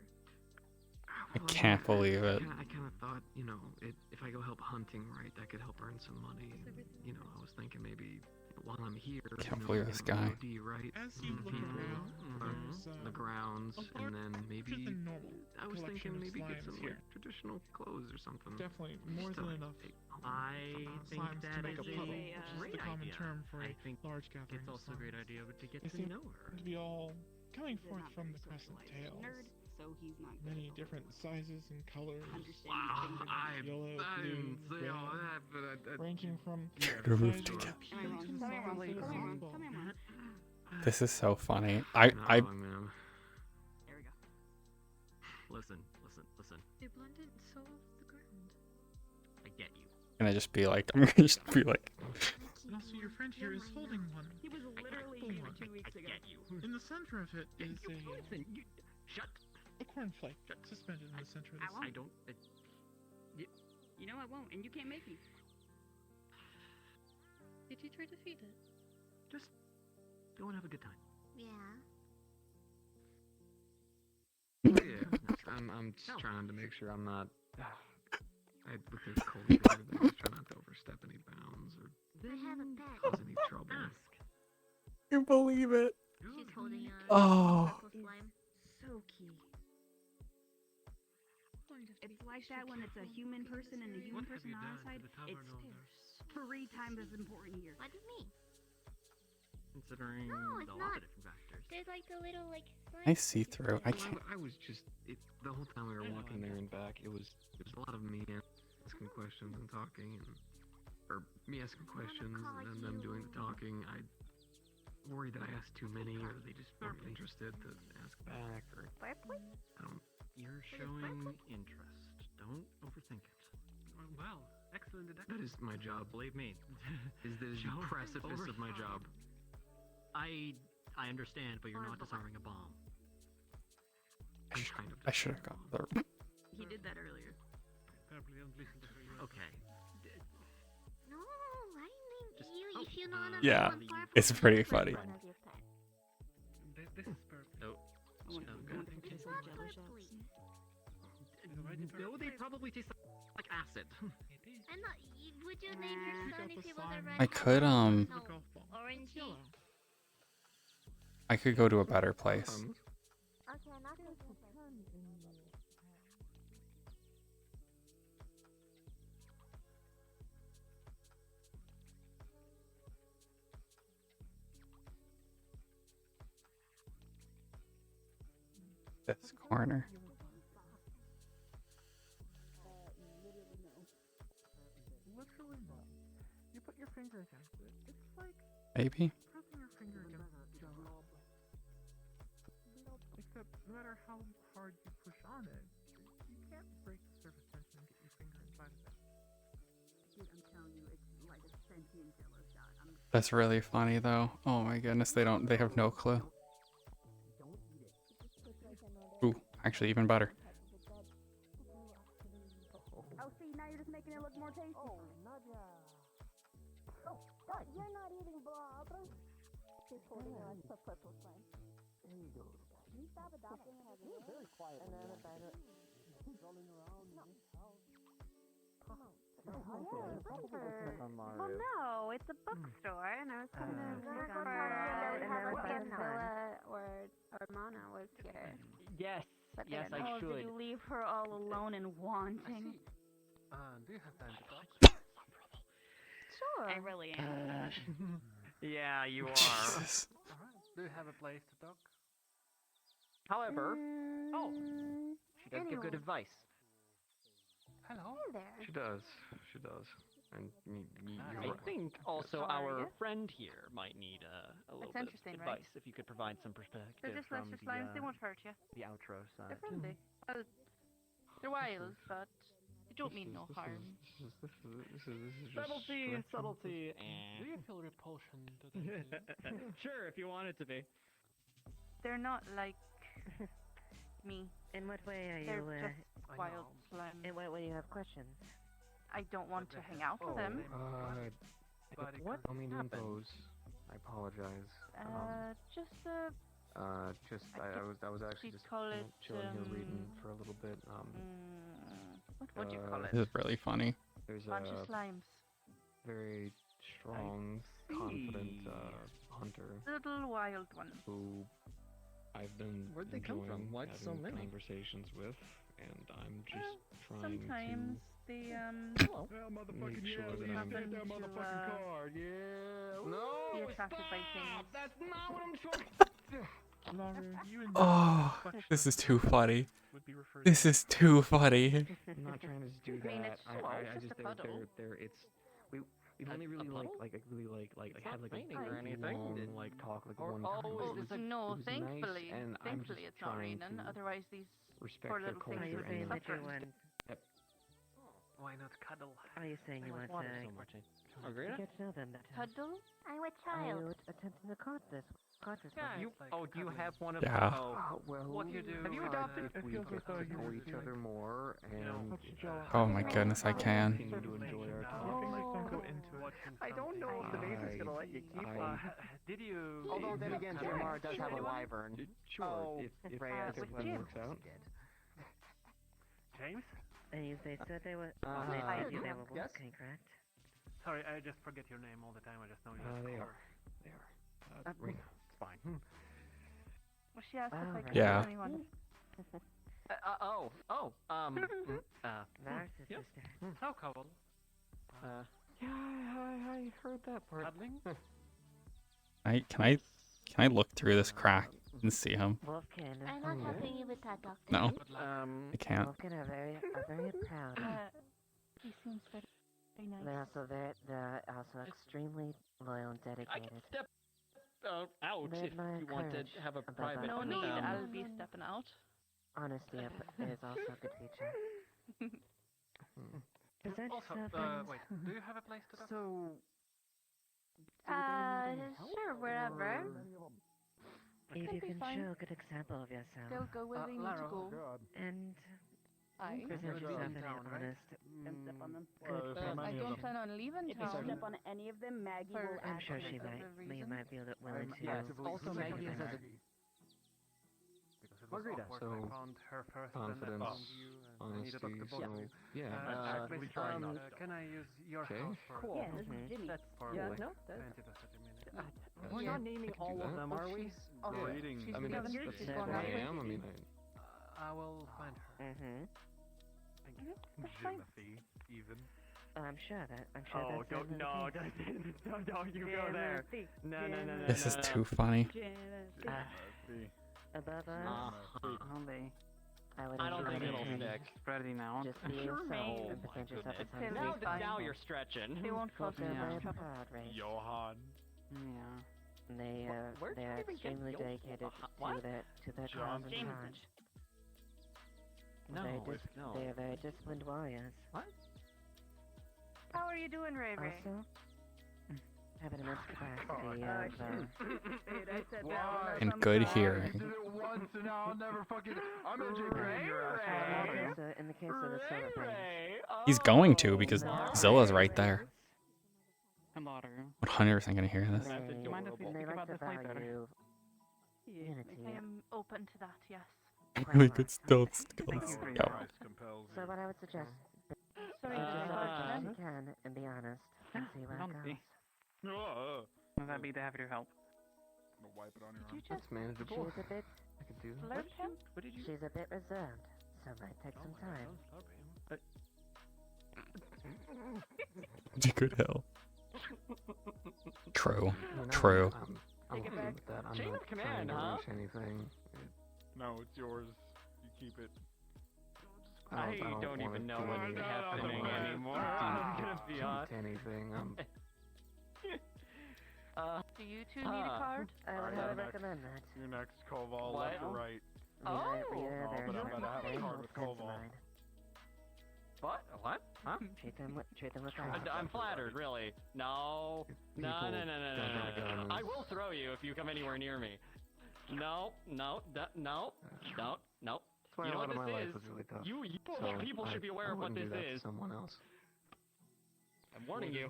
I can't believe it. I kind of thought, you know, if I go help hunting, right, that could help earn some money. You know, I was thinking maybe while I'm here, Can't you know, believe I this can guy. OD, right? As you look People, around, there's the grounds, and then maybe than normal I was collection thinking of maybe get slimes some here. like traditional clothes or something. Definitely more Just to, than like, enough. take home I think Slimes to that make is a puddle, a which is great the common idea. term for I a think large gathering. it's also a great idea to get They to seem know her. to be all coming They're forth not from very the crescent socialized. tails. Nerd, so he's not good Many at different sizes and colors. Yellow, I blue, didn't say all red, that, but ranging from The roof sizes together. Am I wrong? Tell me I'm wrong. small Tell me I'm wrong. to Tell me I'm wrong. This is so funny. Not I wrong, man. There we go. Listen. They blended so off the ground. I get you. gonna just be like, I'm gonna just be like, And also, your friend here is holding one. He was literally Apple here one. 2 weeks ago. In the center of it is Listen, shut. a cornflake suspended in the center of I this. won't. I don't. You know I won't, and you can't make me. Did you try to feed it? Just go and have a good time. Yeah. Yeah, I'm just trying to make sure I'm not. With this cold weather, I just try not to overstep any bounds or I have a pet. cause any trouble. you believe it? She's holding a Oh. purple slime. So key. It's like that when it's a human person and a human person on our side. It's 3 times as important here. What do you mean? Considering No, it's a lot not. of different factors. There's like the little like slime. I see through. I Well, can't. I was just the whole time we were walking there and back. It was a lot of me asking questions and talking, or me asking questions and then them doing the talking. I worried that I asked too many, or they just weren't interested to ask back, or I don't. You're showing interest. Don't overthink it. Well, excellent deduction. That is my job. Believe me. Is the Don't precipice of my overthink. job. I understand, but you're not disarming a bomb. I should have got the. He did that earlier. Probably don't listen to her. Okay. No, I mean Just- you. If you know another Yeah, one purple, it's pretty you funny. one of your pets. This is perfect. No. I want No, to good. taste Not like jello purpley. shots. No, they probably taste like acid. And not, would you name your son if he was a red? I could No, orangey. I could go to a better place. Okay, not this one. This corner. Literally no. You put your finger against it. It's like Maybe. pressing your finger against a job. Except no matter how hard you push on it, you can't break the surface tension and get your finger inside of it. Dude, I'm telling you, it's like a sentient jello shot. That's really funny though. Oh my goodness, they have no clue. Ooh, actually even better. Oh, see, now you're just making it look more tasty. Oh, Nadia. Oh, God, you're not eating blob. She's holding a purple slime. There you go. Can you stop adopting it? You're very quiet. And then about it. Rolling around in this house. Well, no, it's a bookstore, and I was coming to look on Priscilla or Mana was here. Yes, But yes, they're I not. should. Did you leave her all alone and wanting? Do you have time to talk? Sure. I really am. Yeah, you are. Jesus. Alright. Do you have a place to talk? However, she does give good Anyway. advice. Hello. Hey there. She does. She does. And you're I right. think also How are our you? friend here might need a little That's bit of interesting, advice. right? If you could provide some perspective They're just from lesser slimes, they the, won't hurt you. the outro side. They're friendly. Well, they're wild, but they don't mean no harm. This is just Subtlety, stretching. subtlety, Do you feel repulsion to them? Sure, if you want it to be. They're not like me. In what way are They're you? just wild slime. In what way you have questions? I don't want to hang out with them. What What I mean to happened? impose. I apologize. Just I was actually just call it, chilling here reading for a little bit. what would you call it? This is really funny. There's Bunch a of slimes. very strong, confident hunter Little wild one. who I've been Where'd they come from? enjoying Why having so many? conversations with, and I'm just trying Sometimes to they Well, motherfucking make sure that I'm happen to card. Yeah. No. be attracted by things. That's not what I'm trying. Oh, this is too funny. This is too funny. I'm not trying to just do that. I mean, it's slow, I just just a cuddle. we've only really had like raining a or anything. long like talk like Or- one oh, time. is this No, it was thankfully, nice, and I'm thankfully just it's not trying raining. to Otherwise, these respect poor their little things culture would be and suffering. Why not cuddle? Are you saying you want water to so much. Margarita? get to know them better? Cuddle? I'm a Are child. you attempting to caught this? You have one of Yeah. well, What you do? Have you on adopted? if we get to know each other more and Oh my goodness, I can. continue to enjoy our talk. Don't go into it. I don't know if the baby's gonna let you keep did you... Although then again, GMR does have a wyvern. Sure, if Reyes everything works out. James? And they said they were... they Uh, said they were yes? working, correct? Sorry, I just forget your name all the time. I just know you. They are. Rina. It's fine. Well, she asked if I Alright. could Yeah. tell anyone. There's his Yep. sister. How cold? Yeah, I heard that part. Cuddling? Can I look through this crack and see him? Wolfkin. I'm not helping you with that, Doctor. No, I can't. Wolfkin are very proud. He seems very nice. They're also extremely loyal and dedicated. Step out They if admire you want to courage have a above private. No all. need, I'll be stepping out. Honesty is also a good feature. Present Also, yourself and... wait. Do you have a place to talk? So... Sure, wherever. If That'd you be can fine. show a good example of yourself They'll go where they need to go. and I present yourself in an honest, Don't step on them. good I don't plan on leaving If you town. step on any of them, Maggie For will I'm ask sure you she for might, the you reason. might be willing to... Also, Maggie is a Margarita. So, I found her first, and I confidence, found you, and I need to talk honesty, to both of you. yeah. Actually, can I use your Okay. house for Cool. Yeah, this is Jimmy. that's for Yeah, like no, 20 to 30 minutes? We're Yeah, not naming I can do all of that. them, are we? Oh, Reading. she's I mean, leaving. that's She's what going I that way. am. I mean, I will find her. Mm-hmm. Thank you. That's fine. Timothy, even. I'm sure that's don't you go there. No. This is too funny. Above all, I would I don't think encourage it'll you stick. Spreading out. just be yourself and present yourself as They'll humble. be fine. Now you're stretching. They won't cause They're too very much trouble. proud race. Johan. They Where they did are you even get extremely Yo- dedicated what? to their John cause and Jameson. charge. No, no. They are very disciplined warriors. What? How are you doing, Ray Ray? Also, have an immense capacity of Dude, I said Why? And good You hearing. did it once and now I'll never fucking. I'm gonna Ray your ass. in the case of the silver things. He's going to because Zilla's right there. I'm not 100% gonna hear this. They mind if we like speak about to this later? value unity. I am open to that, yes. Really good stuff. Thank Let's you for go. So what I would suggest, Sorry, is just as John. you can and be honest and see where it goes. I'm happy to have your help. Wipe it on your Did you arm. just That's manageable. She's a bit, I could do that. slurp him? she's a bit reserved, so it might take some time. Good hell. True. You know, True. I'm Take it okay back. with that. I'm Chain not of command, trying to huh? reach anything. No, it's yours. You keep it. I don't wanna even know do what's anything happening like anymore. deep- I'm gonna be deep honest. anything. Do you two need a card? I would highly recommend that. You're next, Koval, What? left or right. Oh! Rita, Oh, they're but I'm very about to have a very card old with friends of Koval. mine. What? Huh? Treat them with I'm flattered, really. No. No. I will throw you if you come anywhere near me. No. You know what of my this life is? was really tough. You So people should be aware I of what wouldn't this do that to is. someone else. I'm warning you.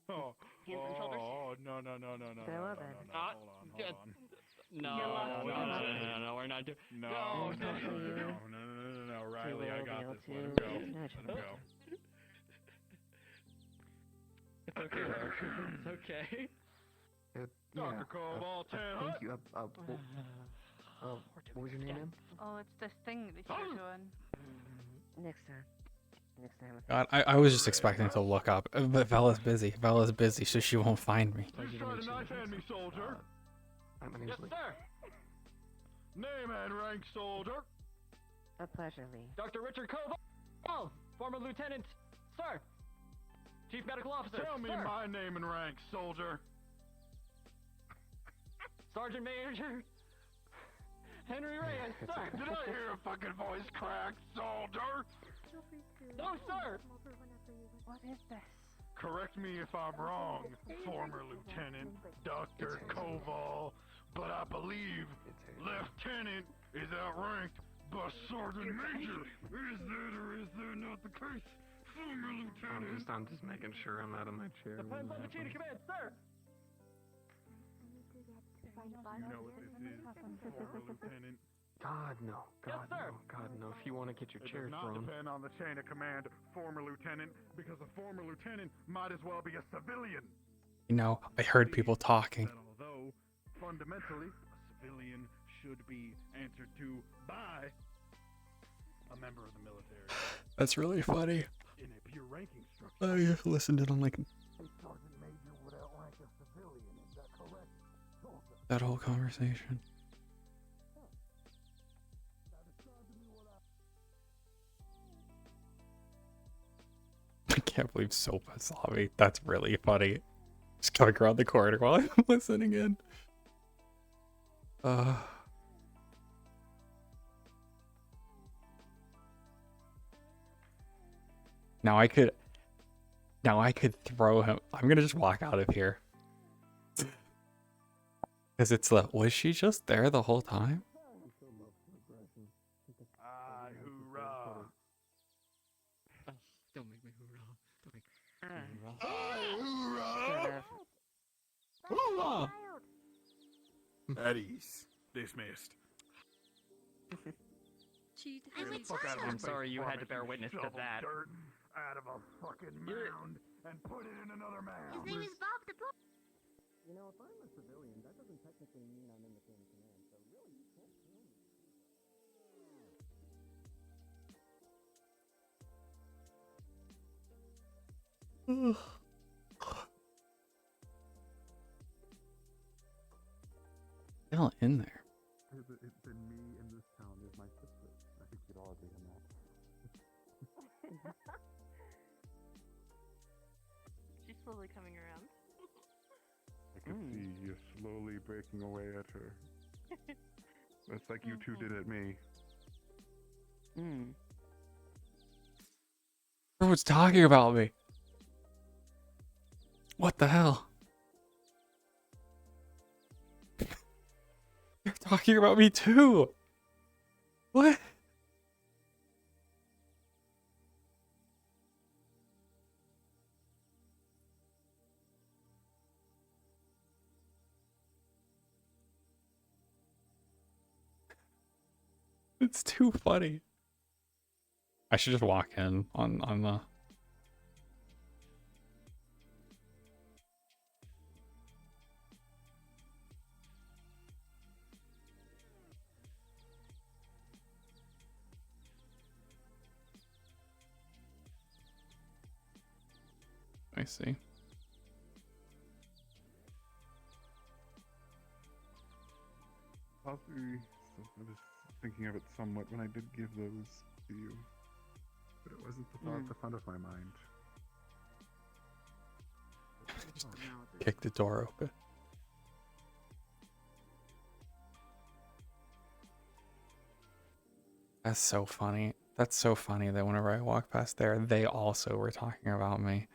Oh, Hands on shoulders. Oh, no, no, no, no, no, They no, love no, it. no, no, hold on, hold on. No, We're not doing. No, No, no, no, no, no, no, no, no, no, Riley, I will got be able this. Let him to go. nudge Let him him. go. It's okay, though. It's okay. Dr. Koval, thank you. What was your name, ma'am? Oh, it's this thing that you're doing. Next time. Next time. God, I was just expecting to look up, but Bella's busy. Bella's busy, so she won't find me. You tried to knife hand me, soldier. My name's Lee. Sir. Name and rank, soldier. A pleasure, Lee. Dr. Richard Koval. Oh, former lieutenant. Sir. Chief medical officer. Tell me my name and rank, soldier. Sergeant Major Henry Reyes, sir. Did I hear a fucking voice crack, soldier? No, sir. What is this? Correct me if I'm wrong, former Lieutenant Dr. Koval, but I believe Lieutenant is outranked by Sergeant Major. Is that or is that not the case, former Lieutenant? I'm just making sure I'm out of my chair. Depends on the chain of command, sir. You know what this is, former Lieutenant? God no. God Yes, sir. no. God no. If you want to get your It chair does not thrown. depend on the chain of command, former Lieutenant, because a former Lieutenant might as well be a civilian. You know, I heard people talking. That although fundamentally a civilian should be answered to by a member of the military. That's really funny. In a pure ranking structure. I listened to it on like A sergeant major would outrank a civilian, is that correct? that whole conversation. I can't believe Sopa saw me. That's really funny. Just going around the corner while I'm listening in. Now I could throw him. I'm gonna just walk out of here. Because it's like, was she just there the whole time? Ah, hoorah. Don't make me hoorah. Don't make Hoorah! Eddie's dismissed. I'm sorry you had to bear witness to that. Dirt out of a fucking mound and put it in another mound. His name is Bob the Book. You know, if I'm a civilian, that doesn't technically mean I'm in the chain of command, so really you can't kill me. Still in there. It's been me in this town is my sister. I think you'd all agree on that. She's slowly coming around. I could see you slowly breaking away at her. That's like you two did at me. Everyone's talking about me. What the hell? They're talking about me too. What? It's too funny. I should just walk in on the. I see. Possibly, I was thinking of it somewhat when I did give those to you. But it wasn't the thought at the front of my mind. Kick the door open. That's so funny. That's so funny that whenever I walk past there, they also were talking about me.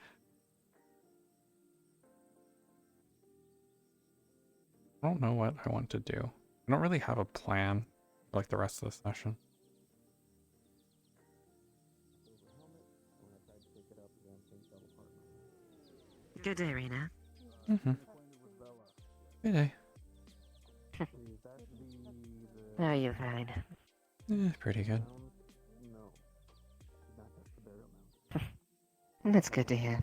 I don't know what I want to do. I don't really have a plan for like the rest of the session. Good day, Rina. Mm-hmm. Good day. How are you, fine? Pretty good. That's good to hear.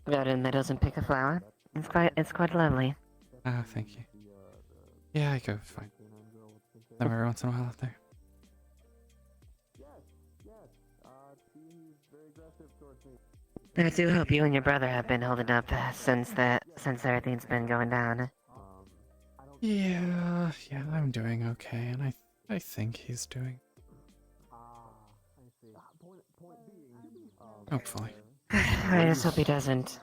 Go out in the meadows and pick a flower. It's quite lovely. Ah, thank you. Yeah, I go fine. Them every once in a while out there. I do hope you and your brother have been holding up since everything's been going down. Yeah, I'm doing okay, and I think he's doing. Hopefully. I just hope he doesn't.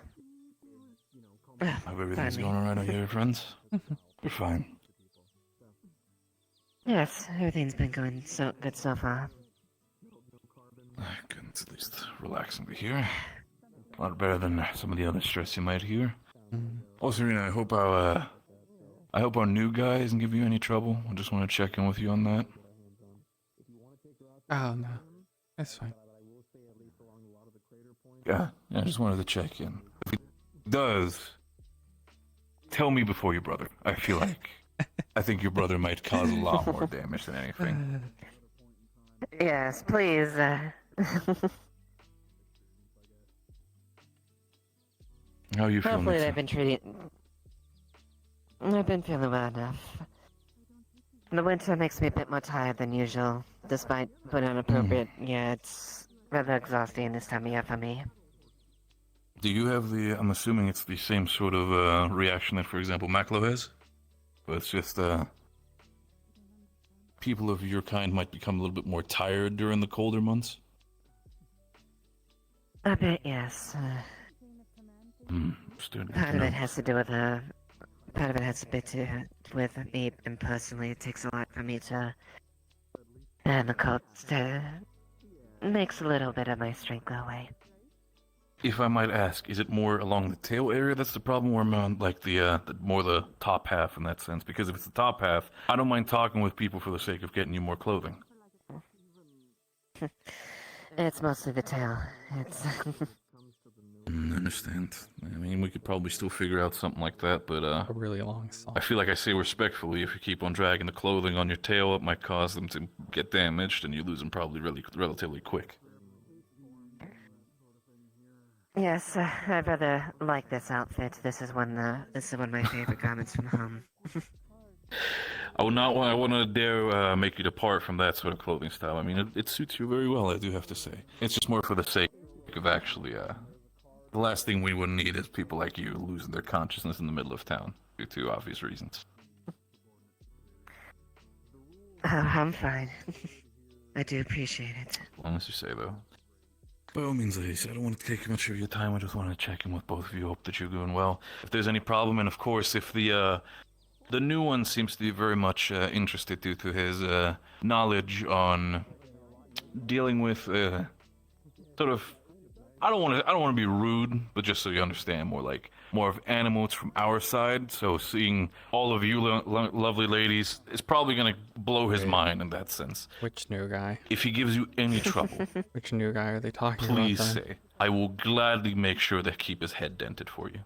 Hope everything's going alright on your friends. You're fine. Yes, everything's been going so good so far. Good, it's at least relaxing to hear. A lot better than some of the other stress you might hear. Also, Rina, I hope our new guy isn't giving you any trouble. I just want to check in with you on that. Oh no, that's fine. Yeah, I just wanted to check in. If he does, tell me before your brother. I feel like I think your brother might cause a lot more damage than anything. Yes, please. How are you feeling? Hopefully they've been treating. I've been feeling well enough. The winter makes me a bit more tired than usual, despite putting on appropriate. Yeah, it's rather exhausting this time of year for me. Do you have I'm assuming it's the same sort of reaction that, for example, Maklo has? But it's just, people of your kind might become a little bit more tired during the colder months? A bit, yes. Part of it has to do with part of it has a bit to with me, and personally, it takes a lot for me to, and the cold makes a little bit of my strength go away. If I might ask, is it more along the tail area that's the problem, or more on, like the more the top half in that sense? Because if it's the top half, I don't mind talking with people for the sake of getting you more clothing. It's mostly the tail. It's. I understand. I mean, we could probably still figure out something like that, but a really long song. I feel like I say respectfully, if you keep on dragging the clothing on your tail, it might cause them to get damaged, and you lose them probably relatively quick. Yes, I'd rather like this outfit. This is one of my favorite garments from home. I wouldn't dare make you depart from that sort of clothing style. I mean, it suits you very well, I do have to say. It's just more for the sake of actually, the last thing we would need is people like you losing their consciousness in the middle of town, due to obvious reasons. Oh, I'm fine. I do appreciate it. As long as you say, though. By all means, ladies, I don't want to take much of your time. I just want to check in with both of you. Hope that you're doing well. If there's any problem, and of course, if the new one seems to be very much interested due to his knowledge on dealing with sort of, I don't want to be rude, but just so you understand, more of animals from our side. So seeing all of you lovely ladies is probably gonna blow his mind in that sense. Which new guy? If he gives you any trouble, which new guy are they talking please about? Please say. I will gladly make sure to keep his head dented for you.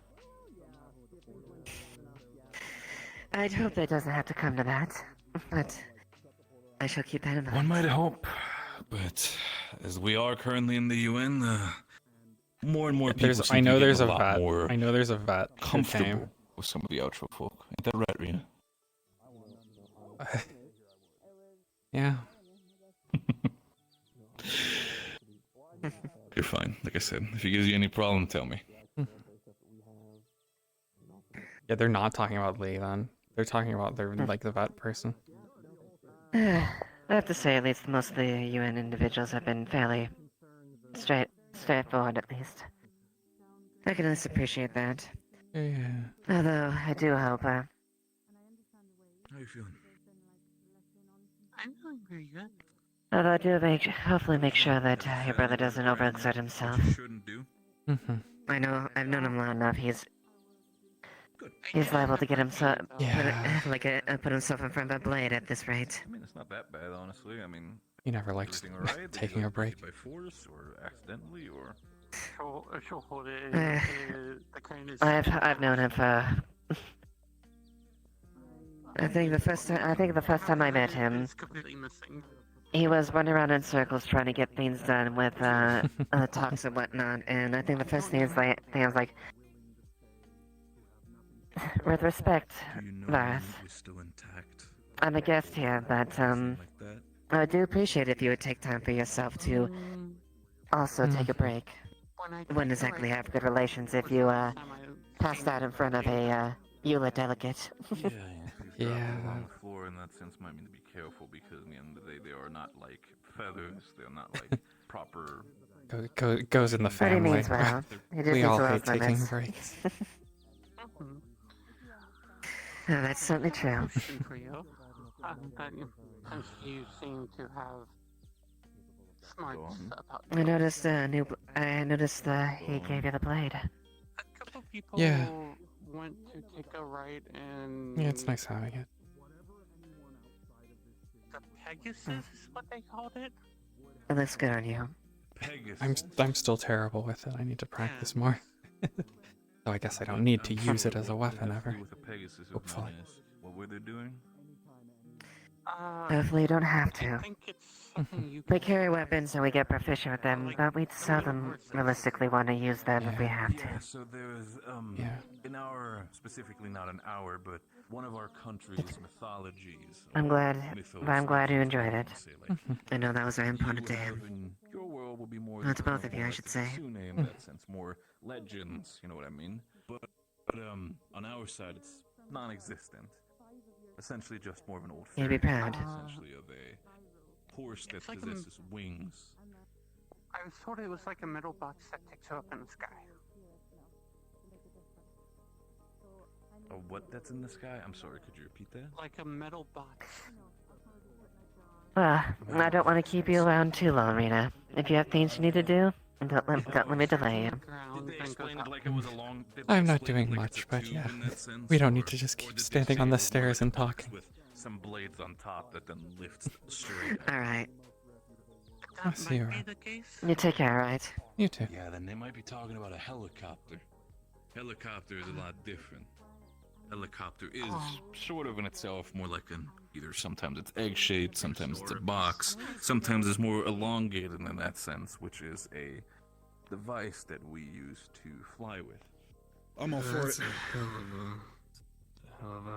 I'd hope it doesn't have to come to that, but I shall keep that in mind. One might hope, but as we are currently in the UN, more and more people seem I know to be there's getting a lot vet. more I know there's a vet who comfortable came. with some of the outro folk. Ain't that right, Rina? Yeah. You're fine. Like I said, if he gives you any problem, tell me. Yeah, they're not talking about Lee then. They're talking about their like the vet person. I have to say, at least most of the UN individuals have been fairly straightforward, at least. I can at least appreciate that. Yeah. Although, I do hope, How you feeling? I'm feeling pretty good. although I do hopefully make sure that your brother doesn't overexert himself. Shouldn't do. I've known him long enough, he's liable to get himself, put himself in front of a blade at this rate. I mean, it's not that bad, honestly. I mean, He never likes everything all right? Did taking you a break. by force or accidentally or? She'll hold it. Eh, The crane is. I've known him for. I think the first time I met him, It's completely missing. he was running around in circles trying to get things done with talks and whatnot. And I think the first thing I was like, with respect, Varus, We're still intact. I'm a guest here, but I do appreciate if you would take time for yourself to also take a break. Wouldn't exactly have good relations if you passed out in front of a EULA delegate. Yeah. On the floor in that sense might mean to be careful because at the end of the day they are not like feathers. They're not like proper. Goes in the What he family. means well. He just We needs all a hate little taking limits. breaks. Yeah, that's certainly true. Question for you. That you seem to have smarts about. I noticed he gave you the blade. A couple people Yeah. went to take a ride in. Yeah, it's nice having it. The Pegasus is what they called it. It looks good on you. I'm still terrible with it. I need to practice more. So I guess I don't need to use it as a weapon ever. Hopefully. What were they doing? Hopefully you don't have I to. think it's something you. We carry weapons and we get proficient with them, but we seldom realistically want to use them if we have to. Yeah, so there's in our, specifically not in our, but one of our country's mythologies. I'm glad you enjoyed it. Say, like, I know that was very important to you have him. in your world will be more Well, than to both of you, I should say. Kitsune in that sense, more legends, you know what I mean? But on our side it's non-existent. Essentially just more of an old You'd be fairy tale, proud. essentially of a horse that like possesses wings. I was told it was like a metal box that takes you up in the sky. Oh, what? That's in the sky? I'm sorry, could you repeat that? Like a metal box. Well, I don't want to keep you around too long, Rina. If you have things you need to do, don't let me delay you. Did they explain it like it was a long... I'm not doing much, but yeah. We don't need to just keep standing on the stairs and talking. With some blades on top that then lifts straight. Alright. I'll see you around. You take care, alright? You too. Yeah, then they might be talking about a helicopter. Helicopter is a lot different. Helicopter is sort of in itself more like an either sometimes it's egg-shaped, sometimes it's a box, sometimes it's more elongated in that sense, which is a device that we use to fly with. I'm all for it.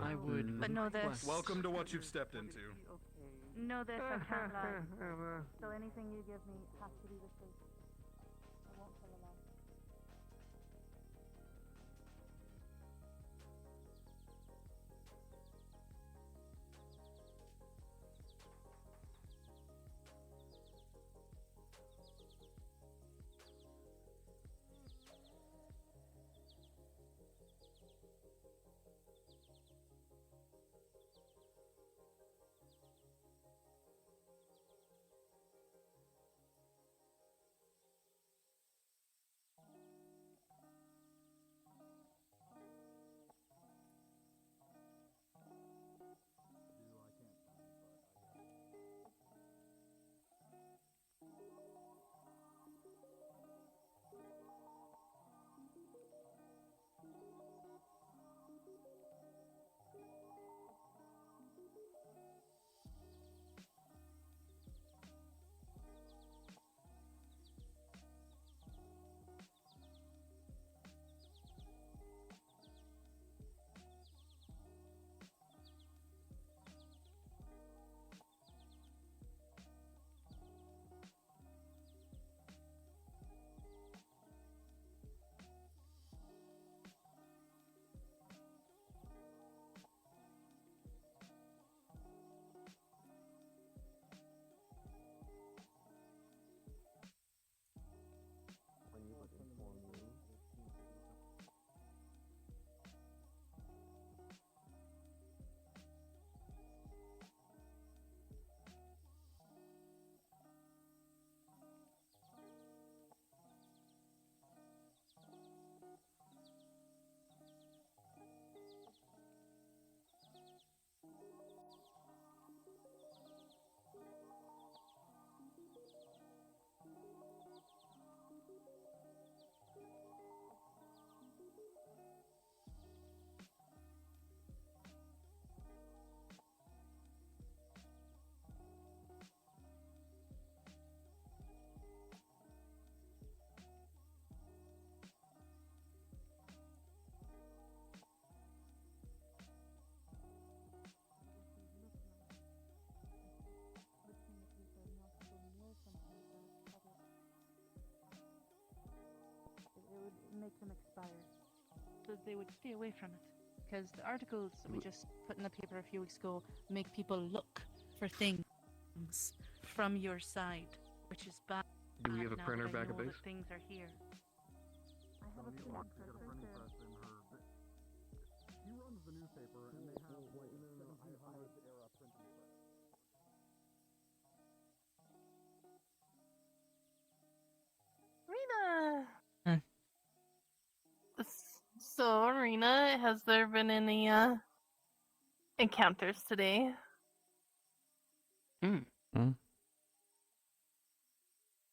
I would. But know this. Welcome to what you've stepped into. Know this, I can't lie. So anything you give me has to be the truth. I won't tell a lie. transpire, so that they would stay away from it. Because the articles that we just put in the paper a few weeks ago make people look for things from your side, which is bad. Do we have a now printer that I back at know base? that things are here. I have a printer She runs the newspaper, and they have like 1,700 era printing press. Rina. Hey. So, Rina, has there been any encounters today?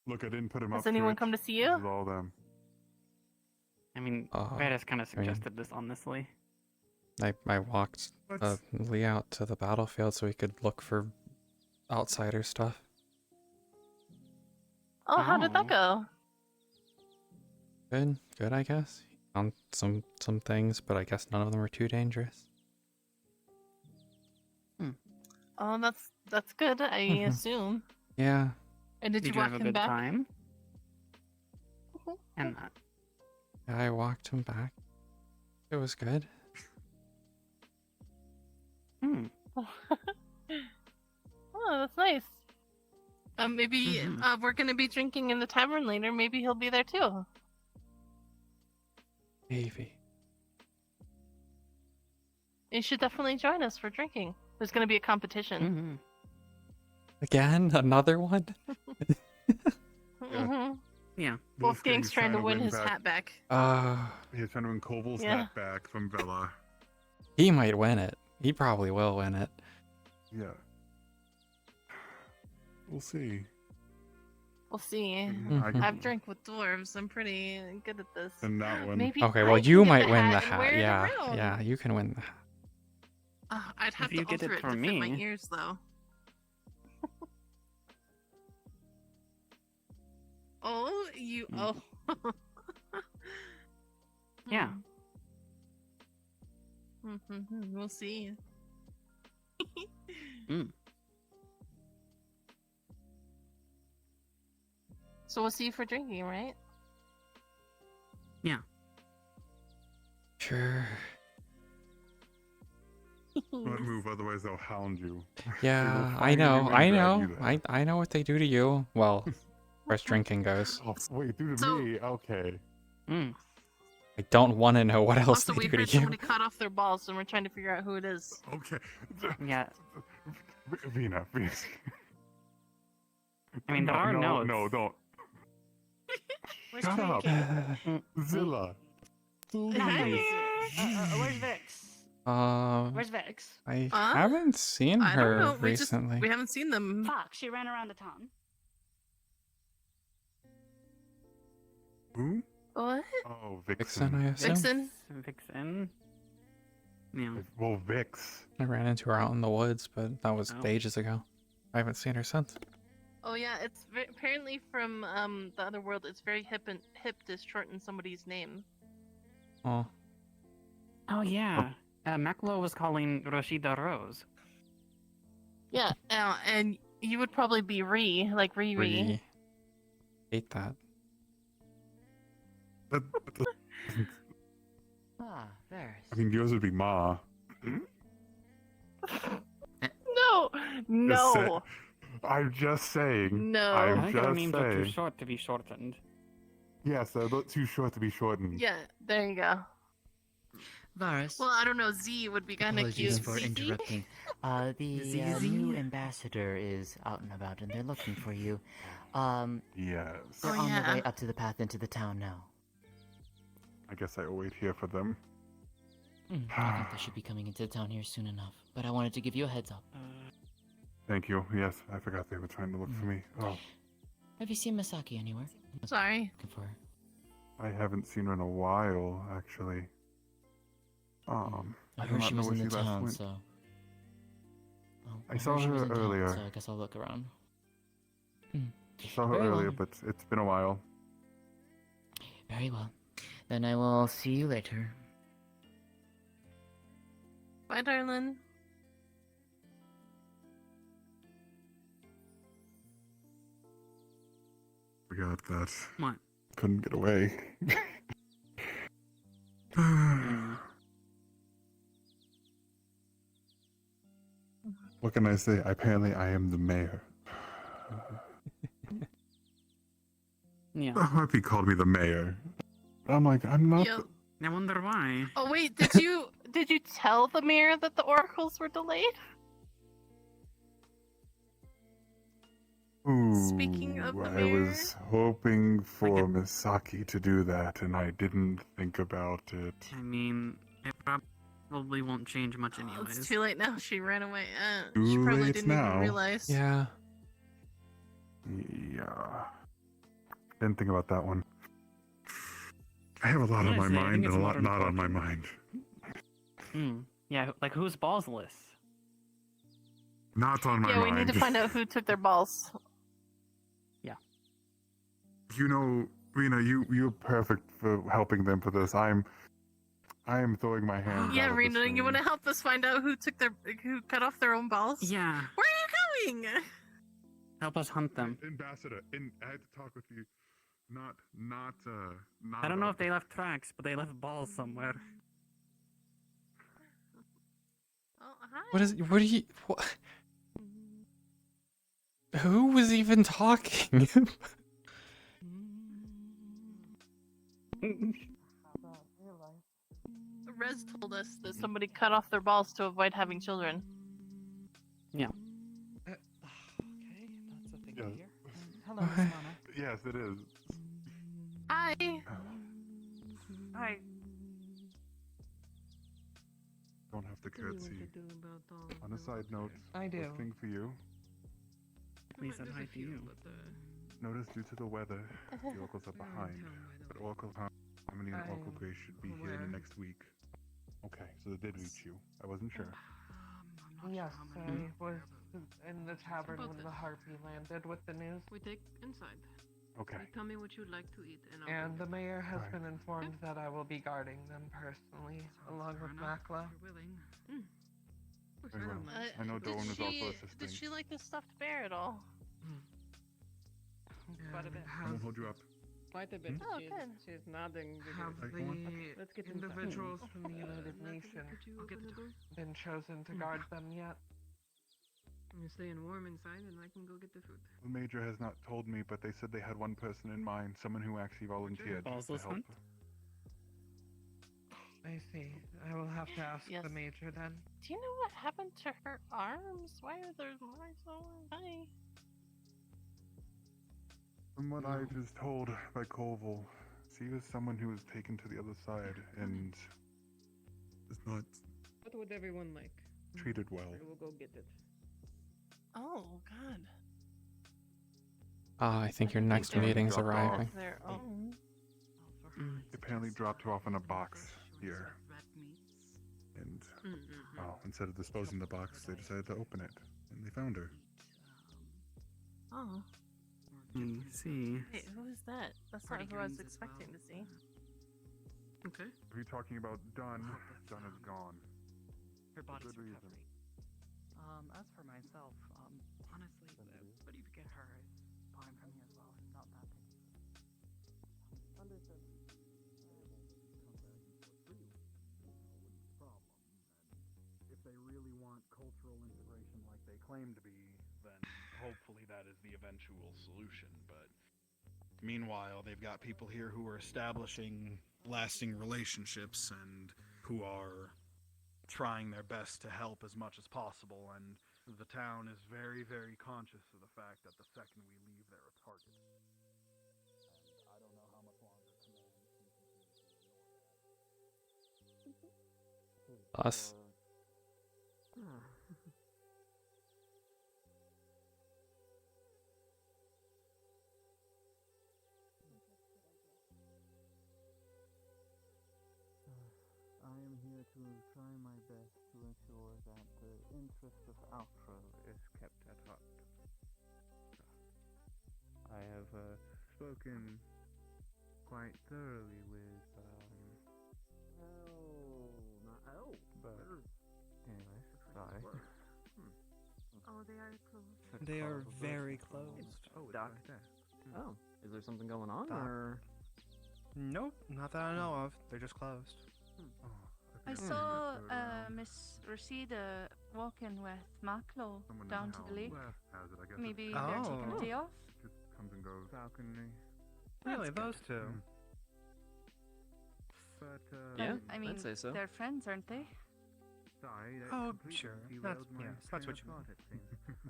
Look, I didn't put him Has up to anyone it. come to see This you? is all them. I mean, Uh, Varys kind of I mean- suggested this, honestly. I walked Lee out to the battlefield so we could look for outsider stuff. Oh, how did that go? Good, I guess. Found some things, but I guess none of them were too dangerous. Oh, that's good, I assume. Yeah. And did you have walk a him good back? time? And Yeah, I walked him back. It was good. Oh, that's nice. Maybe we're gonna be drinking in the tavern later. Maybe he'll be there too. Maybe. You should definitely join us for drinking. There's gonna be a competition. Again? Another one? Yeah. Both Wolfgang's gangs trying to win his back. hat back. He's trying to win Koval's Yeah. hat back from Vela. He might win it. He probably will win it. Yeah. We'll see. We'll see. I can- I've drank with dwarves. I'm pretty good at this. And that one. Maybe Okay, I well can you get might the win hat the and wear hat. it Yeah, around. yeah, you can win the hat. I'd have If you to get alter it it for to fit my me. ears, though. Oh, you. Oh. Yeah. We'll see. So we'll see you for drinking, right? Yeah. Sure. Don't move, otherwise they'll hound you. Yeah, They will I find you know, and I drag know. you there. I know what they do to you. Well, as far as drinking goes. Oh, wait, do to me? Okay. I don't want to know what else Also, they we do heard to you. somebody cut off their balls, and we're trying to figure out who it is. Okay. Yeah. Rina, please. I mean, there are notes. No, don't. Where's Shut up. Twinkie? Zilla. Nice. Where's Vex? Where's Vex? I Huh? haven't seen I her don't know. recently. We haven't seen them. Fuck, she ran around the town. Who? What? Oh, Vixen, Vixen. I assume. Vixen? Vixen? Yeah. Well, Vix. I ran into her out in the woods, but that was Oh. ages ago. I haven't seen her since. Oh yeah, it's apparently from the other world. It's very hip to shorten somebody's name. Oh. Oh, yeah. Maklo was calling Rashida Rose. Yeah, and you would probably be like Riri. Re. Hate that. Ah, there's. I mean, yours would be Ma. No, no. I'm just saying. No. I I'm think her just names are too saying. short to be shortened. Yes, they're not too short to be shortened. Yeah, there you go. Varus. Well, I don't know. Z would be kind of cute. Apologies for ZZ? interrupting. The ZZ? new ambassador is out and about, and they're looking for you. Yes. They're Oh, on yeah. their way up to the path into the town now. I guess I will wait here for them. I think they should be coming into the town here soon enough. But I wanted to give you a heads up. Thank you. Yes, I forgot they were trying to look for me. Oh, Have you seen Misaki anywhere? Sorry. Looking for her. I haven't seen her in a while, actually. I do heard not she know was where in the last town, went. so. Oh, I saw heard she her was in town, earlier. so I guess I'll look around. I saw her Very earlier, well. but it's been a while. Very well. Then I will see you later. Bye, darling. Forgot that. What? Couldn't get away. What can I say? Apparently, I am the mayor. Yeah. Harpy called me the mayor. I'm like, I'm not. Yep. I wonder why. Oh wait, did you tell the mayor that the oracles were delayed? Speaking of the I mayor, was hoping for Misaki to do that, and I didn't think about it. I mean, it probably won't change much anyways. it's too late now. She ran away. She Too probably late didn't now. even realize. Yeah. Yeah. Didn't think about that one. I have a lot on my Honestly, I think mind it's and a more lot not on my important. mind. Yeah, like who's balls-less? Not on my Yeah, we mind. need to find out who took their balls. You know, Rina, you're perfect for helping them for this. I am throwing my hands Yeah, out of Rina, this you want to help us find out who cut off their own balls? Yeah. Where are you going? Help us hunt them. Ambassador, I had to talk with you. Not. I don't know if they left tracks, but they left balls somewhere. Oh, hi. What are you? What? Who was even talking? Rez told us that somebody cut off their balls to avoid having children. Yeah. Okay, that's a thing to hear. Hello, Okay. Miss Lana. Yes, it is. Hi. Hi. Don't have to curtsy. On a side note, I do. first thing for you. We said hi to you. Notice due to the weather, the oracles are behind. But Oracle Harmony and Oracle Grace should be here in the next week. Okay, so they did reach you. I wasn't sure. Yes, I was in the tavern when the harpy landed with the news. We take inside. Okay. You tell me what you'd like to eat, and I'll And bring the it. mayor has been informed that I will be guarding them personally, along with Makla. You're willing. Very well. I know Did Dawn was also she, assisting. did she like the stuffed bear at all? Quite a bit. I won't hold you up. Quite a bit. Oh, she's, good. she's nodding. Have Like one? the individuals from the United Nations been chosen to guard them yet? I'm staying warm inside, and I can go get the food. The major has not told me, but they said they had one person in mind, someone who actually volunteered to Balls-less help. hunt? I see. I will have to ask Yes. the major then. Do you know what happened to her arms? Why are there more so high? From what I was told by Koval, she was someone who was taken to the other side and is not What would everyone like? treated well. I will go get it. Oh, God. I think your next They were meeting's dropped off arriving. their own. Apparently dropped her off in a box here. And, well, instead of disposing the box, they decided to open it. And they found her. Oh. I see. Wait, who is that? That's not who I was expecting to see. Okay. Are you talking about Dunn? Dunn is gone. Her body's Good reason. recovering. As for myself, honestly, but if you get her, it's fine for me as well. Not that big. Understood. If they really want cultural integration like they claim to be, then hopefully that is the eventual solution. But meanwhile, they've got people here who are establishing lasting relationships and who are trying their best to help as much as possible, and the town is very, very conscious of the fact that the second we leave, they're a target. And I don't know how much longer command can continue to ignore that. Us. I am here to try my best to ensure that the interest of Outro is kept at heart. I have spoken quite thoroughly with, but anyways, sorry. Oh, they are close. They are very closed. Doctor. Oh, is there something going on, Doc. or? Nope, not that I know of. They're just closed. I saw Miss Rashida walking with Maklo down to the lake. Maybe they're taking a day off. Just comes and goes. Falconry. Really, those two? But, Well, I I'd mean, say so. they're friends, aren't they? Sorry, that Oh, completely sure. derailed That's- my yes, that's train what of you thought, mean. it seems.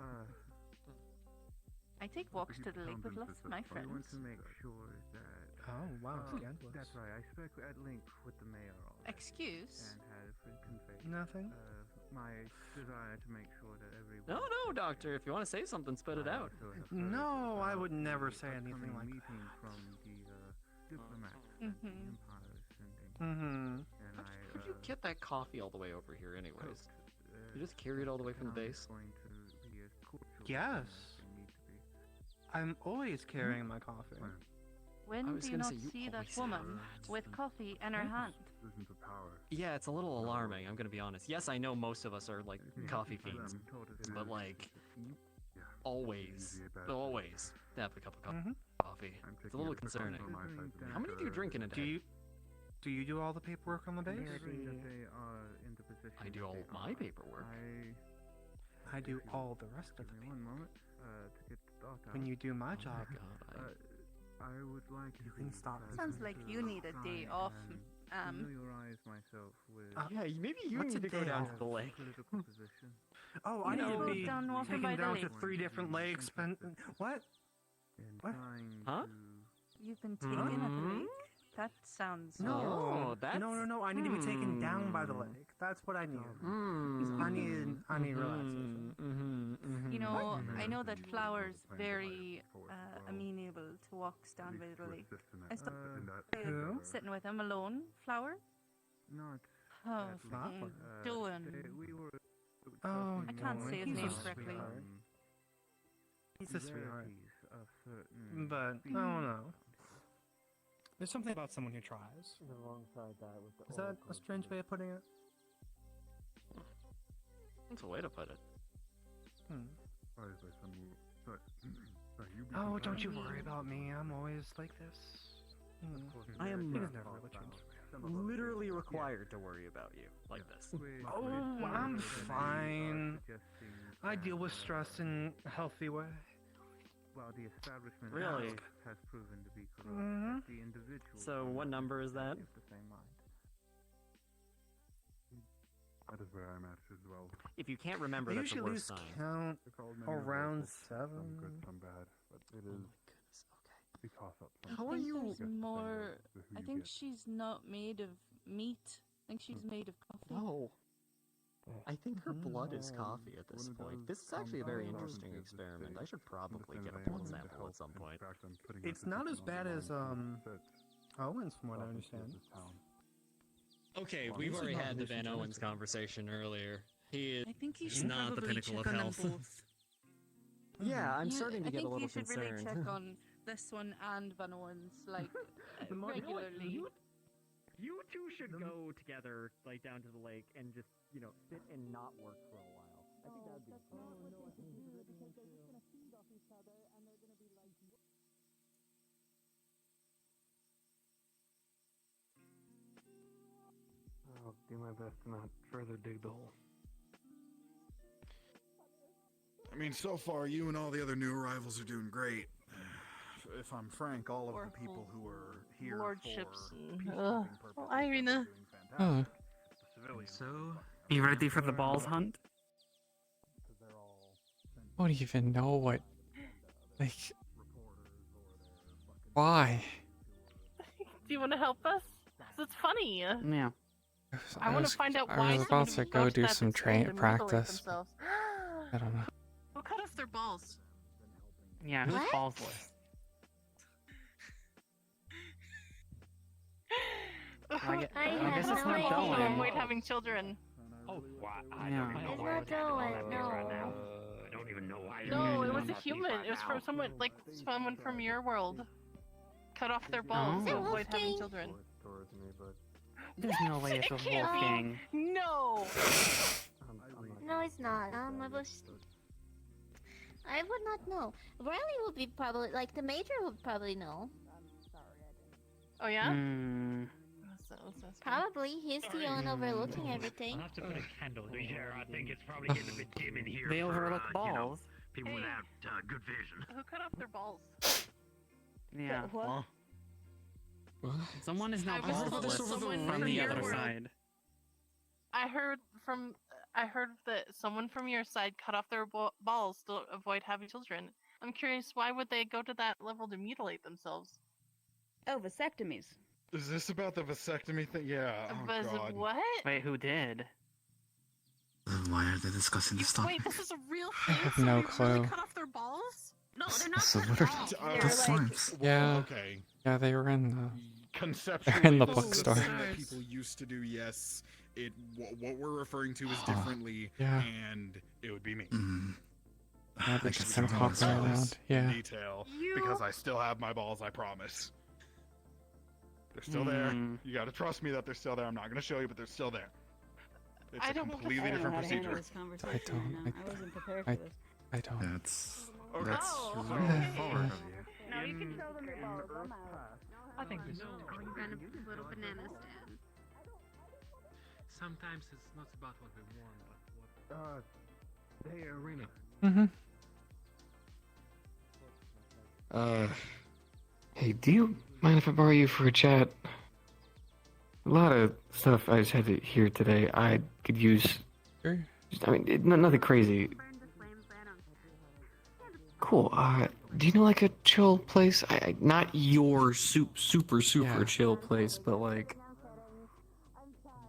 I take walks to the lake with lots of my I friends. want to make sure that... Oh, wow, scandalous. That's right, I spoke at length with the mayor already. Excuse? And had conveyed Nothing? My desire to make sure that everyone... No, no, Doctor. If you want to say something, spit it out. No, I would never say anything like meeting from the diplomats that the Mhm. Empire is sending. Mm-hmm. And How'd you get that coffee all the way over here, anyways? You just carry it all the way from the base? Yes. I'm always carrying my coffee. When I was do you gonna not say, you see that always woman have that. with coffee in her hand? Yeah, it's a little alarming, I'm gonna be honest. Yes, I know most of us are, like, coffee fiends. But, like, always have a cup of coffee. It's a little concerning. How many do you drink in a day? Do you do all the paperwork on the base? I do all my paperwork. I do all the rest of the paperwork. One moment, to get the thought out. When you do my job, I would like you can stop. Sounds like you need a day off. Familiarize myself with... Yeah, maybe you what's need a to go day down off? to the lake. Political position. Oh, I need to be down walking taken by the down to lake. 3 different lakes. What? What? Huh? You've been taken at the lake? That sounds No, that's... no. I need to be taken down by the lake. That's what I need. I need relaxation. You know, I know that Flower's very amenable to walks down by the lake. I saw Who? sitting with him alone. Flower? Not... Oh, Flower? Doan. Oh, I can't say his he's a name correctly. sweetheart. He's a sweetheart. Of certain... But, I don't know. There's something about someone who tries. Alongside that with the Is that a strange way of putting it? That's a way to put it. Oh, don't you worry about me. I'm always like this. I am Things never really change. literally required to worry about you like this. Oh, I'm fine. I deal with stress in a healthy way. While the establishment Really? has proven to be corrupt, the individual... So what number is that? ...of the same mind. That is where I'm at as well. If you can't remember, I that's a usually worse lose sign. count around 7. Some good, some bad, but it is... a toss-up. I think there's more. I think she's not made of meat. I think she's made of coffee. No. I think her blood is coffee at this point. This is actually a very interesting experiment. I should probably get a blood sample at some point. It's not as bad as Owens, from what I understand. Okay, we've already had the Van Owens conversation earlier. He is I think you he's should not the probably pinnacle check of on them health. both. Yeah, I'm starting to get a little I think you should really concerned. check on this one and Van Owens, like, regularly. You two should go together, like, down to the lake and just, you know, sit and not work for a while. I think that would be I'll do my best to not further dig the hole. I mean, so far, you and all the other new arrivals are doing great. If I'm frank, all of the people who are here Lordships for and... peacekeeping purposes Well, hi, Rina. Oh. the civilians. So, you ready for the balls hunt? I don't even know what. Like. Why? Do you want to help us? 'Cause it's funny. Yeah. I want to find out I why was about somebody to would go watch do that some that's trained to mutilate practice. themselves. I don't know. Who cut off their balls? Yeah, who's What? ballsless? I guess it's not Dolan. Avoid having children. Oh, wow. I Yeah. don't even know It's why not we're talking Dolan, about this no. right now. I don't even know why. No, it was a human. It was from someone, like, someone from your world. Cut off their balls to Oh. avoid having children. There's no way it's a It can't be. Wolfgang. No! No, it's not. I would not know. Riley would be probably like the major would probably know. Oh yeah? Hmm. Probably. He's the one overlooking everything. I'll have to put a candle there. I think it's probably getting a bit dim in here. They for, overlook you know, balls. people without good vision. Who cut off their balls? Yeah. What? Someone is now I was told that ballless someone from from the your other world- side. I heard that someone from your side cut off their balls to avoid having children. I'm curious, why would they go to that level to mutilate themselves? Oh, vasectomies. Is this about the vasectomy thing? Yeah. Oh, God. What? Wait, who did? Why are they discussing this topic? Wait, this is a real I thing? have no Somebody clue. really cut off their balls? No, they're not So cut what are off. the They're like slimes? Yeah. Okay. Yeah, they were in the. Conceptually, They're in the this is bookstore. thing that people used to do. Yes, what we're referring to is differently, Yeah. and it would be me. Yeah, they're just kind of hopping around. Yeah. Detail, because I still have my balls. I promise. They're still there. You got to trust me that they're still there. I'm not going to show you, but they're still there. It's a completely different procedure. I don't. I wasn't prepared I, for this. I don't. That's Okay. really forward of you. No, you can show them your balls. I'm out. I think this is Oh, you got a little banana stand. sometimes it's not about what we want, but what. Hey, Rina. Hey, do you mind if I borrow you for a chat? A lot of stuff I just had to hear today. I could use. Sure. I mean, nothing crazy. Cool. Do you know like a chill place? Not your super chill place, but like.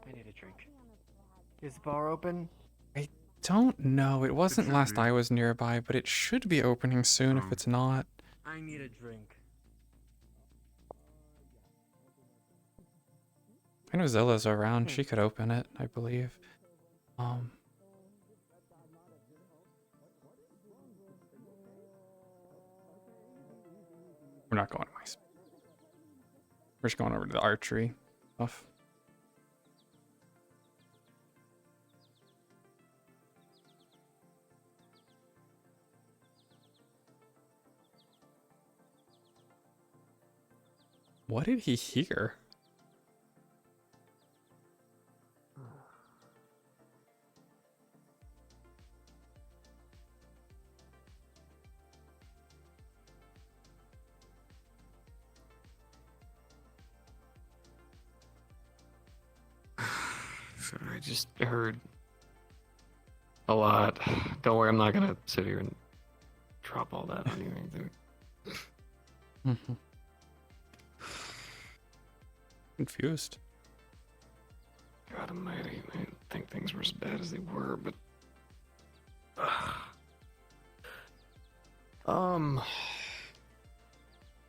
I need a drink. Is the bar open? I don't know. It wasn't last I was nearby, but it should be opening soon if it's not. I need a drink. I know Zilla's around. She could open it, I believe. We're not going to my. We're just going over to the archery stuff. What did he hear? Sorry, I just heard a lot. Don't worry, I'm not gonna sit here and drop all that on you or anything. Confused. God almighty, I didn't think things were as bad as they were, but...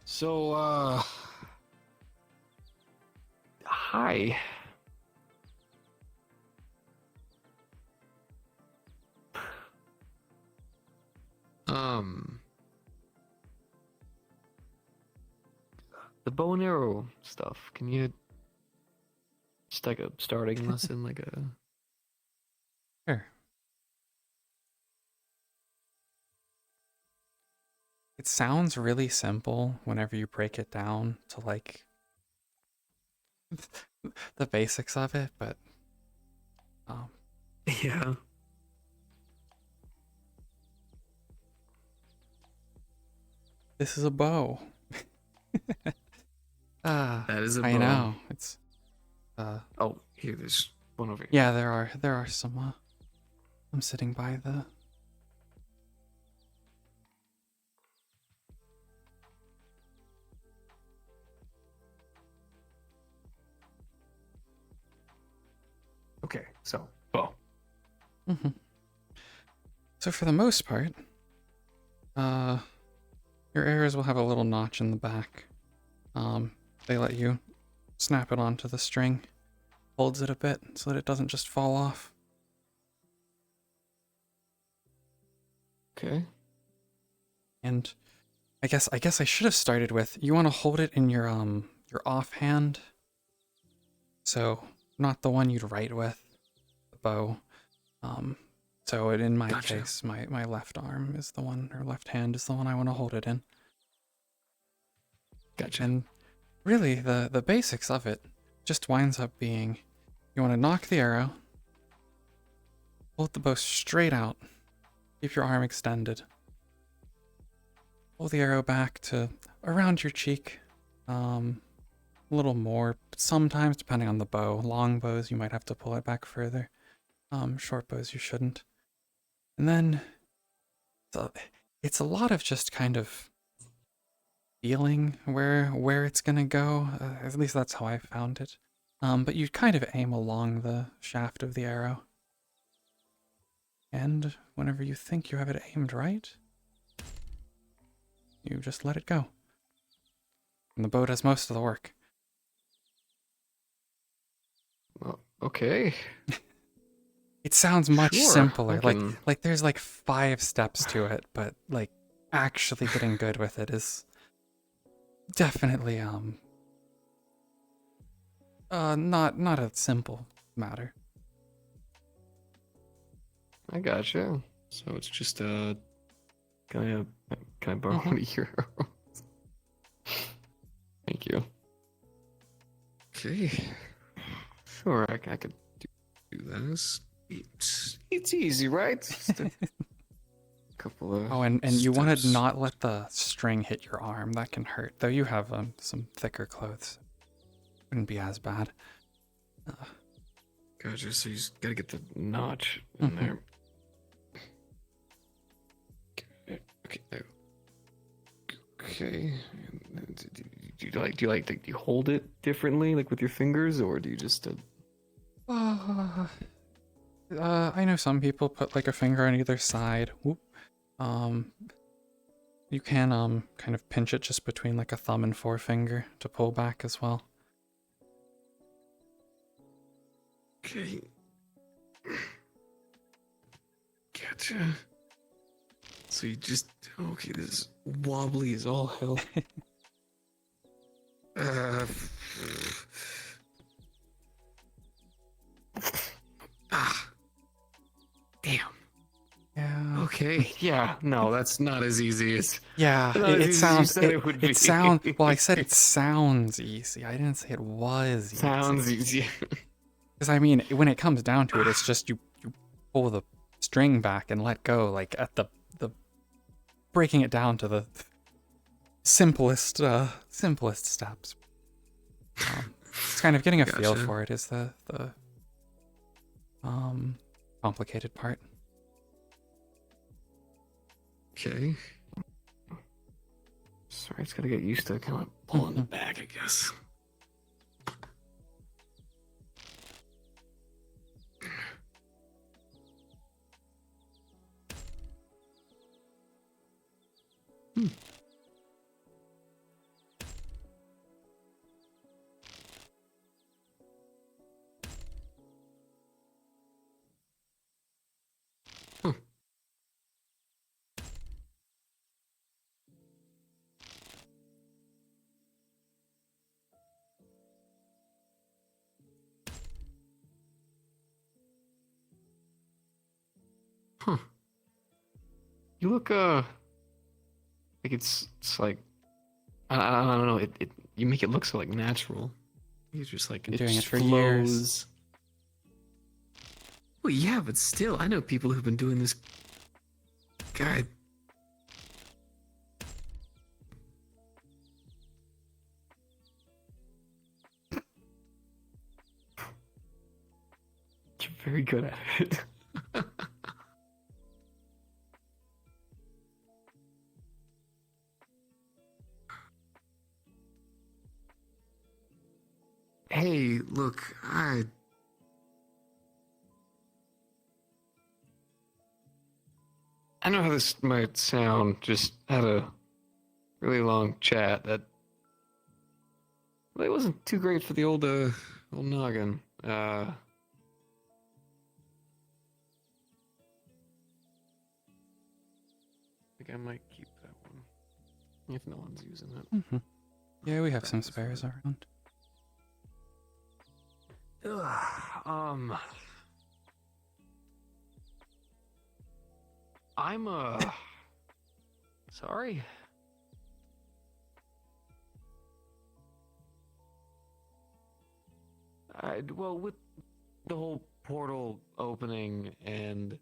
So, hi. The bow and arrow stuff, can you just like a starting lesson, like a... Sure. It sounds really simple whenever you break it down to like the basics of it, but yeah. This is a bow. That is a bow. I know. It's oh, here, there's one over here. Yeah, there are some I'm sitting by the Okay, so bow. So for the most part, your arrows will have a little notch in the back. They let you snap it onto the string, holds it a bit so that it doesn't just fall off. Okay. And I guess I should have started with, you want to hold it in your offhand. So not the one you'd write with, the bow. So in my case, my left arm is the one, or left hand is the one I want to hold it in. Gotcha. And really, the basics of it, just winds up being, you want to knock the arrow, hold the bow straight out, keep your arm extended, pull the arrow back to around your cheek, a little more, but sometimes depending on the bow. Long bows you might have to pull it back further, short bows you shouldn't. And then it's a lot of just kind of feeling where it's gonna go. At least that's how I found it. But you kind of aim along the shaft of the arrow, and whenever you think you have it aimed right, you just let it go. And the bow does most of the work. Well, okay. It sounds much Sure, simpler. I can- Like there's like 5 steps to it, but like actually getting good with it is definitely not a simple matter. I gotcha. So it's just can I borrow one of your arrows? Thank you. Okay. Sure, I could do this. It's easy, right? Just a couple of Oh, and you want to steps. not let the string hit your arm. That can hurt. Though you have some thicker clothes. Wouldn't be as bad. Gotcha, so you just gotta get the notch in there. Okay, there. Okay. Do you hold it differently, like with your fingers, or do you just? I know some people put like a finger on either side. Whoop. You can kind of pinch it just between like a thumb and forefinger to pull back as well. Okay. Gotcha. So you just okay? This is wobbly as all hell. Damn. Yeah. Okay. Yeah. No, that's not as easy as. Yeah, not as it easy as you sounds. said it would be. It sounds. Well, I said it sounds easy. I didn't say it was easy. Sounds easy. Because I mean, when it comes down to it, it's just you pull the string back and let go, like at the breaking it down to the simplest steps. It's kind of getting a feel Gotcha. for it is the complicated part. Okay. Sorry, I just gotta get used to kind of pulling it back, I guess. Huh. You look like it's like I don't know. It you make it look so like natural. You're just like Been it doing just it for flows. years. Well, yeah, but still, I know people who've been doing this. God. You're very good at it. Hey, look, I know how this might sound. Just had a really long chat that really wasn't too great for the old noggin. I think I might keep that one if no one's using it. Yeah, we have some spares around. Ugh, I'm sorry. Well, with the whole portal opening and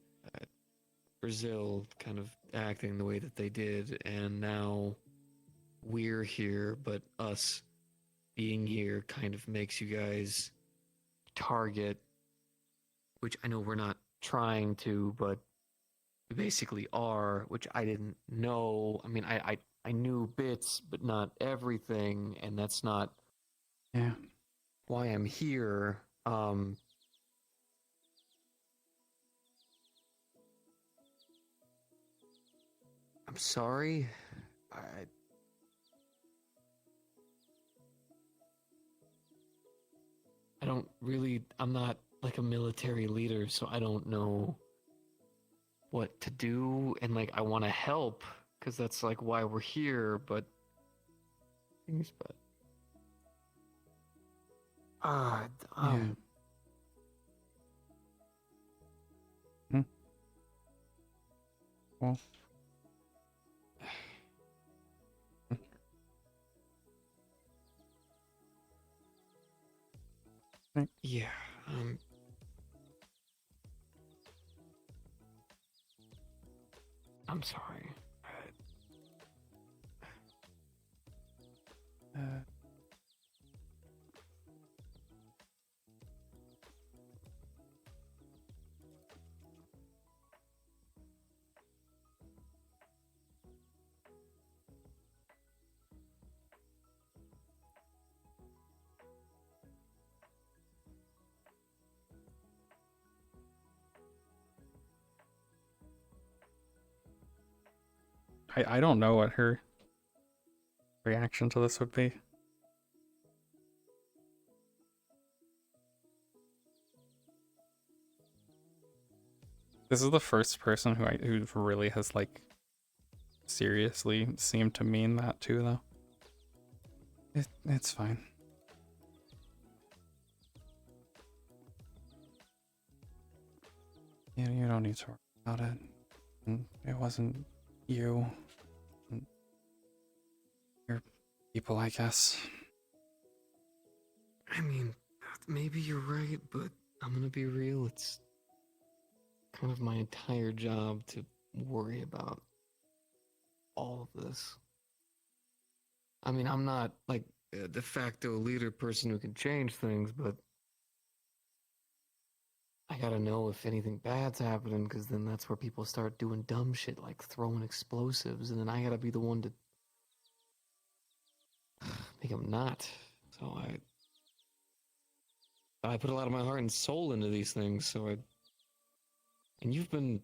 Brazil kind of acting the way that they did, and now we're here, but us being here kind of makes you guys target, which I know we're not trying to, but we basically are, which I didn't know. I mean, I knew bits, but not everything, and that's not why I'm here. I'm sorry. I don't really, I'm not like a military leader, so I don't know what to do, and like I want to help because that's like why we're here, but things, but Well. Yeah, I'm sorry. I don't know what her reaction to this would be. This is the first person who really has like seriously seemed to mean that too, though. It's fine. You don't need to worry about it. It wasn't you. Your people, I guess. I mean, maybe you're right, but I'm gonna be real. It's kind of my entire job to worry about all of this. I mean, I'm not like a de facto leader person who can change things, but I gotta know if anything bad's happening, because then that's where people start doing dumb shit like throwing explosives, and then I gotta be the one to make them not. So I put a lot of my heart and soul into these things, so and you've been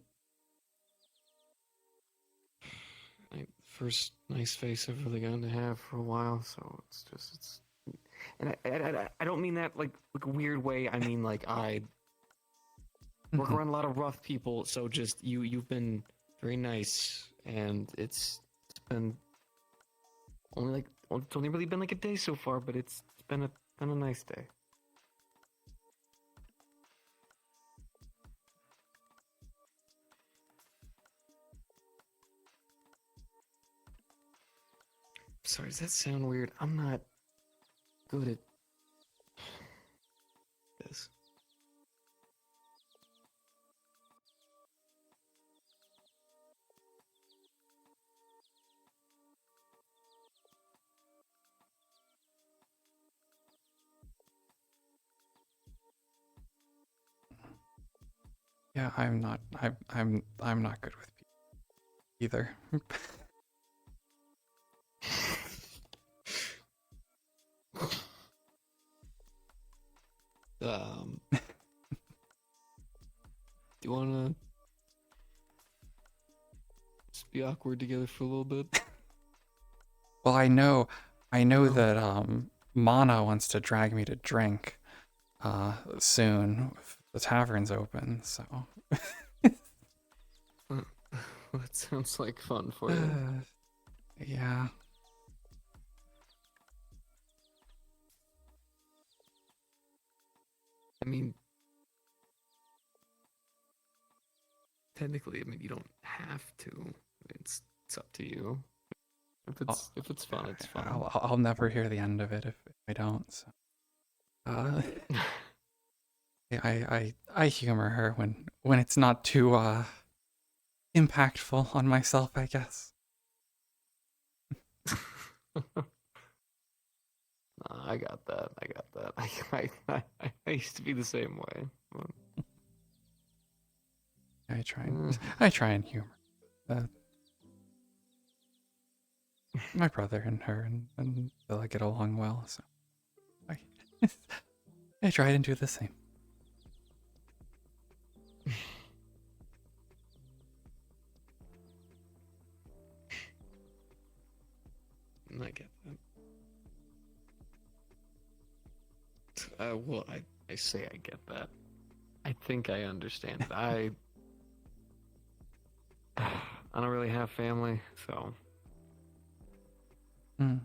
first nice face I've really gotten to have for a while, so it's and I don't mean that like a weird way. I mean like I work around a lot of rough people, so just you've been very nice, and it's been it's only really been like a day so far, but it's been a nice day. Sorry, does that sound weird? I'm not good at this. Yeah, I'm not good with people either. Do you wanna just be awkward together for a little bit? Well, I know that Mana wants to drag me to drink soon if the tavern's open, so That sounds like fun for you. Yeah. I mean, technically, you don't have to. It's up to you. If it's fun, it's fun. I'll never hear the end of it if I don't. So. I humor her when it's not too impactful on myself, I guess. I got that. I used to be the same way. I try and humor. My brother and her and Bella get along well, so I try and do the same. I get that. Well, I say I get that. I think I understand it. I don't really have family, so. Mm.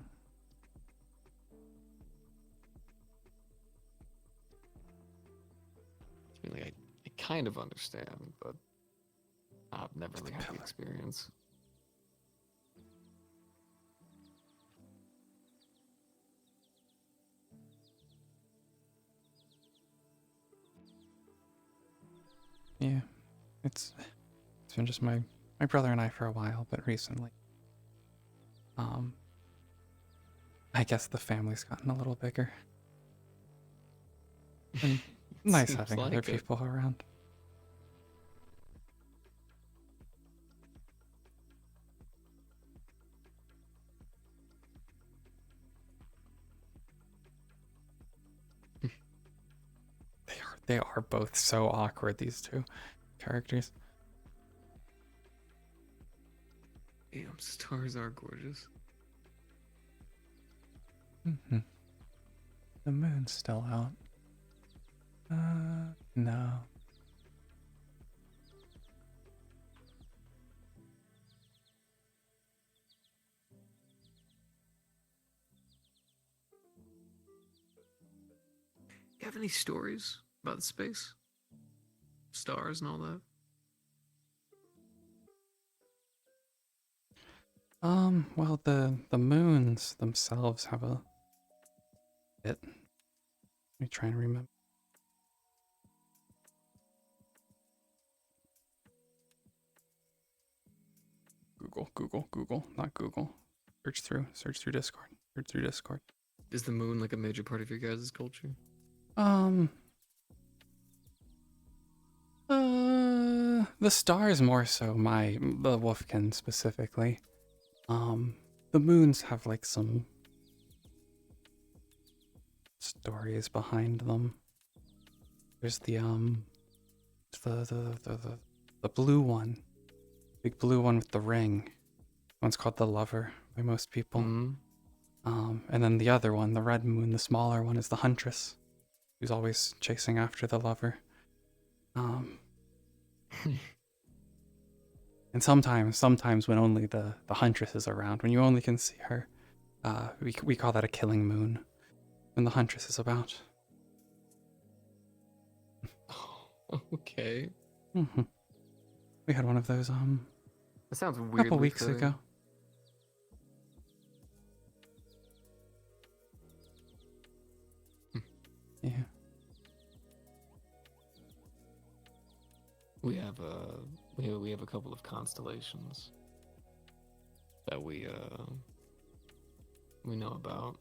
I mean, like, I kind of understand, but I've never really had the experience. Yeah, it's been just my brother and I for a while, but recently, I guess the family's gotten a little bigger. And nice Seems having like other it. people around. They are both so awkward, these two characters. Damn, stars are gorgeous. Mm-hmm. The moon's still out. No. You have any stories about space? Stars and all that? Well, the moons themselves have a bit. Let me try and remember. Google, not Google. Search through Discord. Is the moon like a major part of your guys' culture? The stars more so, the Wolfkin specifically. The moons have like some stories behind them. There's the blue one, big blue one with the ring. One's called the Lover by most people. And then the other one, the red moon, the smaller one, is the Huntress, who's always chasing after the lover. And sometimes when only the Huntress is around, when you only can see her, we call that a killing moon, when the Huntress is about. Okay. Mm-hmm. We had one of those That sounds a weirdly couple weeks fitting. ago. Yeah. We have a couple of constellations that we know about.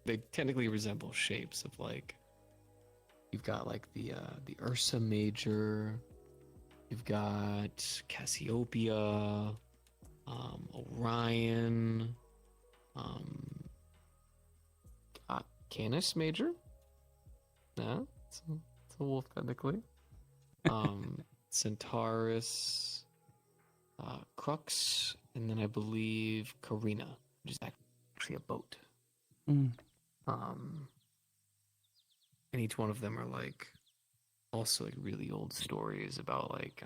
They technically resemble shapes of like you've got like the Ursa Major, you've got Cassiopeia, Orion, Canis Major. Yeah, it's a wolf technically. Centaurus, Crux, and then I believe Carina, which is actually a boat. Mm. And each one of them are like also like really old stories about like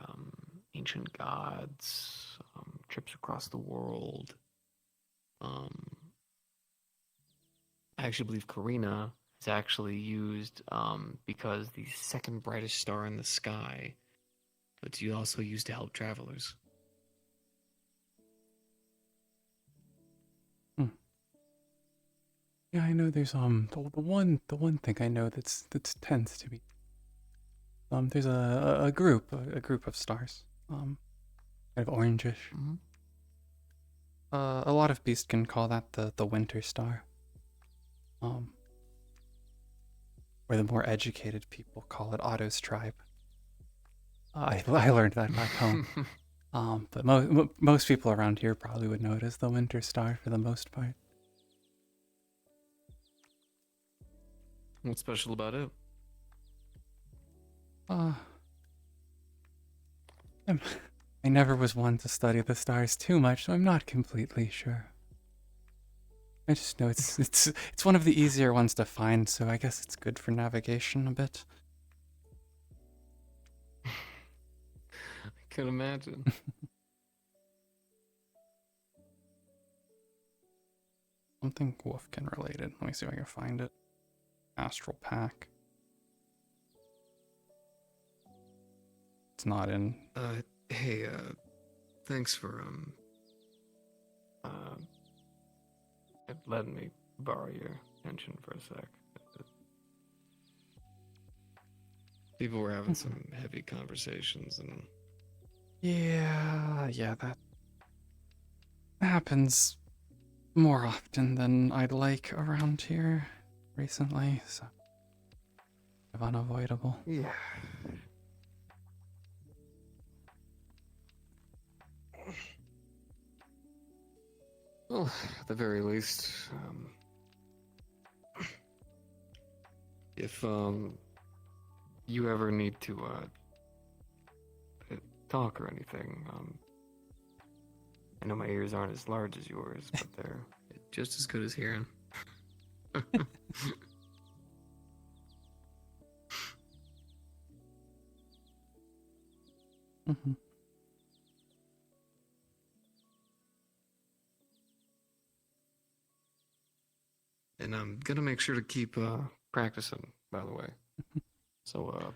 ancient gods, trips across the world. I actually believe Carina is actually used because the second brightest star in the sky, but you also used to help travelers. Yeah, I know there's the one thing I know that's tends to be there's a group of stars kind of orangish. A lot of beasts can call that the winter star. Or the more educated people call it Otto's tribe. I learned that back home. But most people around here probably would know it as the winter star for the most part. What's special about it? I never was one to study the stars too much, so I'm not completely sure. I just know it's one of the easier ones to find, so I guess it's good for navigation a bit. I can imagine. Something Wolfkin related. Let me see if I can find it. Astral Pack. It's not in. Hey, thanks for letting me borrow your attention for a sec. People were having some heavy conversations, and Yeah, that happens more often than I'd like around here recently, so kind of unavoidable. yeah. Well, at the very least, if you ever need to talk or anything, I know my ears aren't as large as yours, but they're just as good as hearing. Mm-hmm. And I'm gonna make sure to keep practicing, by the way. So,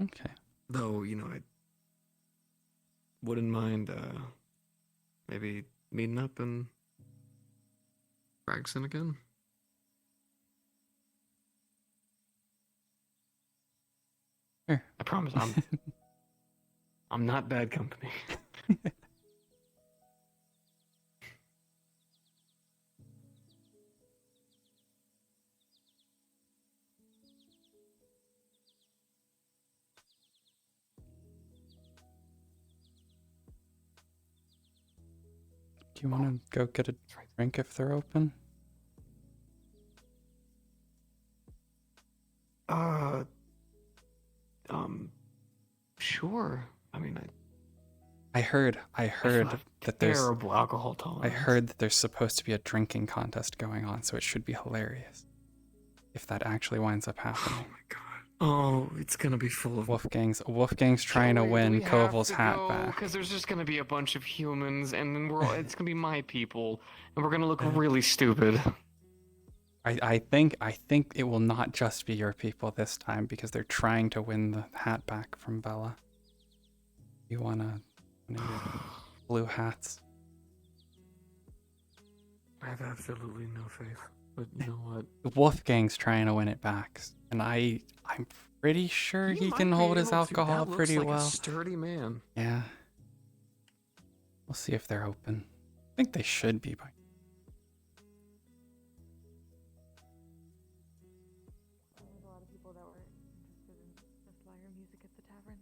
okay. Though, I wouldn't mind maybe meeting up and practicing again. Sure. I promise I'm not bad company. Do you want to go get a drink if they're open? Sure. I mean, I heard that there's terrible alcohol tolerance. I heard that there's supposed to be a drinking contest going on, so it should be hilarious if that actually winds up happening. Oh my god. Oh, it's gonna be full of Wolfgang's trying to win Koval's hat back. Because there's just gonna be a bunch of humans, and then it's gonna be my people, and we're gonna look really stupid. I think it will not just be your people this time because they're trying to win the hat back from Bella. You wanna your blue hats? I have absolutely no faith, but you know what? Wolfgang's trying to win it back, and I'm pretty sure he can hold his alcohol pretty like well. A sturdy man. Yeah. We'll see if they're open. I think they should be by. There's a lot of people that were interested in this lyre music at the tavern.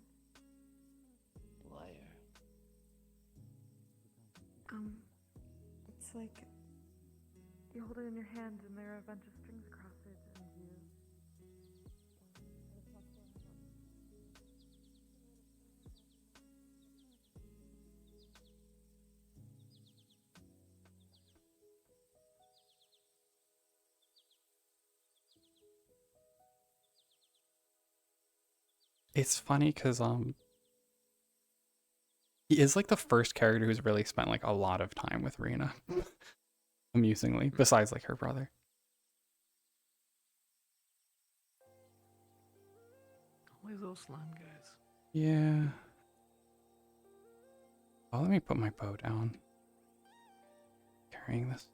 Liar. It's like you hold it in your hand and there are a bunch of strings across it and you... It's funny because he is like the first character who's really spent like a lot of time with Rina. Amusingly, besides like her brother. Always those slime guys. Yeah. Oh, let me put my bow down. Here. carrying this.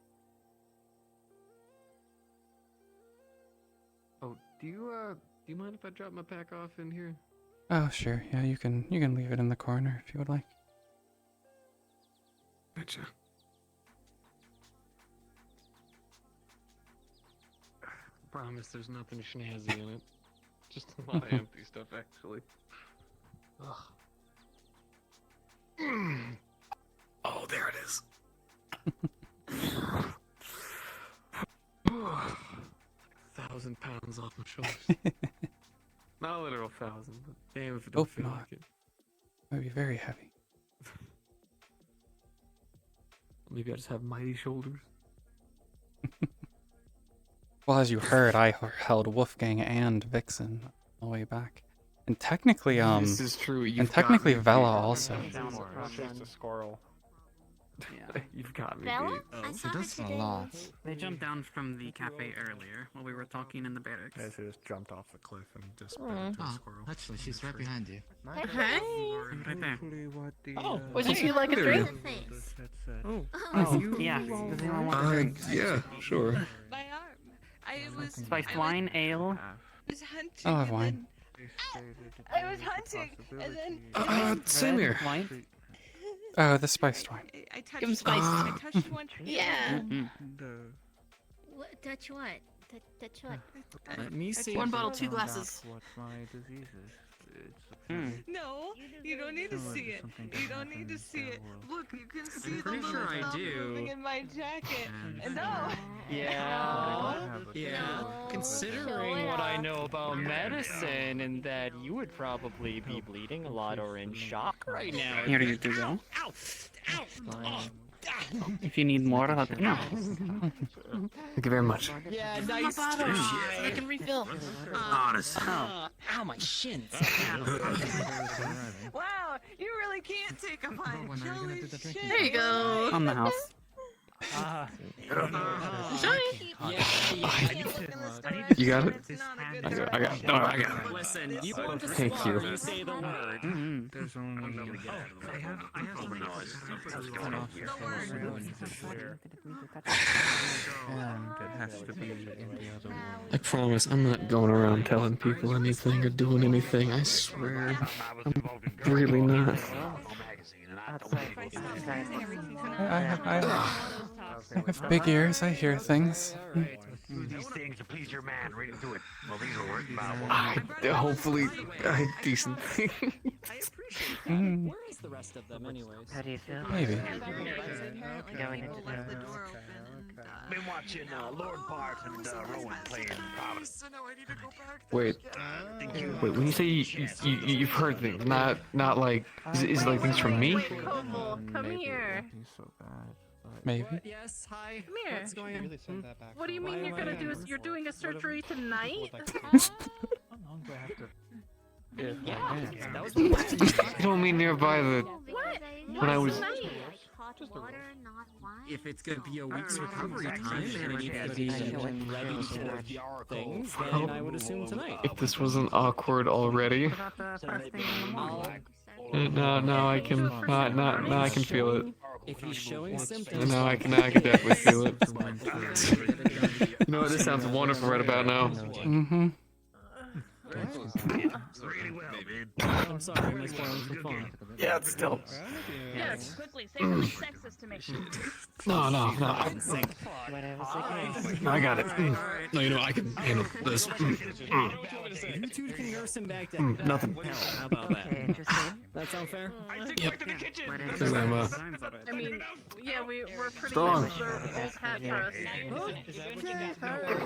Oh, do you mind if I drop my pack off in here? Oh, sure. Yeah, you can leave it in the corner if you would like. Gotcha. Promise there's nothing snazzy in it. Just a lot of empty stuff, actually. Ugh. Oh, there it is. 1,000 pounds off my shoulders. Not a literal 1,000, but damn if it don't feel not. like it. It would be very heavy. Maybe I just have mighty shoulders. Well, as you heard, I held Wolfgang and Vixen all the way back. And technically, This is true. and You've technically got me Vela beat. also. Chased a squirrel. Yeah. You've got me Bella? beat. I saw her today. They jumped down from the cafe earlier while we were talking in the barracks. Yeah, she just jumped off the cliff and just Oh. into a Oh, squirrel. actually, she's right behind you. Hey. Right there. Oh, Would hey. you like a There drink? you Oh. Yeah. Does anyone want a drink? Yeah, sure. My arm. I was. Spiced I wine, ale. was hunting. I'll have and wine. then- I was hunting, and then. Same here. Wine? Oh, the spiced wine. I touched. Give him spice. I touched one tree. Yeah. What, touch what? Touch what? Let me see. One bottle, two glasses. What my disease is. No, you don't need to see it. You don't need to see it. Look, you can see the pretty little sure I stuff do. moving in my jacket. And no. Yeah. Yeah. No. Considering Show it what I off. know about medicine and that you would probably be bleeding a lot or in shock right now. Here you do go. Ow! Ow! If you need more, let me know. Thank you very much. Yeah, nice bottle. try. I can refill. Honest. Ow, my shins. Wow, you really can't take a bite. Holy shit. There you go. On the house. You got it? I got it. No, I got it. Listen, you Thank you. you say the word. There's only. And it has to be in the other room. I promise I'm not going around telling people anything or doing anything. I swear. I'm really not. I have big ears. I hear things. Do these things to please your man. Read into it. Well, these are worth Hopefully, I decent thing. Where is the rest of them, anyways? How do you feel? Maybe. Going into the... Been watching Lord Bart and Rowan playing Providence. Wait. Wait. When you say you've heard things, not like is it like things from me? Koval, come here. He's so bad. Maybe. Yes, hi. Come here. What's going on? What do you mean you're gonna do? You're doing a surgery tonight? How long do I have to? Yeah, that was You don't mean nearby the What? when I was. Tonight? Hot water, not wine. If it's gonna be a week's recovery time and I need to be ready for things, then I would assume tonight. If this wasn't awkward already. About the first thing in the morning. No, I can now I can feel it. If he's showing symptoms, Now I can definitely feel it. You know what? This sounds wonderful right about now. Mm-hmm. Really well, man. I'm sorry, I'm spoiling for fun. Yeah, it's still. Yes, quickly, say something sexist to me. No. Whatever. I got it. No, you know I can handle this. You two can nurse him back down. Nothing. How about that? That sound fair? Yep. Whatever. I mean, yeah, we're pretty Strong. much old hat for us.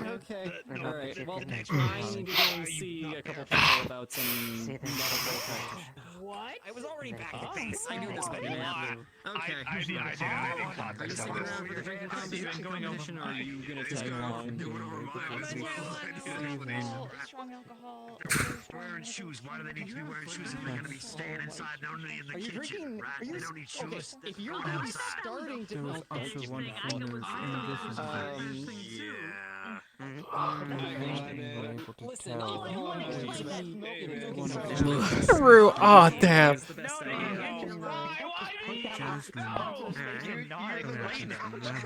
Okay. Alright, well, I need to go and see a couple people about some medical practice. What? I was already back at base. I knew this by now. Okay. I think Are you sticking around for the drinking competition, or are you gonna take along? Strong alcohol. wearing shoes. Why do they need to be wearing shoes if they're going to be staying inside only in the Are you kitchen, drinking? right? Are you They don't need shoes. If you're gonna be starting to, There was also one famous in addition listen, Rue, oh damn.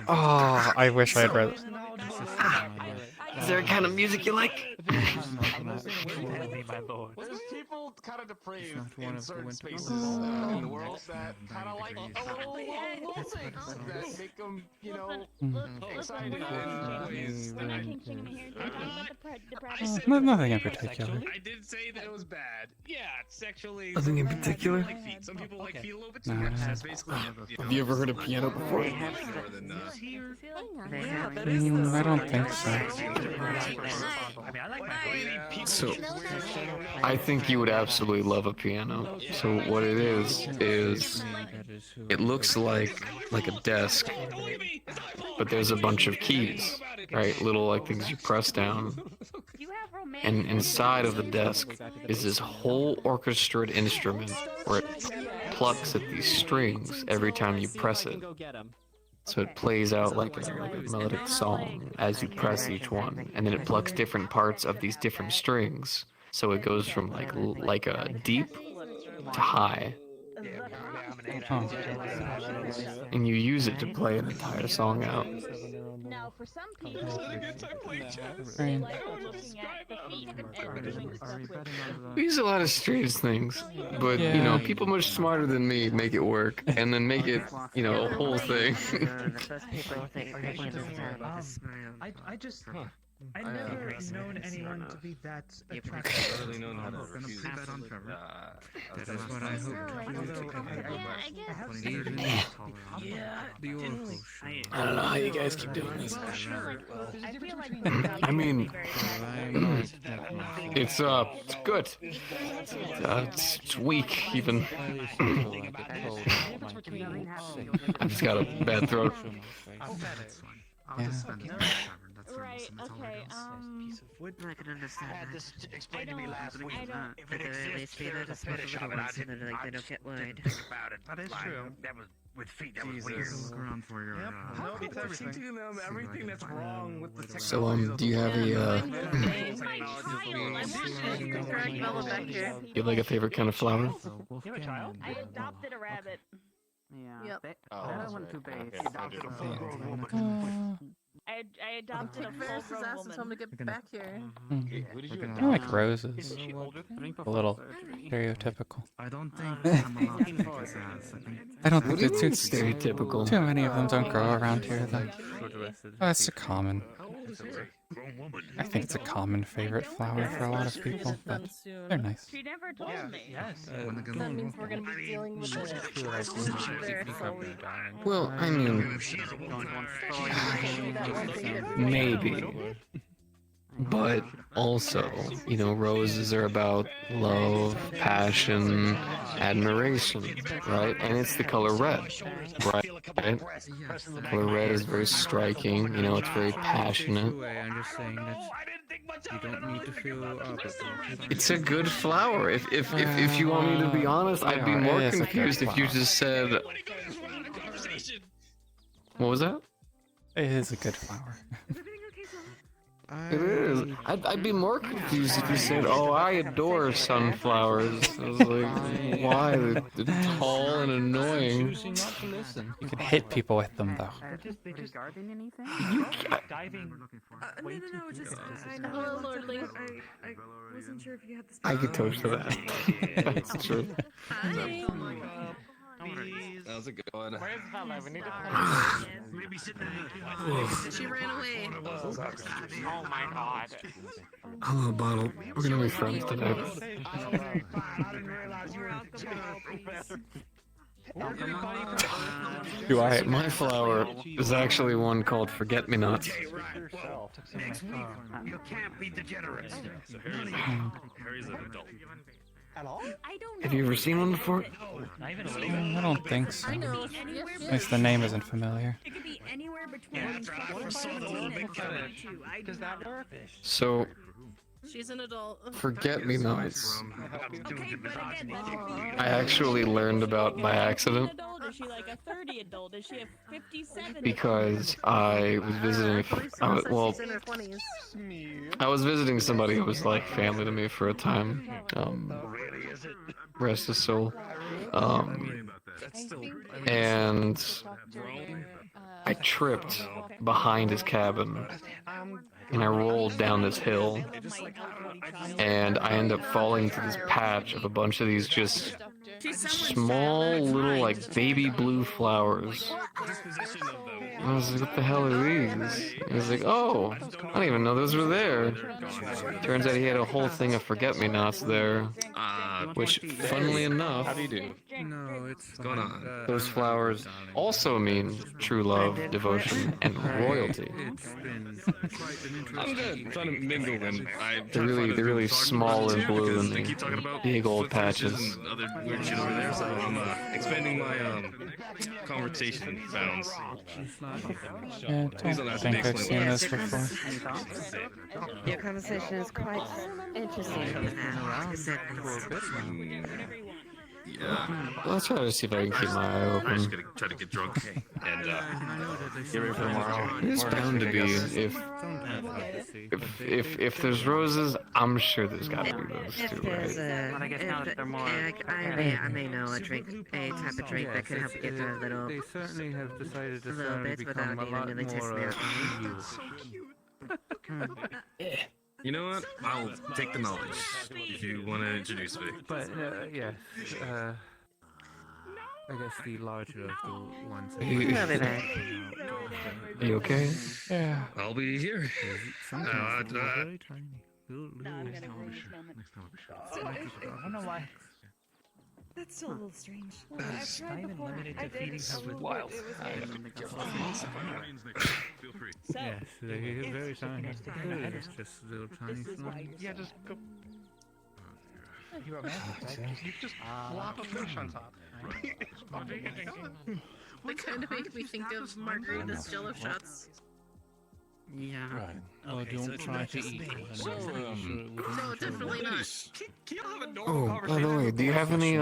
Oh, I wish I had read. Is there a kind of music you like? my lord. There's people kind of depraved one in of the certain winter spaces months. in the world that kind of like a little things that make them, you know, excited in ways that Nothing in particular. I did say that it was bad. Yeah, sexually. Nothing in particular? Like feet. Some people like feet a little bit too No. much. That's basically. Have you ever heard of piano before? I don't think so. So, I think you would absolutely love a piano. So what it is it looks like a desk, but there's a bunch of keys, right? Little like things you press down. And inside of the desk is this whole orchestrated instrument where it plucks at these strings every time you press it. So it plays out like a melodic song as you press each one, and then it plucks different parts of these different strings. So it goes from like a deep to high. And you use it to play an entire song out. Now, for some people, Right. We use a lot of strange things, but you know, people much smarter than me make it work, and then make it, you know, a whole thing. I never known anyone to be that attractive. Really known how to refuse. That's what I I don't know how you guys keep doing this. I mean, it's good. It's weak even. I've just got a bad throat. I'll just spend it. Right, okay, I can understand had that. this explained to me last week. If it But exists, there's a fetish of it. I didn't get word. Think about it. That is Like, true. That was with feet. That was Jesus. weird. Look around for your. How come they're teaching them everything that's wrong with the technology? So, do you have a, you have like a favorite kind of flower? You have a child? I adopted a rabbit. Yeah. Yep. That wasn't too bad. I adopted a Ferris is full-grown asking woman. someone to get back here. I like roses. A little stereotypical. I don't think I'm allowed to take his ass. I don't What do think you it's mean stereotypical? Too many of them don't grow around here, though. That's a common. I think it's a common favorite flower for a lot of people, but they're nice. She never told me. Yes. That means we're gonna be dealing with it. Well, I mean, maybe. But also, you know, roses are about love, passion, admiration, right? And it's the color red, right? The color red is very striking, you know, it's very passionate. I'm just saying that you don't need to feel It's a good flower. If you want me to be honest, I'd be more confused if you just said... What was that? It is a good flower. It is. I'd be more confused if you said, "Oh, I adore sunflowers." I was like, "Why? They're tall and annoying." You can hit people with them, though. Regarding anything? diving. No, just Hello, Lordly. I wasn't sure if you had the. I could toast to that. That's true. Hi. How's it going? Where's Hella? We need to maybe sit there. She ran away. Oh my god. Hello, bottle. We're gonna be friends tonight. I didn't realize you were Do I? My flower is actually one called Forget-Me-Nots. You can't be degenerate. So Harry's an adult. Have you ever seen one before? I don't think so. I know. At least the name isn't familiar. It could be anywhere between. Does that work? So, She's an adult. Forget-Me-Nots. Okay, but again, that could be. I actually learned about by accident adult? Is she like a 30 adult? Is she a 57? because I was visiting. Well, She's in her 20s. I was visiting somebody who was like family to me for a time. Rest his soul. and I tripped behind his cabin, and I rolled down this hill, and I end up falling into this patch of a bunch of these just small little like baby blue flowers. I was like, what the hell are these? He was like, oh, I didn't even know those were there. Turns out he had a whole thing of forget-me-nots there. Which, funnily enough, How do you do? No, it's going on? Those flowers also mean true love, devotion, and royalty. I'm good. Trying to mingle and They're really small and blue and big old patches. Other weird shit over there, so I'm expanding my conversation bounds. Yeah, I don't think I've seen this before. Your conversation is quite interesting from that. Yeah. Well, I'll try to see if I can keep my eye open. I'm just gonna try to get drunk and get ready for tomorrow. It's bound to be. If there's roses, I'm sure there's got to be those too, right? But I guess now that they're more. I may know a type of drink that could help get her a little. They certainly have decided to little bit without even really tasting it. You know what? I'll take the knowledge if you want to introduce me. But yes, I guess the larger of the ones. Are you okay? Yeah. I'll be here. Very tiny. I don't know why. That's still a little strange. I've tried before. I did. Wild. Feel free. Yes, he is very tiny. It's just little tiny slime. Yeah, just go. You're romantic, right? You just plop a fish on top. They kind of make me think of margaritas Jello shots. Yeah. Right. Oh, don't try to eat. No, definitely not. Oh, by the way, do you have any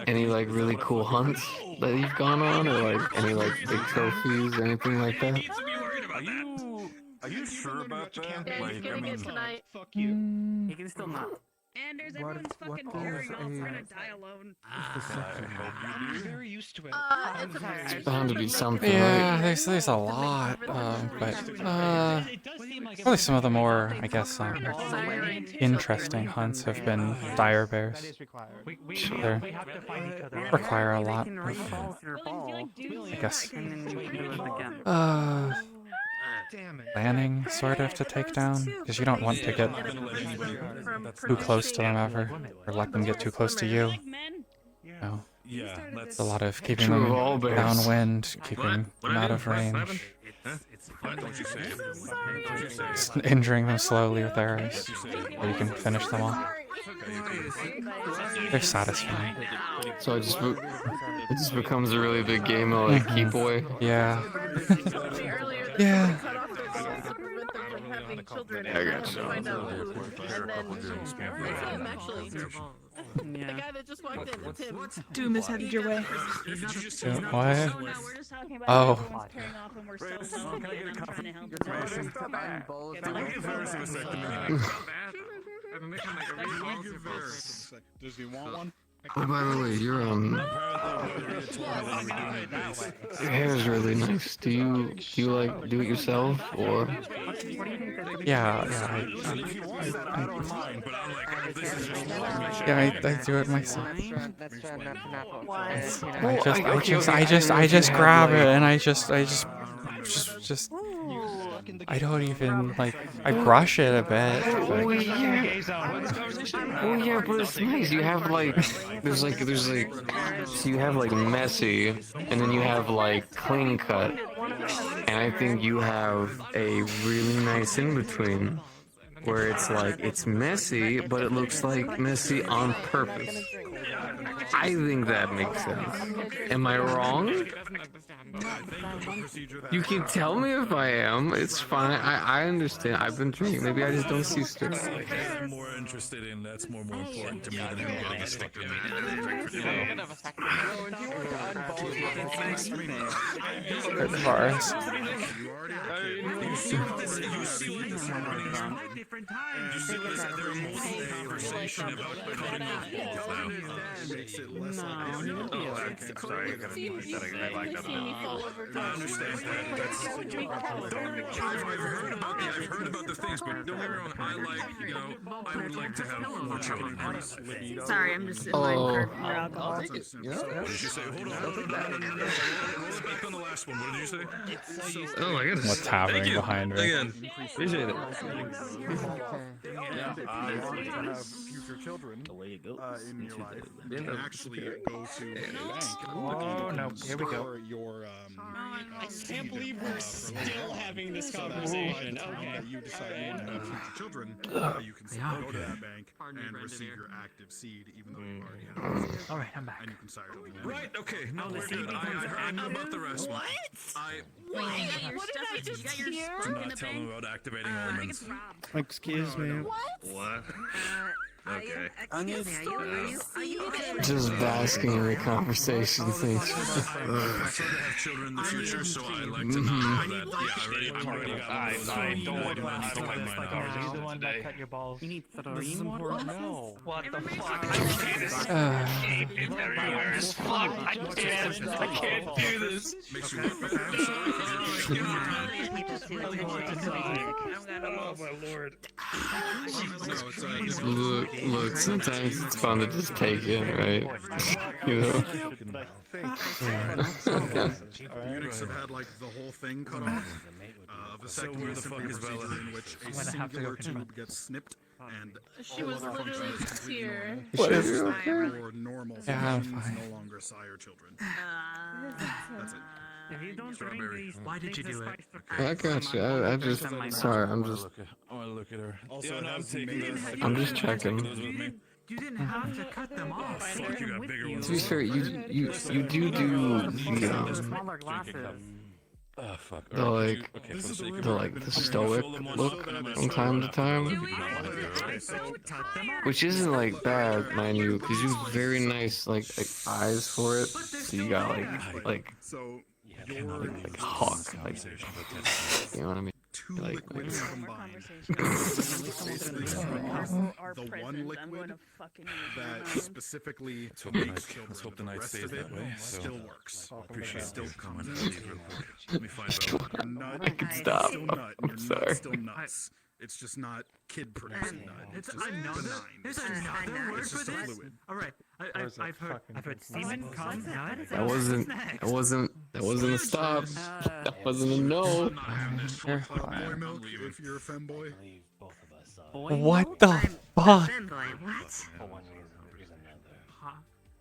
any like really cool hunts that you've gone on, or like any like big trophies, or anything like that? Are you sure about that? Yeah, he's getting it tonight. Fuck you. He can still not. Anders, everyone's fucking hearing off. We're gonna die alone. I'm very used to it. It's bound to be something, Yeah, right? there's a lot, but probably some of the more, I guess, interesting hunts have been dire bears. They require a lot of, I guess, planning, sort of, to take down, because you don't want to get too close to them ever, or let them get too close to you. No. It's a lot of keeping them downwind, keeping them out of range, injuring them slowly with arrows, or you can finish them off. They're satisfying. So it just becomes a really big game of like keep away. Yeah. Yeah. I got you. And then him actually. The guy that just walked in, it's him. Doom is headed your way. What? Oh. Does he want one? Oh, by the way, your hair is really nice. Do you like do it yourself, or? Yeah, I do it myself. I just grab it and I just I don't even like. I brush it a bit. Oh yeah, but it's nice. You have like, there's like, so you have like messy, and then you have like clean cut, and I think you have a really nice in between, where it's like it's messy, but it looks like messy on purpose. I think that makes sense. Am I wrong? You can tell me if I am. It's fine. I understand. I've been drinking. Maybe I just don't see straight. I'm more interested in that's more important to me than him getting a stick in As far as different times. You see what is that? They're holding a conversation about cutting off balls now. Makes it less No, like you'll be oh, alright. I'm sorry, I gotta You that I like that. see me fall over I understand that. I've heard about the things, but don't get me wrong. I would like to have more children. Sorry, I'm just in Oh. line for more alcohol. What did you say? Hold on. Roll it back on the last one. What did you say? Oh, I gotta. What's happening Thank you. behind me? Again. Appreciate it. To have future children in your life, you can actually go to a bank. Oh no, here we go. Your I can't believe we're still having this conversation. Okay. you decide you want to have future children, you can still go to that bank and receive your active seed, even though you already have it. All right, I'm back. And you can sire children. Right. Okay. No, we're good. I heard about the rest. What? I'm What did I just hear? not telling them about activating elements. Excuse me. What? Okay. Excuse me, are you okay? Just basking in the conversation. Thanks. I prefer to have children in the future, so I like to not have that. Yeah, I'm already got one of those. I don't like mine now. Are you the one that cut your balls? You need 3 more? No. What the fuck? Everywhere is fucked. I can't do this. Makes you look bad. I'm sorry. Oh my lord. Look, sometimes it's fun to just take in, right? You know? Eunuchs have had like the whole thing cut off. Vasectomy is simply a procedure in which a singular tube gets snipped and She was literally just here. What is it? or normal Yeah, I'm functions fine. no longer sire children. That's it. If you don't drink Strawberry. these, Why did you do it? I got you. I just. Sorry, I'm just. I want to look at her. Also, Yeah, no, it I'm has taking made- this. I'm just checking. Those with me. You didn't have to cut them off. Fuck, you got bigger ones. To be fair, you do Smaller glasses. Oh fuck. the Alright, like okay, for the sake of the like the stoic look from time to time, which isn't like bad, mind you, because you have very nice like eyes for it. So you got like So hawk, like you know what I mean? two Like, liquids combined. The one liquid that specifically makes children. Let's hope the night rest stays of it that way. So still works. appreciate Still it. comes Come on, out. real quick. Let me find out. Your nut I can stop. Still nut. I'm Your sorry. nut's still nuts. It's just not kid-produced nut. It's just benign. There's another word It's for just a this. fluid. All right, I've heard semen, cum, nut. That wasn't a stop. That wasn't a no. Boy milk if you're a femboy. What the fuck?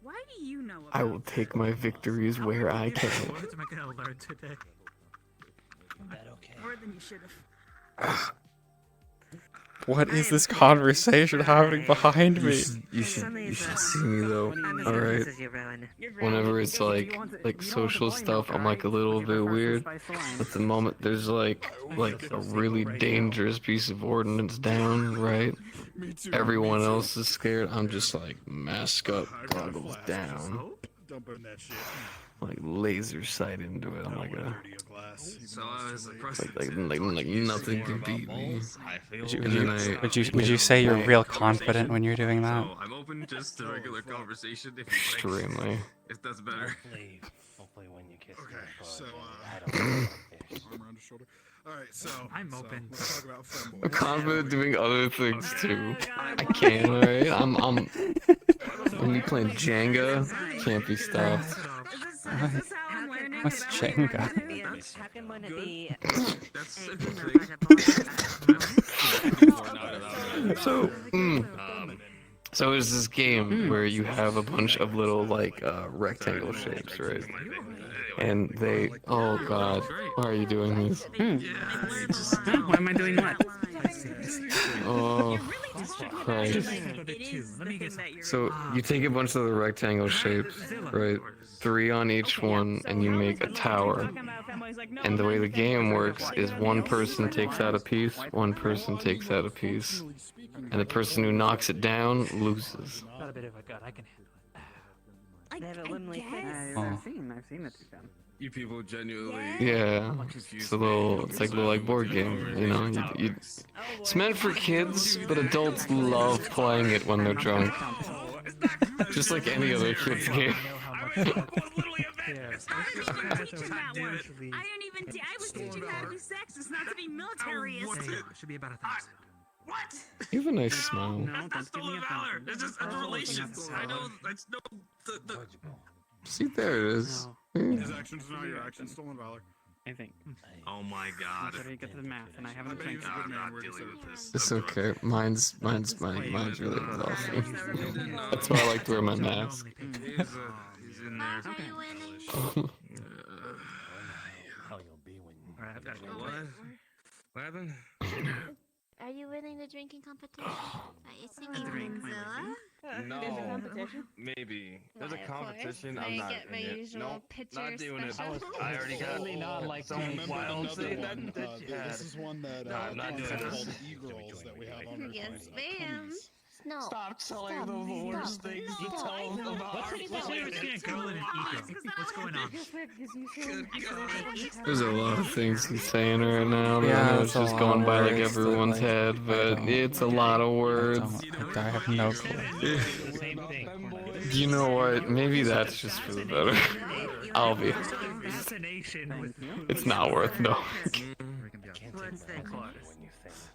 Why do you know I will take my victories where I can. What am I gonna learn today? more than you should have? What is this conversation happening behind me? You should see me though. All right. Whenever it's like social stuff, I'm like a little bit weird. But the moment there's like a really dangerous piece of ordnance down, right? Everyone else is scared. I'm just like mask up, goggles down, like laser sight into it. I'm like a. So I was Like nothing can beat me. Would you say you're real confident when you're doing that? So I'm open just to regular conversation if you Extremely. like, if that's better. Hopefully when you kiss Okay, so arm around the shoulder. All right, so I'm open. Let's talk about femboys. I'm confident doing other things too. I can, alright? I'm when you playing Jenga, can't be stopped. What's Jenga? How can one be? So it's this game where you have a bunch of little like rectangle shapes, right? And they, oh god, why are you doing this? Why am I doing what? Oh, Christ. So you take a bunch of the rectangle shapes, right? 3 on each one, and you make a tower. And the way the game works is one person takes out a piece, one person takes out a piece, and the person who knocks it down loses. Got a bit of a gut. I can handle it. I've seen it done. You people genuinely. Yeah, it's a little, it's like a little like board game, you know. It's meant for kids, but adults love playing it when they're drunk. Just like any other kids game. I was teaching how to be sexist, not to be militarist. Should be about 1,000. What? You have a nice smile. That's not stolen valor. That's just a relation. I know. That's no. The See, there it is. His actions are not your actions. Stolen valor. I think. Oh my god. I'm get to the math, and I haven't bet he's think. a good man. I'm We're not just dealing with this. It's okay. Mine's really exhausting. That's why I like to wear my mask. He's in there. How you'll be when you. Alright, I've got what happened? Are you winning the drinking competition? Are you singing Zilla? No. There's a competition? Maybe. There's a Why, of course. competition. Can I'm I not get my in it. usual Nope, picture not doing special? it. I already got Certainly not like some me. wild Another thing one. that you had. This is one that No, I'm not doing called this. e-girls that we have on our Yes, clients. ma'am. No. Stop telling them the worst things you tell them about our Understand, girl and an ego. What's going on? There's a lot of things he's saying right now. That I Yeah, know it's it's a just lot going of by like words that, everyone's like, head, but it's a lot of words. I have no clue. Same thing. You know what? Maybe that's just for the better. I'll be. Fascination. It's not worth no. What's the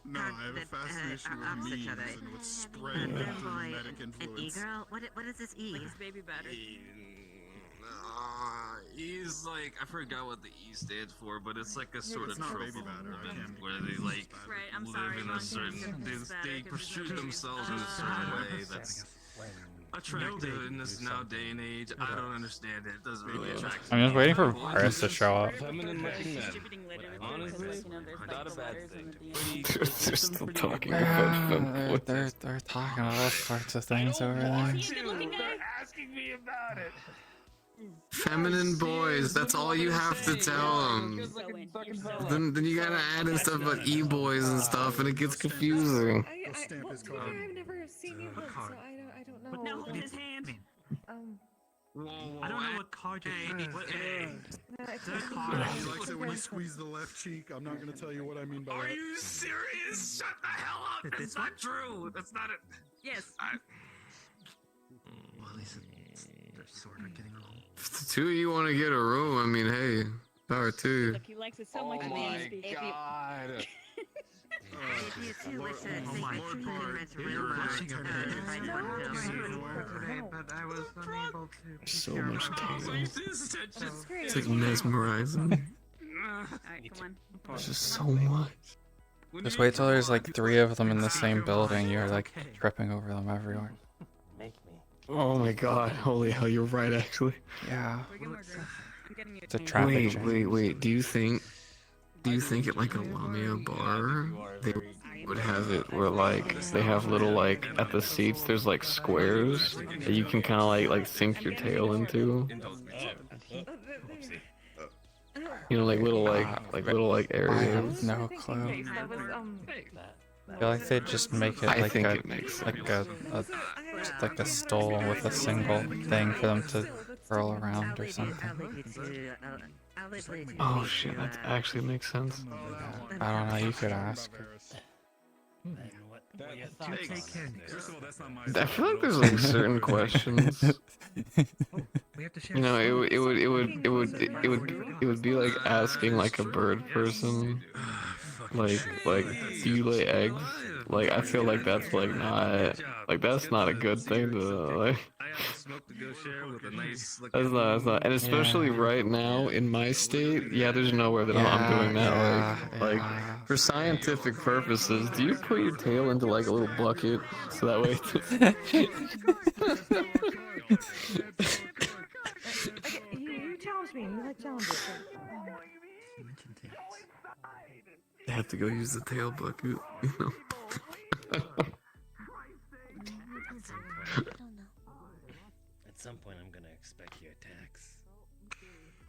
No, I have a fascination with memes and with spraying boy, dramatic an influence. e-girl? What is this E? Baby battery. He's like, I forgot what the E stands for, but it's like a sort of not trope baby batter, I can't where they like Right, I'm live sorry, in Mom, a can you certain, skip this batter, they 'cause pursue it's themselves in a certain way that's attractive in this now day and age. I don't understand it. It doesn't really attract me. I'm just waiting for Varus to show up. Feminine looking men. Distributing litter Honestly, because, you know, there's not a like the bad letters thing. and the They're still talking about Yeah, fem they're talking about all sorts of things over there. They're asking me about it. feminine boys. That's all you have to tell them. Then you gotta add in stuff about e-boys and stuff, and it gets confusing. I've never seen you hold, so I don't know. Now hold his hand. Whoa, I don't know what card you're He card. likes it when you squeeze the left cheek. I'm not gonna tell you what I mean by Are that. you serious? Shut the hell up! That's not true. That's not it. Yes. Well, at least they're sort of getting along. If the two of you want to get a room, I mean, hey, power to you. Look, he likes it so much. Oh my god. If you two wish to take a trip and rent a room, But I was unable to. So much Wait, tail. this attention. It's like mesmerizing. Alright, come on. It's just so much. Just wait till there's like 3 of them in the same building. You're like tripping over them everywhere. Oh my god, holy hell, you're right, actually. Yeah. I'm getting you. It's a traffic jam. Wait, do you think at like a Lamia bar, they would have it where like, they have little like, at the seats there's like squares that you can kind of like sink your tail into? You know, like little I areas. have no clue. That was, I feel like they'd just make it I like think a it makes like just like a stall with a single thing for them to roll around or something. Oh shit, that actually makes sense. I don't know. You could ask. I feel like there's like certain questions. You know, it would be like asking like a bird person, like do you lay eggs? Like I feel like that's that's not a good thing to like. That's not, and especially right now in my state, there's nowhere that I'm doing that. Like for scientific purposes, do you put your tail into like a little bucket so that way? You challenged me. You like challenges. I have to go use the tail bucket, you know. At some point, I'm gonna expect your attacks.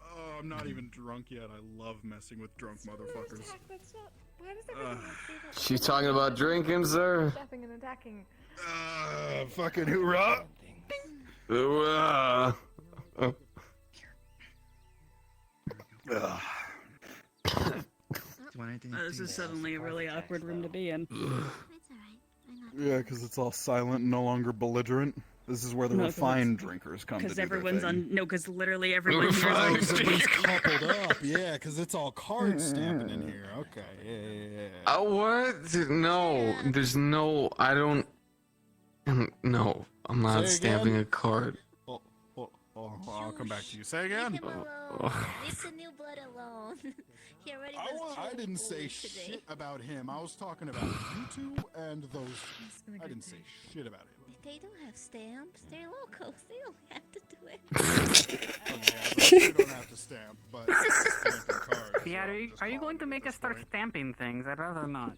Oh, I'm not even drunk yet. I love messing with drunk motherfuckers. That's not. Why does everyone say that? She's talking about drinking, sir. Stepping and attacking. Fucking hoorah! Hoorah! This is suddenly a really awkward room to be in. Yeah, because it's all silent and no longer belligerent. This is where the No, 'cause refined drinkers come to Because do everyone's their thing. on. No, because literally everyone here is on Everybody's coupled up, yeah, because it's all card stamping in here. Okay, yeah. What? No, there's no. I don't. No, I'm not Say stamping again? a card. I'll come back to you. Say again? Leave the new blood alone. He already was I didn't told say today. shit about him. I was talking about you two and those. I didn't say shit about him. They don't have stamps. They're locals. They don't have to do it. You don't have to stamp, but stamping cards. Yeah, are you going to make us start stamping things? I'd rather not.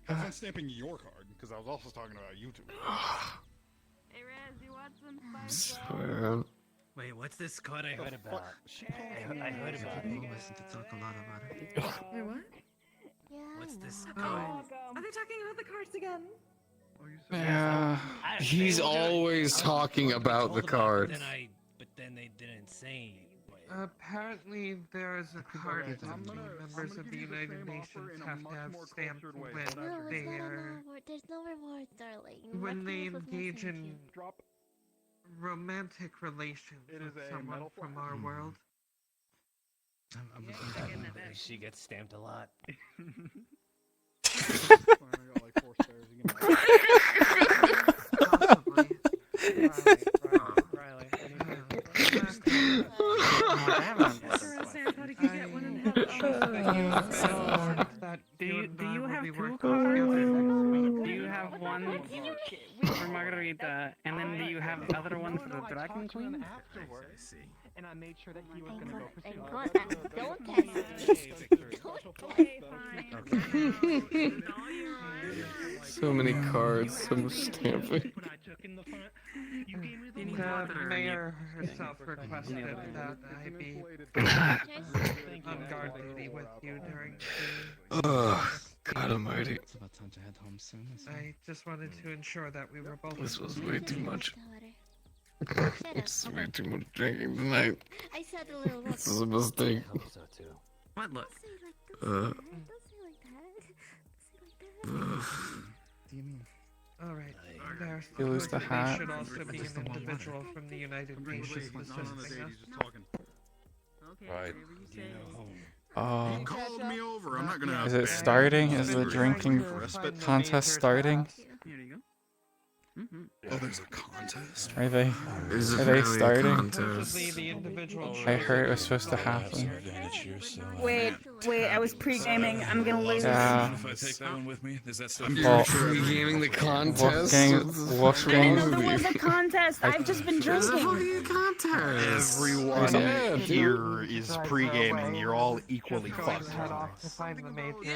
I was stamping your card because I was also talking about you two. Hey, Rez, you want some Swear. Wait, what's this card I heard about? I heard about it. Listen to talk a lot about it. Wait, what? What's this Oh, card? are they talking about the cards again? Yeah, he's always talking about the card. But then they didn't say. Apparently, there is a card that members of the United Nations have to have stamped when No, they it's not a are reward. There's no reward, darling. when they Recognize what's engage missing in here. romantic relations with someone from our world. She gets stamped a lot. Do you have two cards? Do you have one for Margarita, and then do you have the other one for the Dragon Queen? Afterwards, and I made sure that he was going to go pursue Don't test me. So many cards, so much stamping. The mayor herself requested that I be on guard duty with you during the... Ugh, God almighty. It's about time to head home soon. I just wanted to ensure that we were both... This was way too much. It's way too much drinking tonight. I said a little look. This is a mistake. What look? Uh, Do you mean? Alright, there's You lose the hat. should also be an individual from the United Nations assisting us. Right. He called me over. I'm not gonna. Is it starting? Is the drinking contest starting? Here you go. Oh, there's a contest. Are they There's are they apparently a starting? contest. The individual I heard it was supposed to happen. Wait, I was pre-gaming. I'm gonna lose. Yeah. If I take that one with me, is that still? You're pre-gaming the contest? Wolfgang. I didn't know there was a contest. I've just been There's a drinking. fucking contest. Everyone Yeah, here is pre-gaming. You're all equally fucked.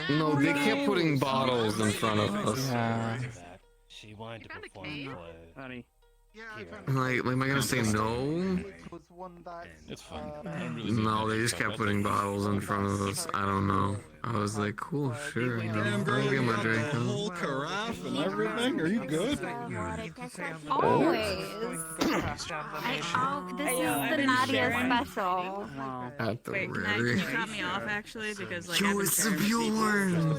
No, they kept putting bottles in front of us. Yeah. She wanted to perform for... Honey. Like, am I gonna say no? It's fun. No, they just kept putting bottles in front of us. I don't know. I was like, cool, sure. You know, I'll get my drink. The whole carafe and everything. Are you good? Always. This is the Nadia special. At the Wait, can ready. you cut me off actually? Because like Yo, I've been it's a staring at Bjorn.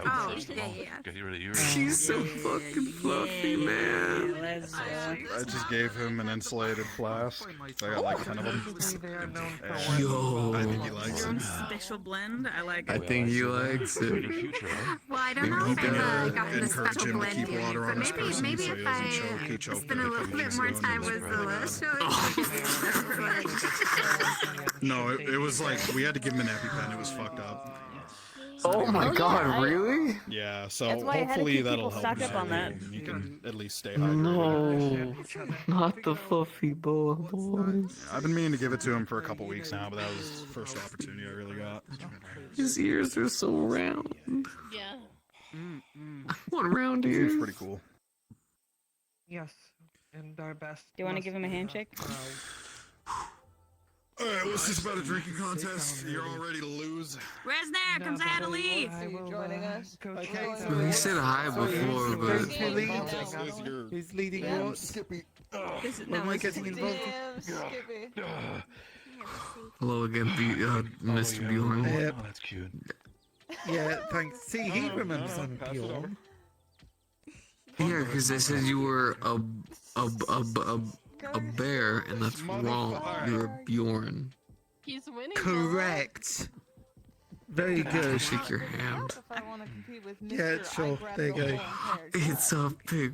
Oh, yeah. Get rid of you. She's so fucking fluffy, man. I just gave him an insulated flask. I got like 10 of them. Yo. I think he likes it. Special blend. I like I it. think he likes it. Well, I don't know if I've gotten the encourage special him to blend keep yet, water but on his maybe person maybe so if he doesn't choke. He I choked spend a a little couple bit weeks more ago and time it was with great. Zilla. No, it was like we had to give him an EpiPen. It was fucked up. Oh my god, really? Yeah, so That's why I had to hopefully keep that'll people help. stocked up on that. You can at least stay hydrated. No, not the fluffy boa boys. I've been meaning to give it to him for a couple weeks now, but that was the first opportunity I really got. His ears are so round. Yeah. One round Seems ears. pretty cool. Yes, and our best. Do you want to give him a handshake? Alright, what's this about a drinking contest? You're all ready to lose? Resner, come say hi to Lee. joining us. Okay, Well, he said hi before, but Who's leading what? Skippy. Why am I getting involved? hello again, Mr. Bjorn. Yep. Oh, that's cute. Yeah, thanks. See, he remembers I'm Bjorn. Yeah, because they said you were a bear, and that's wrong. You're a Bjorn. He's winning. Correct. Very good. Shake your hand. If I want to compete with Mr. Yeah, sure. There you go. It's a big.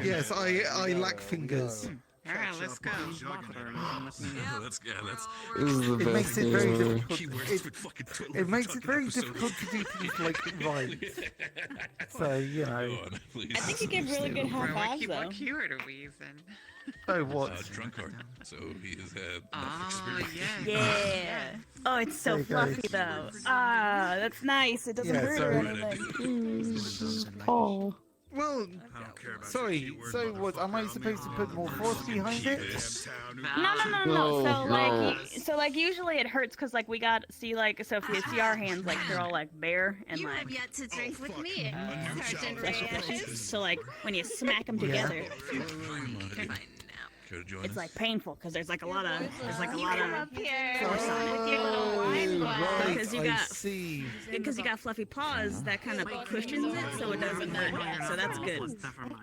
Yes, I lack fingers. Alright, let's go. That's This is the It makes best it game very ever. difficult. It makes it very difficult to do things like right. So you know. I think you give really good high fives though. What keyword are we using? Oh, what? Drunkard. So he has had Oh, experience. Yeah. Oh, it's so There you go. fluffy though. Ah, that's nice. It doesn't Yeah, hurt sorry. or anything. Oh. Well, sorry. So what? Am I supposed to put more force behind it? No. No. So like usually it hurts because like we got so if you see our hands like they're all like bare and You like. have yet to drink with me, Sergeant Reyes. So like when you smack them together, it's like painful because there's like a lot of force on it. Oh, Because you right, I got see. because you got fluffy paws that kind of cushions it so it doesn't hurt. So that's good.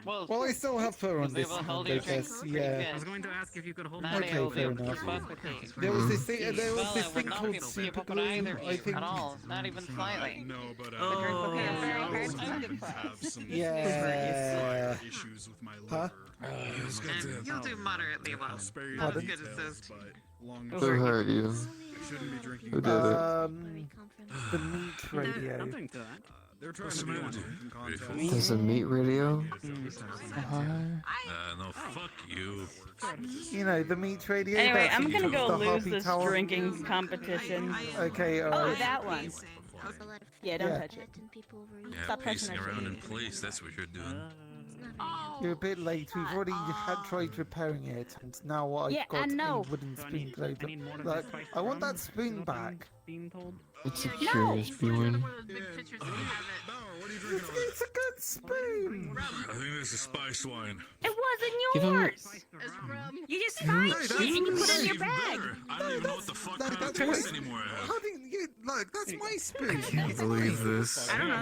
Well, I still have fur on this hand, I guess. Yeah. I was going to ask if you could hold Okay, fair enough. There was this thing called super glue, I think. At all, not even slightly. No, but Yeah. issues with my Huh? liver. You'll do moderately well. Not as good as those two. Who hurt you? Shouldn't be drinking. Who did it? The meat radio. They're trying to do a drinking contest. There's a meat radio? No, fuck you. You know, the meat radio. Anyway, that's I'm in gonna go the lose Harpy this Tower. drinking competition. Okay, Oh, alright. that one. Yeah, don't Yeah. touch it. Yeah, Stop touching pacing that around shit. in place, that's what you're doing. You're a bit late. We've already had tried repairing it, and now I've Yeah, I got a know. wooden spoon globe. Like, I want that spoon back. It's a curious Bjorn. It's a good spoon. I think this is spice wine. It Give wasn't him- yours. You just find shit and you put it in your bag. I don't even know what the fuck kind of taste anymore I have. How do you look? That's my spoon. I can't believe this. I don't know.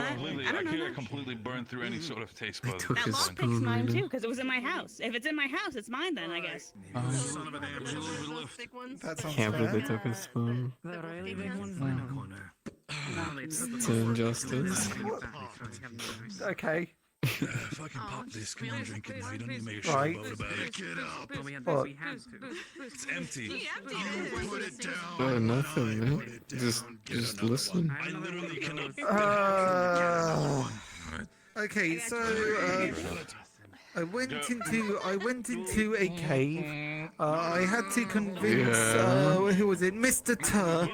I can't completely burn through any sort of taste buds. took That his lockpick's spoon, mine Rina. too, because it was in my house. If it's in my house, it's mine then, I guess. Son of a damn bitch. That sounds Can't believe fair. they took his spoon. The really big one? It's an injustice. Okay. If I can pop this, come on, drink it. Don't need to make a Right. showboat about it. Get up. Well, we had What? we had to. It's empty. Put it down. Nothing, man. Just listen. I literally cannot. Okay, so I went into a cave. I had to convince who was it, Mr. Tur,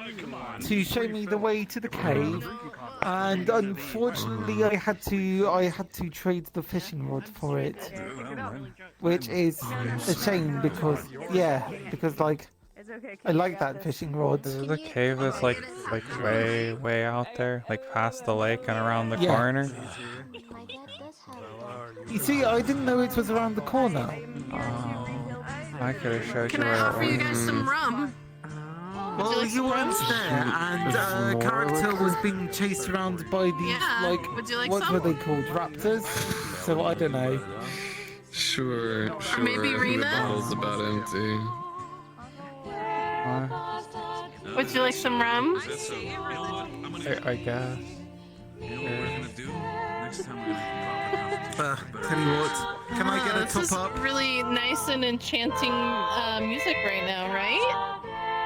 to show me the way to the cave, and unfortunately I had to trade the fishing rod for it, which is a shame because like I like that fishing rod. The cave is like way out there, like past the lake and around the corner. You see, I didn't know it was around the corner. I could have showed Can you I where offer it you was. guys some rum? Well, you weren't there, and character was being chased around by these would you like what some? were they called, raptors? So I don't know. Sure. maybe The Rina? bottle's about empty. Would you like some rum? I guess. You know what we're gonna do? Next time we're gonna Tell you what, can I get a This is top up? really nice and enchanting music right now, right?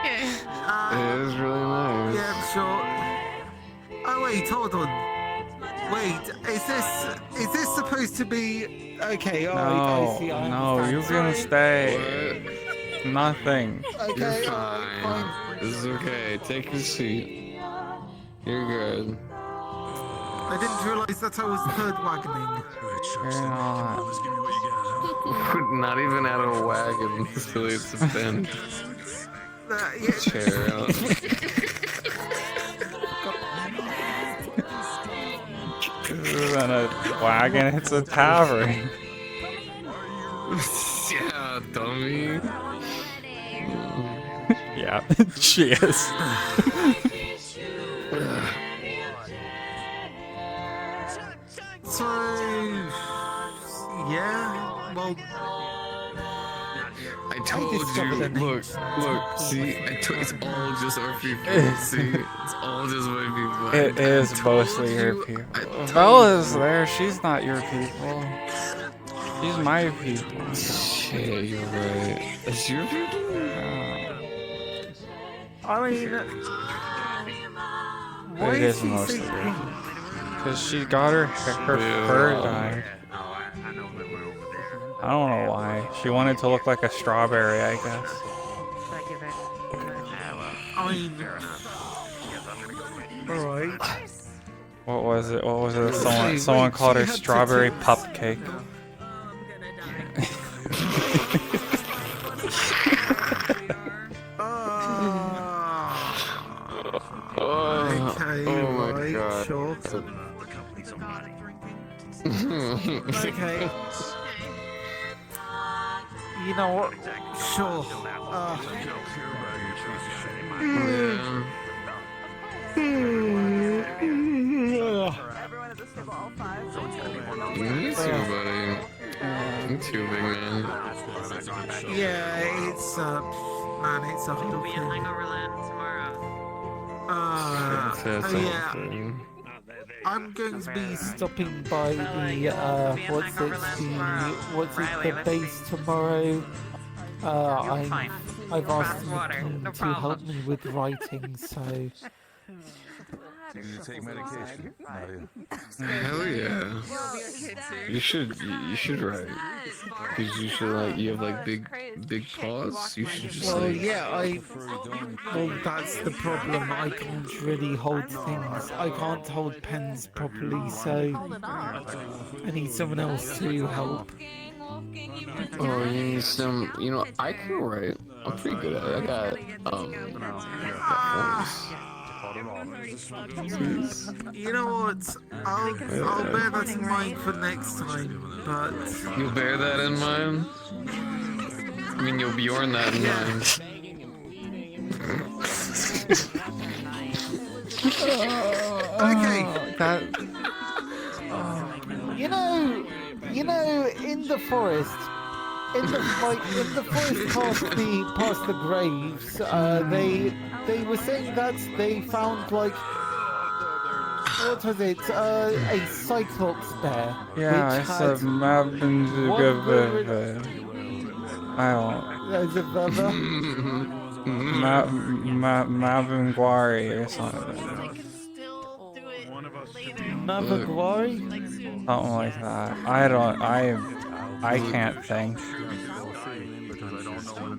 Yeah. It is really nice. Yeah, sure. Oh wait, hold on. Wait, is this supposed to be? Okay, alright, I see. I No, understand. you can stay. Nothing. Okay, You're alright, fine. fine. This is okay. Take your seat. You're good. I didn't realise that I was third wagoning. You're not. Not even out of a wagon. Silly, it's a bench. Yeah. Chair out. This isn't a wagon, it's a tavern. Yeah, dummy. Yeah, she is. So, yeah, well, I told you. Look, see, it's all just our people. See, it's all just my people. It is mostly your people. Bella's there, she's not your people. She's my people. Yeah, you're right. It's your people? I mean, why It is is she mostly so your pink? people. Because she got her fur dyed. I don't know why. She wanted to look like a strawberry, I guess. I mean, alright. What was it? What was it? Wait, Someone called she her had strawberry tattoos? pupcake. Okay, oh my right, god. sure. Okay. You know what? Sure. Me too, buddy. Me too, big man. Yeah, it's man, it's a whole thing. That's yeah. I'm going to be stopping by the the base tomorrow. I've asked them to help me with writing, so. Do you take medication? Hell yeah. You should write. Because you should you have big paws. You should just Well, yeah, well, that's the problem. I can't really hold things. I can't hold pens properly, so I need someone else to help. Oh, you need some. I can write. I'm pretty good at it. I got You know what? I'll bear that in mind for next time, but... You'll bear that in mind? I mean, you'll Bjorn that in mind. Okay. That... You know, in the forest, in the forest past the graves, they were saying that they found what was it? A cyclops bear. Yeah, which it's had a I don't. Mavengwari or something. Mavengwari? Something like that. I can't think.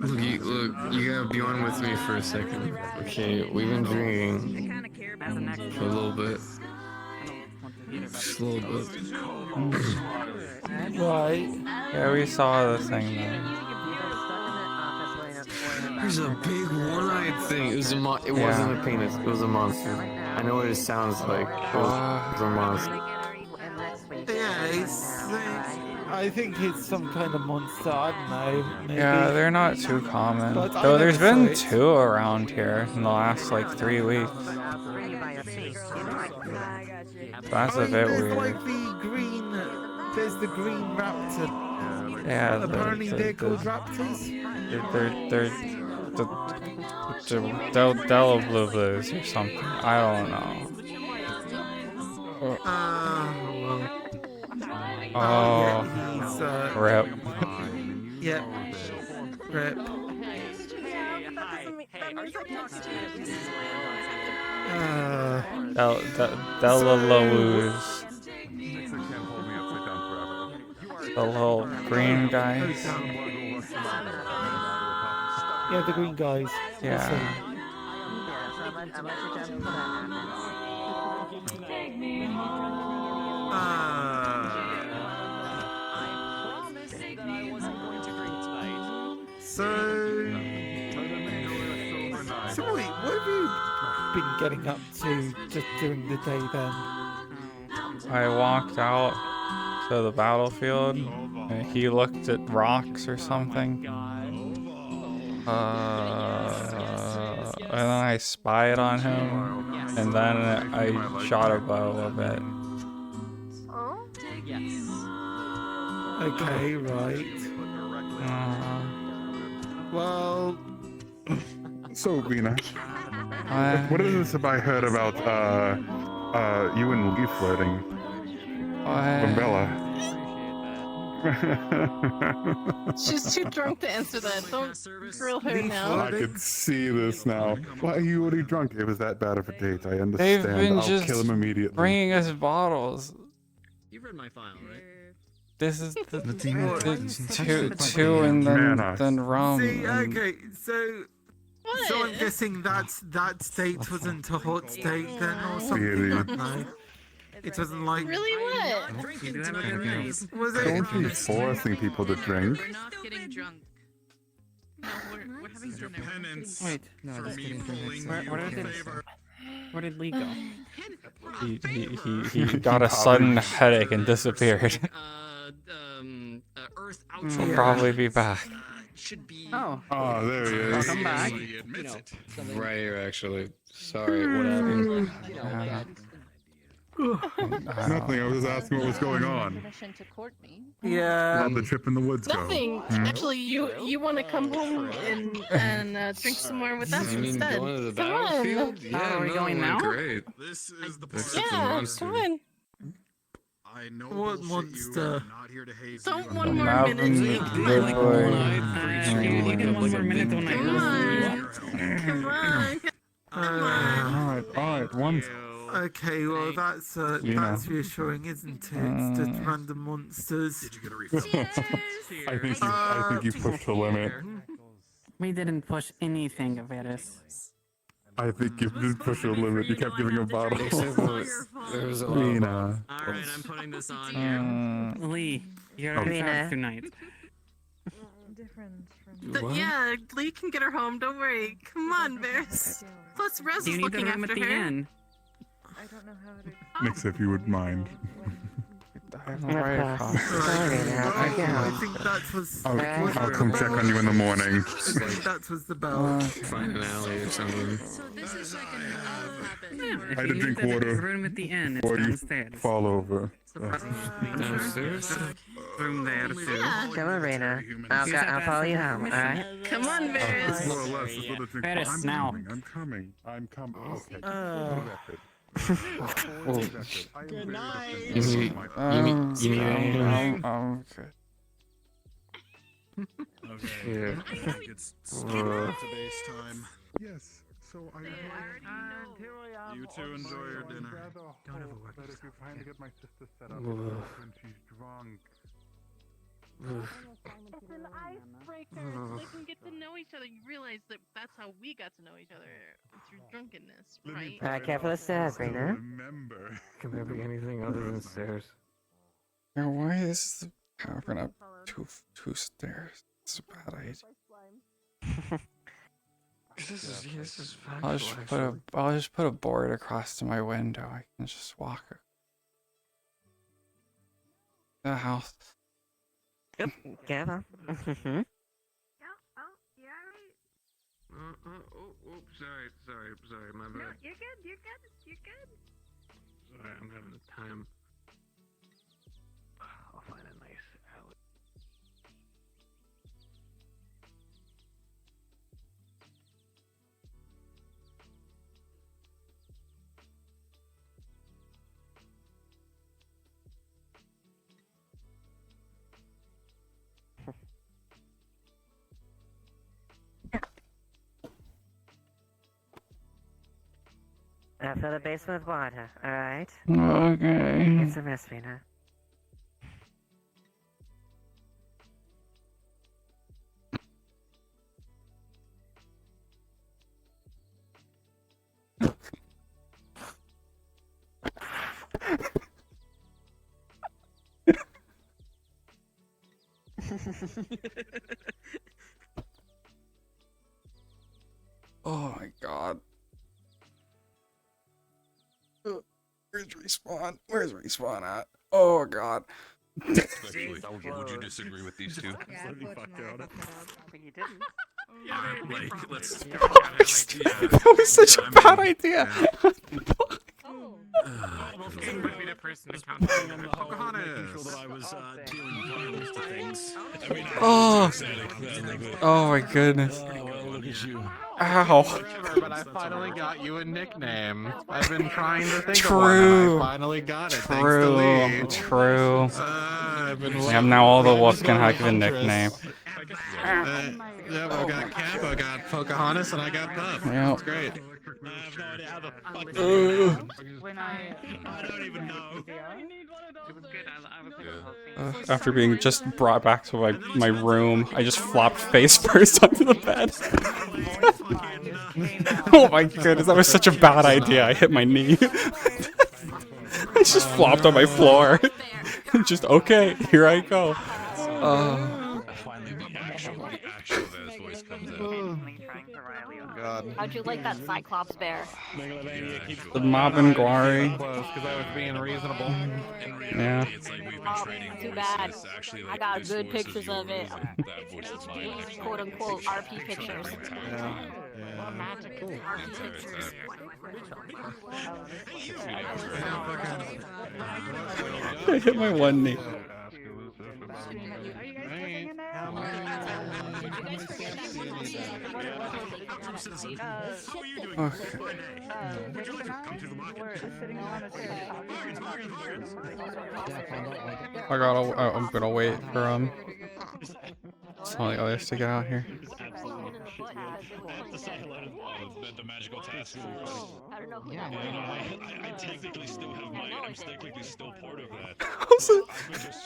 Look, you gotta be on with me for a second. Okay, we've been drinking for a little bit. Just a little bit. Right. Yeah, we saw the thing though. There's a big one-eyed thing. It wasn't a penis. It was a monster. I know what it sounds like. It was a monster. Yeah, I think it's some kind of monster. I don't know. Maybe. Yeah, they're not too common. But I Though there's never been saw it. 2 around here in the last 3 weeks. That's a bit There's weird. there's the green raptor. Yeah, Apparently they're called raptors. They're Dello Blue Blues or something. I don't know. Oh, he's, rip. Yep. Rip. Delaloos. The little green guys. Yeah, the green guys. Yeah. Awesome. promised that I wasn't going to drink tonight. So wait, what have you been getting up to just during the day then? I walked out to the battlefield, and he looked at rocks or something. And then I spied on him, and then I shot a bow a bit. Yes. Okay, right. Well, So, Rina, what is this I heard about you and Lee flirting? From Bella. She's too drunk to answer that. Don't grill her now. I could see this now. Why are you already drunk? It was that bad of a date. I understand. They've been I'll just kill him immediately. bringing us bottles. You've read my file, right? This is the two Man, and then rum. See, and- okay, so I'm guessing that state wasn't a hot state then, or something. Really? No, it wasn't like. Really what? Was it? Don't be forcing people to drink. We're not getting drunk. No, we're having dinner. Wait, no, just kidding. Where did Lee go? He got a sudden headache and disappeared. Earth He'll probably be back. Should be. Oh. Oh, there he is. Welcome back. Right here, actually. Sorry, what happened? Nothing. I was just asking what was going on. Permission to court me. Yeah. How'd the trip in the woods go? Nothing. Actually, you want to come home and drink some more with us You mean instead. going to the Come on. battlefield? Yeah, are we no, going it went now? Great. This is the Except part. the Yeah, monster. come on. I know What bullshit monster? you. I'm not here to hate Don't you. one more Malvin minute. Ridley. You can one more minute when I Come on. Alright, one. Okay, well that's reassuring, isn't it? It's just random monsters. Did you get a refill? I think you pushed the limit. We didn't push anything, Varys. I think you did push the limit. You kept giving him bottles. There was a lot of Rina. Alright, I'm putting this on here. Lee, you're Oh. on Rina. fast tonight. Different from. Yeah, Lee can get her home. Don't worry. Come on, Bears. Plus, Rez Do you is need the looking room after at the her. inn? I don't know how to. Nix, if you would mind. I think that was. I'll come check on you in the morning. I think that was the bell. Find an alley or something. So this is like an habit. If I had you to drink need the water room at the inn, it's before you downstairs. fall over. Downstairs? Room there too. Yeah. Come on, Rina. I'll follow you home, alright? Come on, Bears. More or less, it's what I drink. Varys, I'm now. coming. I'm coming. Okay. Good night. You need anything? Okay. Yeah. It's today's time. Yes. So I. You two enjoy your dinner. Don't overwork yourself. If you're trying to get my sister set up Ugh. when she's drunk. It's an icebreaker. So they can get to know each other. You realize that that's how we got to know each other. It's your drunkenness, right? Alright, careful with stairs, Rina. Remember. Can there be anything other than stairs? Now, why is the tavern up two stairs? It's a bad idea. This is I'll just put a board across to my window. I can just walk the house. Yep, careful. Sorry, my bad. You're good. Sorry, I'm having a time. I'll find a nice alley. Fill the basin with water, alright? Okay. Get some rest, Rina. Oh my god. Where's respawn? Where's respawn at? Oh god. Respectfully, would you disagree with these two? Yeah, like, let's. That was such a bad idea. Oh. Oh my goodness. Look at you. Ow. But I finally got you a nickname. I've been trying to think True. of one, and I finally got it. True. True. Yeah, now all the wolves can have a nickname. Yeah, I got Cap, I got Pocahontas, and I got Puff. Yeah. That's great. When I don't even know. It was good. I was After being just brought back to my room, I just flopped face first onto the bed. Oh my goodness, that was such a bad idea. I hit my knee. I just flopped on my floor. Just, okay, here I go. Finally, the actual Vaz voice comes out. God. How'd you like that Cyclops bear? The mob and Guari. Because I was being reasonable. Yeah. Too bad. I got good pictures of it. Quote unquote RP pictures. I hit my one knee. I'm gonna wait for some of the others to get out here. The magical task. I technically still have I'm technically still part of that. I was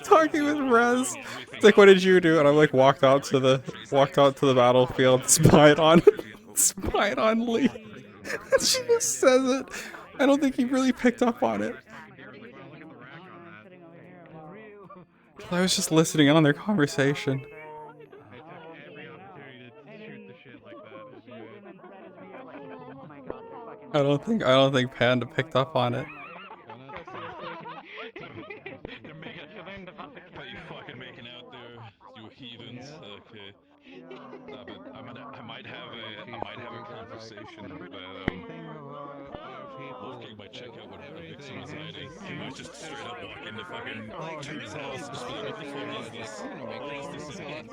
talking with Rez. It's like, what did you do? And I like walked out to the battlefield, spied on Lee. She just says it. I don't think he really picked up on it. I was just listening in on their conversation. I don't think Panda picked up on it. Are you fucking making out there, you heathens? Okay. But I might have a conversation, but Wolfgang might check out what Vixen was hiding. He might just straight up walk into fucking to his house and just be like, what the fuck is this? What is this again?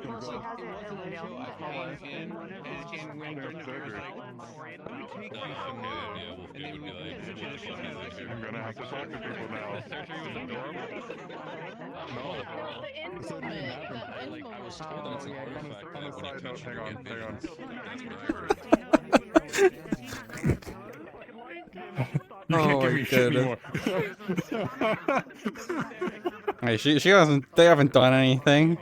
I'm gonna have to talk to people now. I was told that it's an artifact that when you touch it, you get visions. Oh my goodness. Hey, she hasn't. They haven't done anything.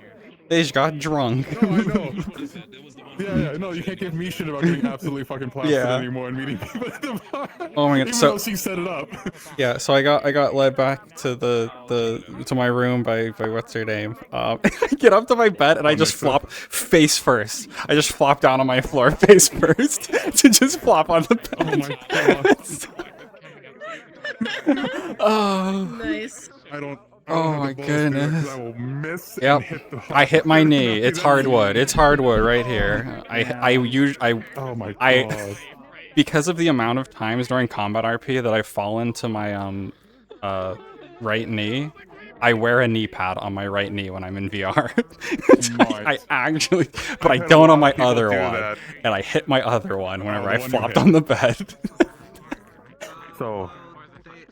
They just got drunk. No, I know. Yeah, no, you can't give me shit about getting absolutely fucking plastered anymore and meeting people at the bar. Oh my god! Even So though she set it up. Yeah, so I got led back to to my room by what's her name. I get up to my bed and I just flop face first. I just flop down on my floor face first to just flop on the bed. Oh my Nice. I don't Oh my have the balls to do it 'cause goodness. I will miss and Yep. hit the I hit my knee. It's hardwood. It's hardwood right here. Oh my I god. because of the amount of times during combat RP that I've fallen to my right knee, I wear a knee pad on my right knee when I'm in VR. I actually, but I I've had a don't lot on of my people other do one, that. and I hit my other one whenever the I one you flopped hit. on the bed. So,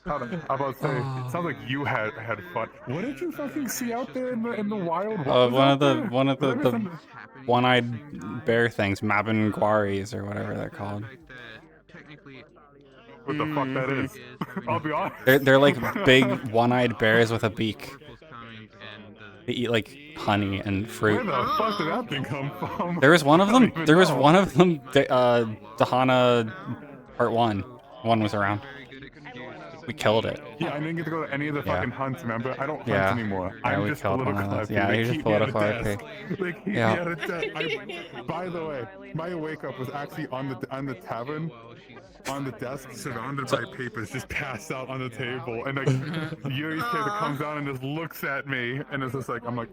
how about to say? It sounds like you had fun. What did you fucking see out there in the wild? What was One out of the there? one of Did I the misunderstand? one-eyed bear things, Mabinguaris or whatever they're called. What the fuck that is? I'll be honest. They're like big one-eyed bears with a beak. They eat like honey and fruit. Where the fuck did that thing come from? There was one of I don't them. even There was know. one of them. Dahana Part 1. One was around. We killed it. Yeah, I didn't get to go to any of the Yeah. fucking hunts, remember? I don't hunt Yeah. anymore. Yeah, I'm we just killed one political of those. RP. Yeah, They you're just keep me at a political desk. RP. They keep me Yeah. at a desk. By the way, my wake up was actually on the tavern, on the desk, surrounded by papers, just passed out on the table, and like Yuri's character comes down and just looks at me, and it's just like I'm like.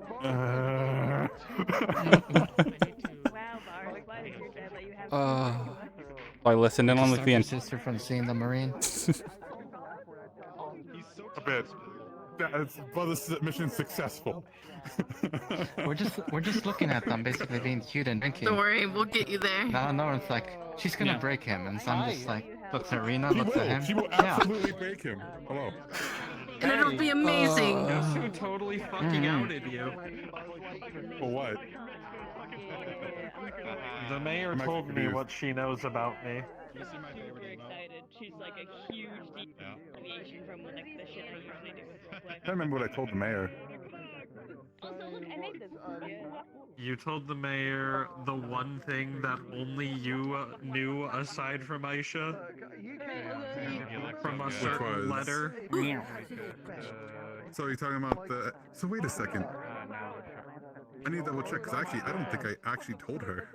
I listened in on like the your sister from seeing the Marine. A bit. That's, well, this mission successful. we're just looking at them basically being cute and drinking. Don't worry, we'll get you there. No, it's like she's gonna break him, and so I'm just like, looks at Rina, looks at him. She will absolutely break him. Hello. And it'll be amazing. Guess who totally fucking outed you? For what? The mayor told me what she knows about me. Super excited. She's like a huge deviation from like the shit I usually do with roleplay. I don't remember what I told the mayor. Also, look, I made this for you. You told the mayor the one thing that only you knew aside from Aisha? From a certain letter? So you're talking about the... So wait a second. I need to double check, because actually, I don't think I actually told her.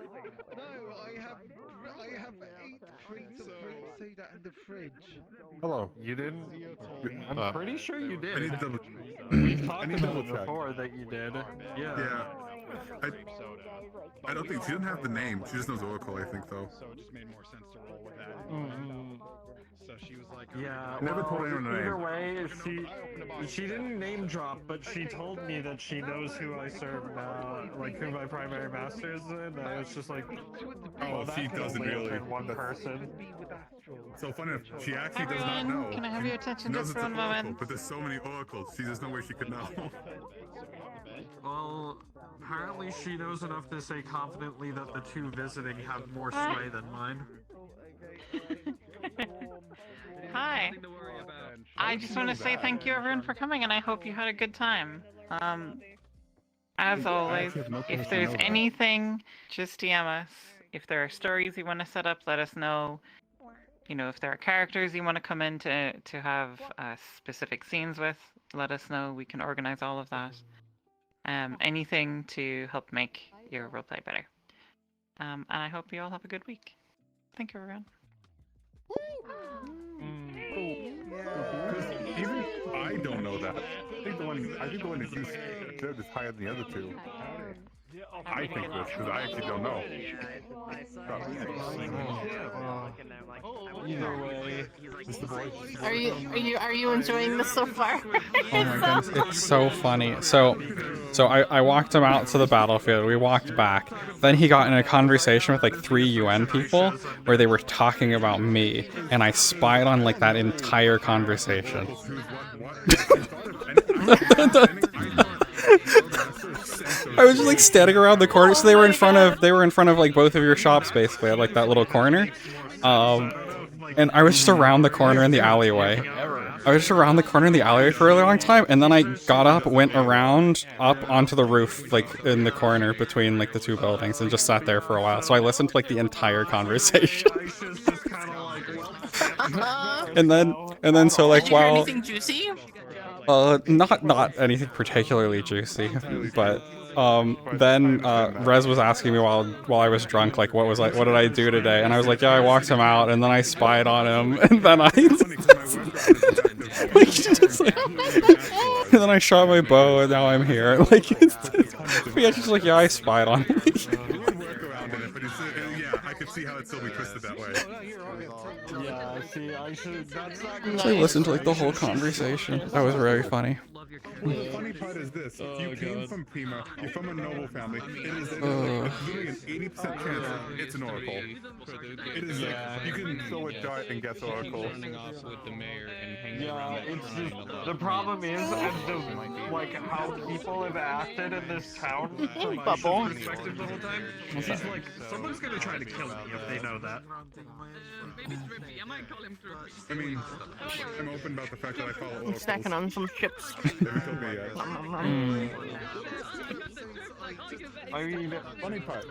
No, I have 8 crates of soda in the fridge. Hello. You didn't? I'm pretty sure you did. I need to double... We've talked I need to about double it check. before that you did. Yeah. Yeah. I don't think... She doesn't have the name. She just knows Oracle, I think, though. So it just made more sense to roll with that. So she was like, Yeah, Never told anyone her either name. way, she didn't name drop, but she told me that she knows who I serve now, like who my primary master is, and I was just like, Oh, that she could doesn't only have really. been one person. So funny enough, she actually does not Everyone, know. can I have your attention She knows just it's for an one Oracle, moment? but there's so many oracles, there's no way she could know. Well, apparently she knows enough to say confidently that the two visiting have more sway than mine. Hi. I just want to say thank you everyone for coming, and I hope you had a good time. As always, if there's anything, just DM us. If there are stories you want to set up, let us know. You know, if there are characters you want to come in to have specific scenes with, let us know. We can organize all of that. Anything to help make your roleplay better. And I hope you all have a good week. Thank you, everyone. Even I don't know that. I think the one that you said is higher than the other two. I think this because I actually don't know. Either way, Are you enjoying this so far? Oh my goodness, it's so funny. So I walked him out to the battlefield. We walked back. Then he got in a conversation with like 3 UN people where they were talking about me, and I spied on like that entire conversation. I was just like standing around the corner, so they were in front of like both of your shops basically at like that little corner, and I was just around the corner in the alleyway. I was just around the corner in the alleyway for a really long time, and then I got up, went around up onto the roof, like in the corner between like the 2 buildings, and just sat there for a while. So I listened to like the entire conversation. and then so like Did you hear while anything juicy? not anything particularly juicy, but then Rez was asking me while I was drunk, like what did I do today, and I was like, yeah, I walked him out, and then I spied on him, and then and then I shot my bow, and now I'm here. Like yeah, she's like, yeah, I spied on him. I could see how it'd still be twisted that way. yeah, see, I should. That's not So I listened to like the whole conversation. That was very funny. The funny part is this: if you came from Prima, you're from a noble family, it is literally an 80% chance it's an oracle. It is like you can throw a dart and guess oracle. Yeah, it's just the problem is like how people have acted in this town from my perspective the whole time. She's like, someone's gonna try to kill me if they know that. I mean, I'm open about the fact that I follow oracles. Stacking on some chips. Haven't told me yet. I mean, funny part.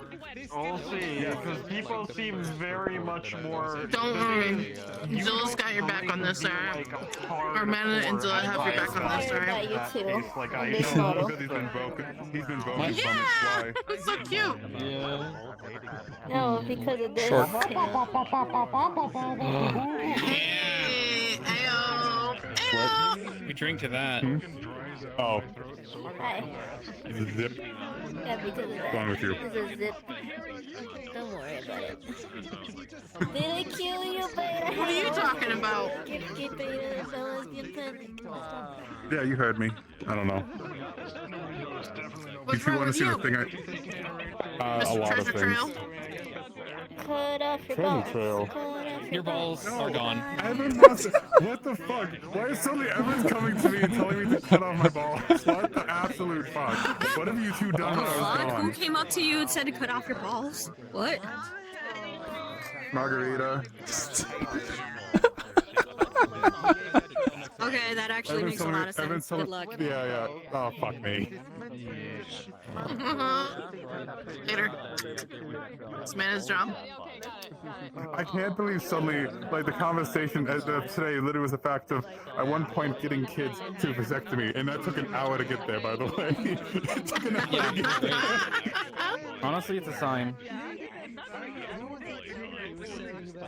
we'll see, because people seem very much more. Don't worry. Zilla's got your back on this, alright? Or Mana and Zilla have your back on this, alright? You too. Like On I this know. model. Because he's been voting Yeah! from Sly. It's so cute! Yeah. No, because of this. Short. Hey! Ayo! Ayo! We drink to that. Oh. Hi. Zip. Yeah, because of that. What's wrong with you? This is zip. Don't worry about it. Did I kill you, Beta? What are you talking about? Get Beta, the lesbian panic. Yeah, you heard me. I don't know. What's if you wrong want to with see the you? thing, a Mr. lot of Treasure things. Trail? Cut off your Treasure balls. trail. Cut off Your balls are gone. Evan wants. What the fuck? Why is suddenly Evan's coming to me and telling me to cut off my balls? What the absolute fuck? What have you two done when I was What? Who gone? came up to you and said to cut off your balls? What? Margarita. Okay, that actually makes a lot of sense. Good luck. Yeah. Oh, fuck me. Later. It's Mana's job. I can't believe suddenly, like, the conversation today literally was the fact of, at one point, getting kids to vasectomy, and that took an hour to get there, by the way. It took an hour to get there. Honestly, it's a sign.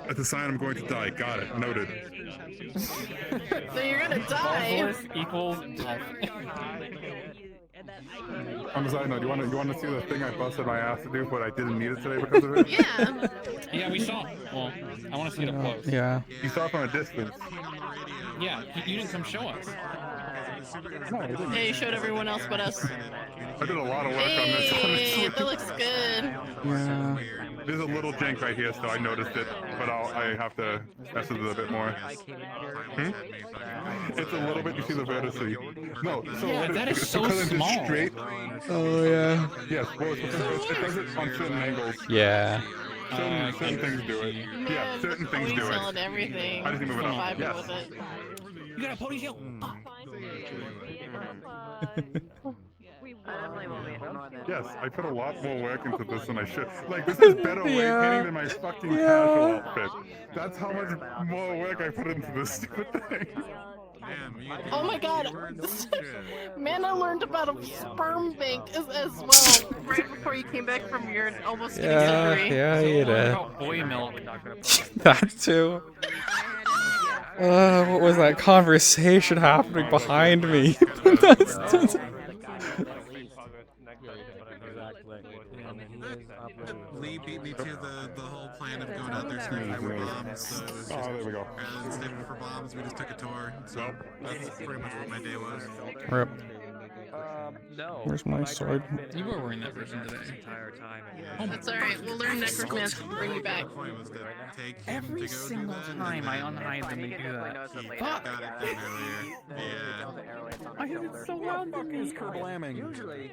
It's a sign I'm going to die. Got it. Noted. So you're gonna die. Balls equals death. On a side note, you want to see the thing I busted my ass to do, but I didn't need it today because of it? Yeah. Yeah, we saw. Well, I want to see it up close. Yeah. You saw it from a distance. Yeah, you didn't come show us. No, I didn't. Yeah, you showed everyone else but us. I did a lot of work on this, Hey, honestly. that looks good. Yeah. There's a little jank right here, so I noticed it, but I have to mess with it a bit more. It's a little bit, you see the vertices. No, so Yeah, what that it- is so because it's small. straight. Oh yeah. Yes, well, it does it on certain angles. Yeah. Certain things do it. Yeah, certain things do Ponytail it. and everything. I just move it up. Vibing Yes. with it. You got a ponytail. Yes, I put a lot more work into this than I should. Like, this is better way painting than my fucking casual outfit. That's how much more work I put into this stupid thing. Oh my god. Mana learned about a sperm bank as well right before you came back from your almost getting surgery. Yeah, you did. Oh, boy milk. That too. What was that conversation happening behind me? Lee beat me to the whole plan of going out there sniffing for bombs. So it was just, there we go. rather than sniffing for bombs, we just took a tour. So that's pretty much what my day was. Rip. No. Where's my sword? You were wearing that version today. That's alright, we'll learn Necromancer to bring you back. Every single time I unhide them, they do that. Fuck! Got it done earlier. Yeah. I hit it so loud for me. Usually,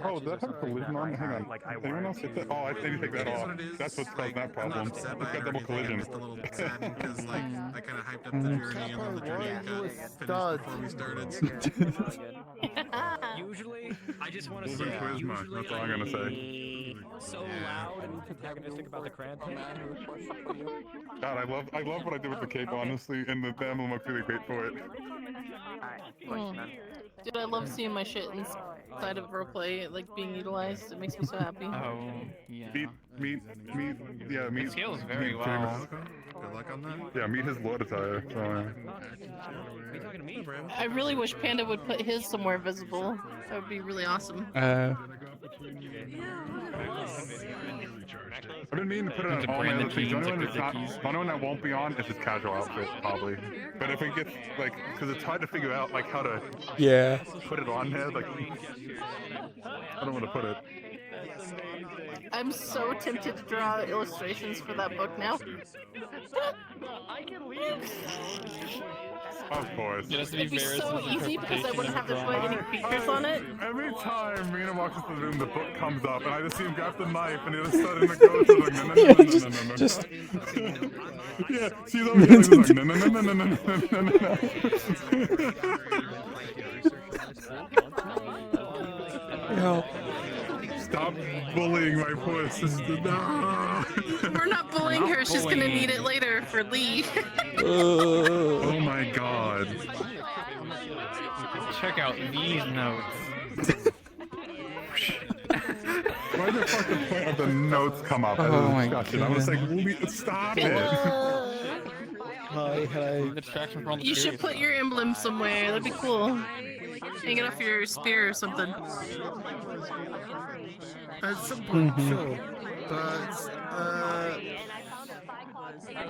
Oh, did I have a collision on? Hang on. Anyone else hit that? Oh, I need to take that off. That's what's causing that problem. It's got double collision. Just a little sad because like I kind of hyped up the journey and then the journey got finished before we started. Usually, I just want to Moving say, charisma, that's all I'm gonna say. so loud and antagonistic about the Cran God, I love what I did with the cape, honestly, and the emblem looks really great for it. Dude, I love seeing my shit inside of roleplay, like being utilized. It makes me so happy. Oh, yeah. Meet, It scales very well. James. Good luck on that. Yeah, meet his Lord attire. So, I really wish Panda would put his somewhere visible. That would be really awesome. I've been meaning to put it on all my other things. The only one that won't be on is his casual outfit, probably. But if it gets, like, because it's hard to figure out, like, how to put it on there, like, I don't want to put it. I'm so tempted to draw illustrations for that book now. Of course. It'd be so easy because I wouldn't have to put any features on it. Every time Rina walks into the room, the book comes up, and I just see him grab the knife, and he just suddenly goes to like, no. Yeah, she's over here like, no. Stop bullying my poor sister. No. We're not bullying her. She's gonna need it later for Lee. Oh my god. Check out these notes. Why the fuck the point of the notes come up as a discussion? I was like, stop it. Hi, hello. Distraction from You should put your emblem somewhere. That'd be cool. Hang it off your spear or something. At some point, sure. But,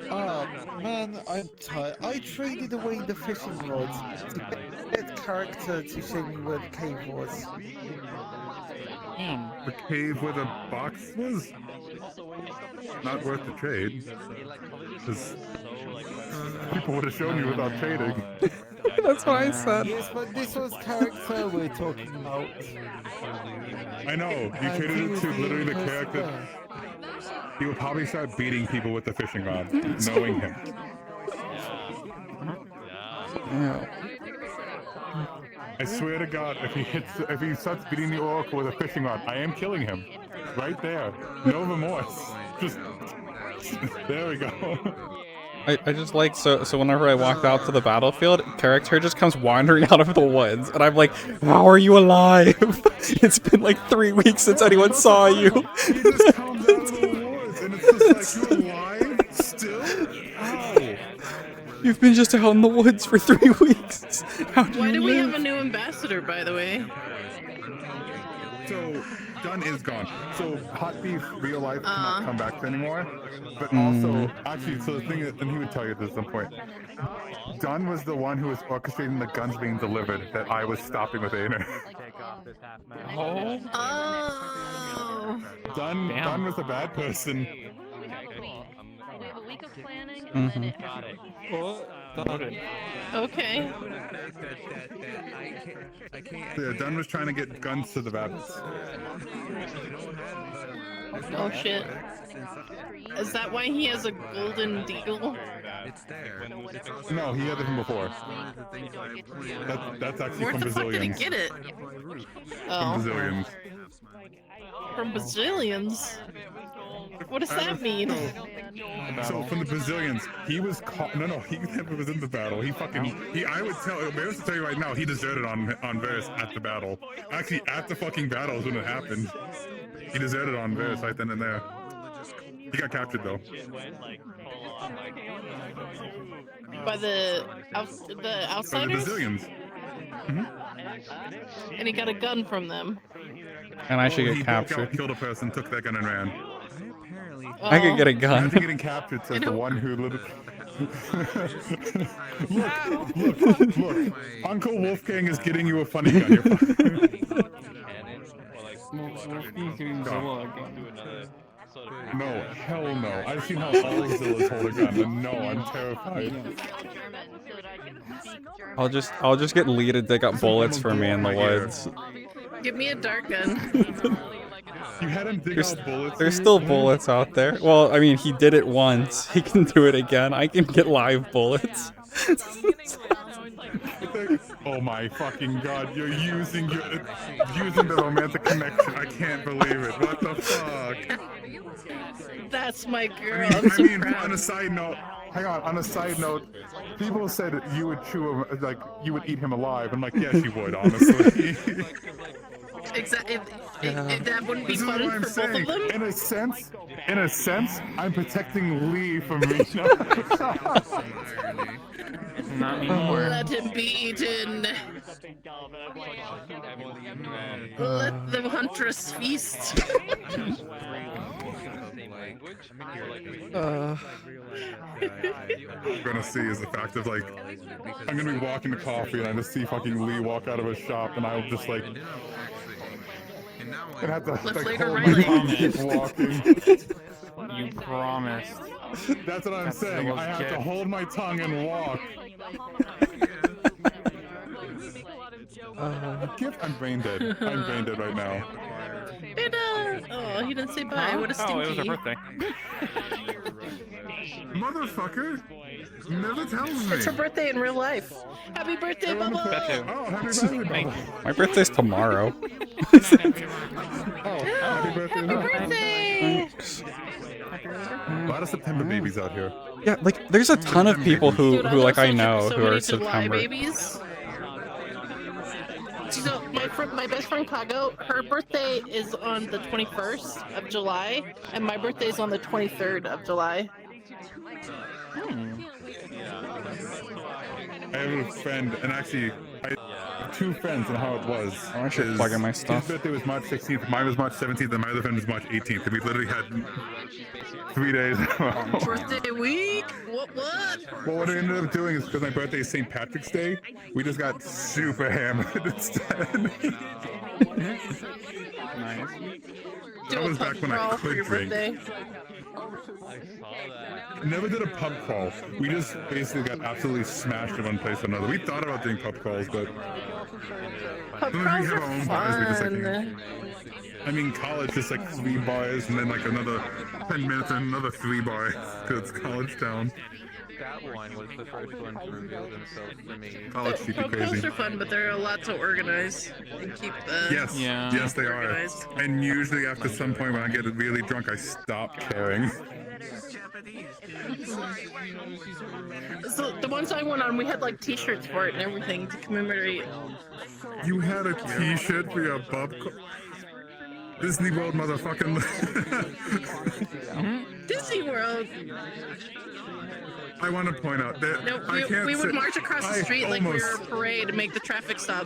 oh, man, I'm tired. I traded away the fishing rods to get character to show me where the cave was. The cave where the box was? Not worth the trade. Because people would have shown you without trading. That's what I said. Yes, but this was character we're talking about. I know, you traded it to literally the character. He would probably start beating people with the fishing rod, knowing him. Yeah. I swear to God, if he starts beating the oracle with a fishing rod, I am killing him. Right there. No remorse. Just there we go. I just like, so whenever I walked out to the battlefield, character just comes wandering out of the woods, and I'm like, how are you alive? It's been like 3 weeks since anyone saw you. He just comes out of the woods, and it's just like, you're alive? Still? How? You've been just out in the woods for 3 weeks. How do Why you do we live? have a new ambassador, by the way? So, Dunn is gone. So, Hot Beef real life cannot come back anymore. But also, actually, so the thing is, and he would tell you this at some point, Dunn was the one who was orchestrating the guns being delivered that I was stopping with Aner. Oh. Dunn was a bad person. Okay. So yeah, Dunn was trying to get guns to the rabbits. Oh shit. Is that why he has a golden deagle? No, he had it from before. That's actually Where from the fuck did he Brazilians. get it? From Brazilians. From Brazilians? What does that mean? So from the Brazilians, he was caught. No, he never was in the battle. I would tell Varys to tell you right now, he deserted on Varys at the battle. Actually, at the fucking battle is when it happened. He deserted on Varys right then and there. He got captured though. By the By the outsiders? Brazilians. And he got a gun from them. And I should He get broke out, captured. killed a person, took that gun and ran. I could get a gun. Imagine getting captured says the one who literally... look, Uncle Wolfgang is getting you a funny gun. You're No, hell no. I've seen how all Zillas hold a gun, and no, I'm terrified. I'll just get Lee to dig up bullets for me in the woods. Give me a dart gun. You had him dig out bullets? There's still bullets out there. Well, I mean, he did it once. He can do it again. I can get live bullets. Oh my fucking god, you're using the romantic connection. I can't believe it. What the fuck? That's my girl. I mean, on a side note, hang on. On a side note, people said that you would chew him, like you would eat him alive. I'm like, yes, you would, honestly. Exactly. That wouldn't be This is fun what I'm for saying. both of them. In a sense, I'm protecting Lee from Rina. Not anymore. Let him be eaten. Let the huntress feast. I'm gonna see is the fact of like, I'm gonna be walking to coffee and I just see fucking Lee walk out of his shop and I'll just like, and have to like hold my tongue and keep walking. You promised. That's what I'm saying. I have to hold my tongue and walk. Gift? I'm brain dead. I'm brain dead right now. Oh, he didn't say bye. What a stinky. Oh, it was her birthday. Motherfucker! Never tells me. It's her birthday in real life. Happy birthday, Bubba! Oh, happy birthday, Bubba. My birthday's tomorrow. Oh, happy birthday. Happy birthday! A lot of September babies out here. Yeah, like there's a ton of people who Dude, like I know so who many are July September. babies. So my best friend Kago, her birthday is on the 21st of July, and my birthday is on the 23rd of July. I have a friend, and actually, I have two friends, and how it was. I should plug in my stuff. His birthday was March 16th, mine was March 17th, and my other friend was March 18th, and we literally had 3 days. Birthday week? What? Well, what I ended up doing is because my birthday is St. Patrick's Day, we just got super hammered instead. That was back when I could drink. Never did a pub crawl. We just basically got absolutely smashed in one place or another. We thought about doing pub crawls, but Pub we crawls have are our own bars. We just fun. I mean, college is like 3 bars and then like another 10 minutes and another 3 bars because it's college town. That one was the first one to reveal themselves to me. College should be Pub crawls crazy. are fun, but they're a lot to organize and keep the Yes, yes they are. organized. And usually after some point when I get really drunk, I stop caring. So the ones I went on, we had like T-shirts for it and everything to commemorate. You had a T-shirt for your pub crawl? Disney World, motherfucking. Disney World. I want to point out that No, I can't we would say- march across the I street like we almost- were a parade to make the traffic stop.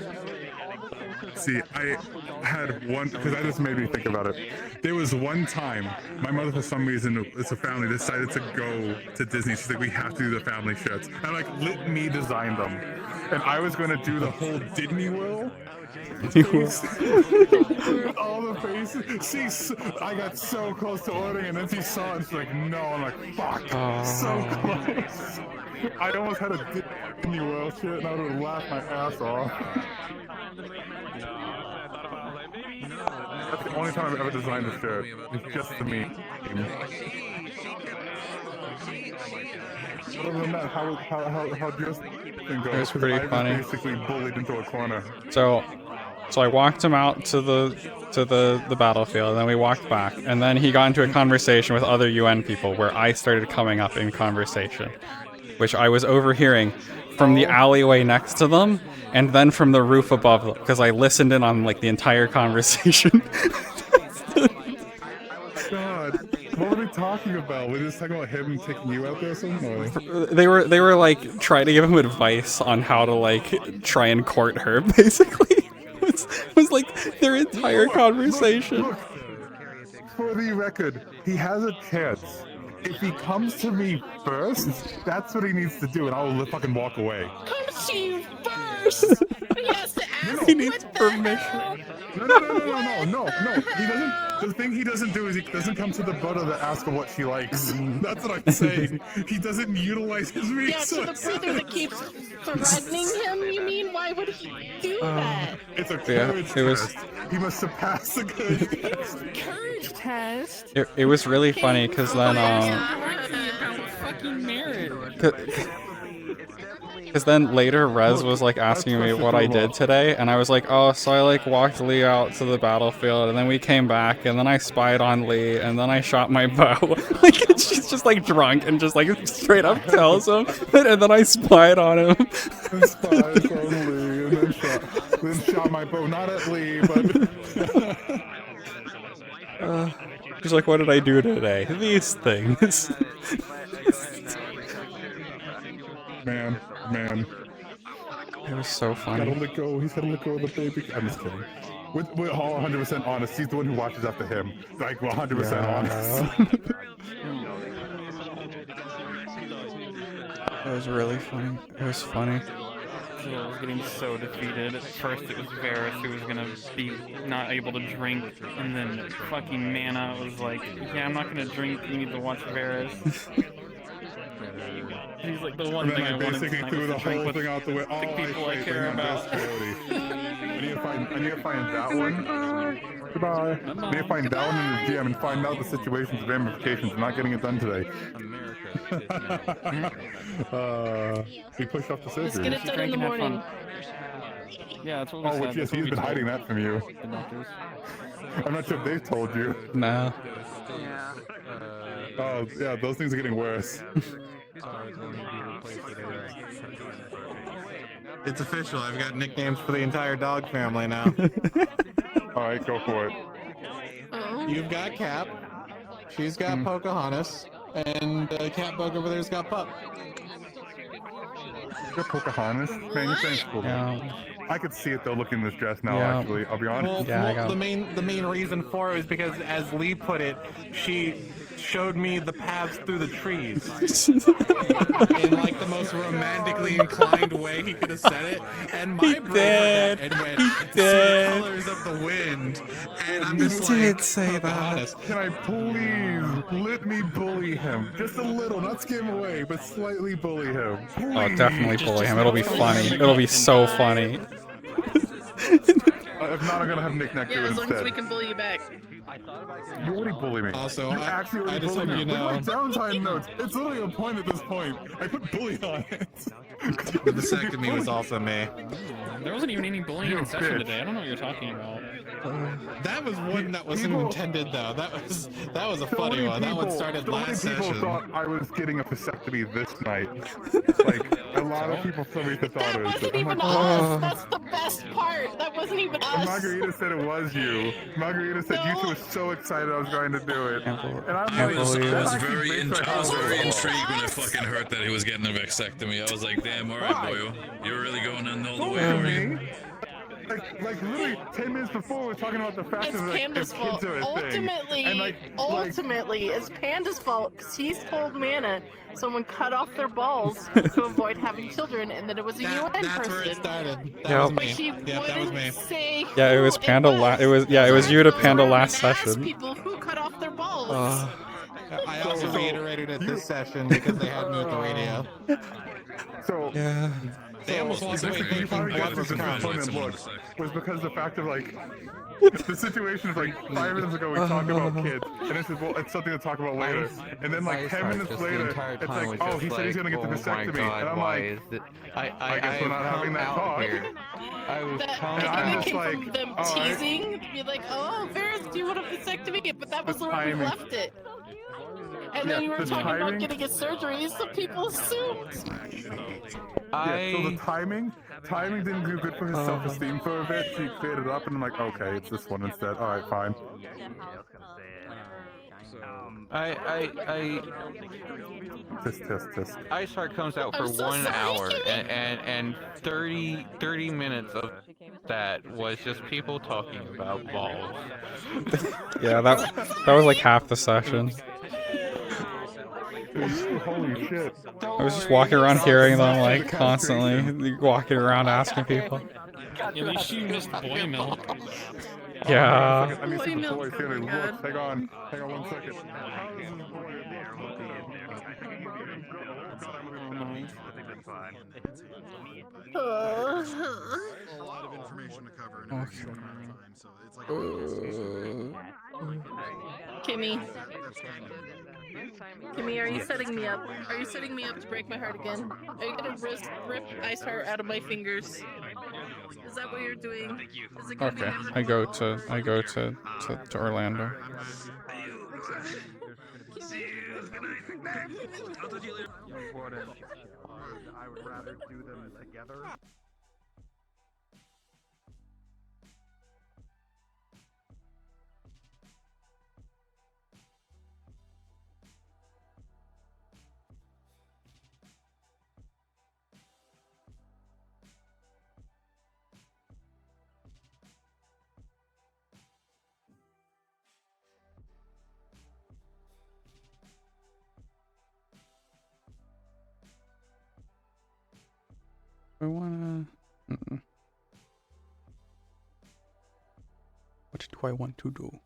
See, I had one, because that just made me think about it. There was one time, my mother, for some reason, it's a family, decided to go to Disney. She's like, we have to do the family shirts. And like, let me design them. And I was going to do the whole Disney World. With all the faces. I got so close to ordering, and then she saw it, and she's like, no. I'm like, fuck. So close. I almost had a Disney World shit, and I would have laughed my ass off. That's the only time I've ever designed a shirt. It's just to me. Other than that, how'd yours thing go? It was 'Cause pretty I was funny. basically bullied into a corner. So I walked him out to the battlefield, and then we walked back, and then he got into a conversation with other UN people where I started coming up in conversation, which I was overhearing from the alleyway next to them, and then from the roof above them, because I listened in on like the entire conversation. God, what were they talking about? Were they just talking about him taking you out there or something? Or? They were like trying to give him advice on how to like try and court her, basically. It was like their entire conversation. Look, for the record, he has a chance. If he comes to me first, that's what he needs to do, and I will fucking walk away. Comes to you first. He has to ask. He needs permission. No. He doesn't. The thing he doesn't do is he doesn't come to the brother to ask her what she likes. That's what I'm saying. He doesn't utilize his Yeah, resources. to the brother that keeps threatening him. You mean why would he do that? It's a Yeah, courage it was- test. He must surpass the courage test. Courage test. It was really funny because then Fucking marriage. because then later Rez was like asking me what I did today, and I was like, oh, so I like walked Lee out to the battlefield, and then we came back, and then I spied on Lee, and then I shot my bow. Like she's just like drunk and just like straight up tells him, and then I spied on him. And spies on Lee, and then shot my bow. Not at Lee, but. She's like, what did I do today? These things. Man. It was so funny. Gotta let go. He's gotta let go of the baby. I'm just kidding. We're all 100% honest. He's the one who watches after him. Like, we're 100% honest. It was really funny. It was funny. Jill was getting so defeated. At first it was Varys who was gonna be not able to drink, and then fucking Mana was like, yeah, I'm not gonna drink, you need to watch Varys. He's like the one And thing then I I wanted basically tonight threw was the to drink whole with thing out the way. the people I care about. I need to find that one. Goodbye. I need to find that one in the GM and find out the situations and ramifications. I'm not getting it done today. We pushed off the scissors. Let's get it done in the morning. Yeah, that's what we said. Which, yes, he's been hiding that from you. I'm not sure if they've told you. No. Oh, yeah, those things are getting worse. It's official. I've got nicknames for the entire dog family now. Alright, go for it. You've got Cap. She's got Pocahontas. And Cat Bug over there's got Pup. You got Pocahontas? Man, you're saying cool. Yeah. I could see it though, looking in this dress now. Yeah. Actually, I'll be honest. Well, the main reason for it is because, as Lee put it, she showed me the paths through the trees in like the most romantically inclined way he could have said it. And my brain read that and went, "See the colors of the wind," and I'm just like, say that. Can I please let me bully him just a little, not scare him away, but slightly bully him? Please. Oh, definitely bully him. It'll be funny. It'll be so funny. If not, I'm gonna have Nick Nack do it As long as we instead. can bully you back. You already bully me. Also, you actually already I just bully hope me. you know. Look at my downtime notes. It's literally a point at this point. I put bully on it. The vasectomy was also me. There wasn't even any bullying You in session bitch. today. I don't know what you're talking about. That was one that wasn't intended though. That was a funny one. That one started last So many people session. thought I was getting a vasectomy this night. Like, a lot of people thought it was. That wasn't even like, us. That's the best part. That wasn't even us. Margarita said it was you. Margarita said you two were so excited I was going to do it. And I'm like, I was that's very, actually based on I was how very it intrigued when I fucking heard that he was getting a vasectomy. I was like, damn, all right, boyo, you're really going in all the way, are you? Like literally 10 minutes before we were talking about the fact It's that like, Panda's if fault. kids are a thing. Ultimately, ultimately, it's Panda's fault because he's told Mana someone cut off their balls to avoid having children, and that it was a UN person. That's where it started. That Yep. was But me. she That was me. say Yeah, it was Panda. It was you to Panda last ask session. people who cut off their balls. I also reiterated it this session because they had me with the radio. So yeah. They almost walked away thinking, what was was because the fact of like the situation is like 5 minutes ago we talked about kids and this is well it's something to talk about later and then like 10 minutes later it's like oh he said he's gonna get the vasectomy and I'm like I guess we're not having that talk. I was I'm just like from them teasing, be like, "Oh, Ferris, do you want a vasectomy?" But that was where we timing. left it. And then you were the talking timing. about getting a surgery, so people assumed. Yeah, so the timing didn't do good for his self-esteem for a bit. She cleared it up and I'm like, okay, it's this one instead. Alright, fine. Test. Ice Heart comes out for I'm so 1 sorry, hour, Kimmy. and 30 minutes of that was just people talking about balls. Yeah, that was like half the session. Holy shit. I was just walking around hearing them like constantly walking around asking people. At least you missed boy milk. Yeah. I need some toys here. Look, hang on 1 second. A lot of information to cover in a short amount of time, so it's like Kimmy. Kimmy, are you setting me up? Are you setting me up to break my heart again? Are you gonna rip Ice Heart out of my fingers? Is that what you're doing? Is it gonna be Okay, him? I go to Orlando. I would rather do them together. I wanna. What do I want to do?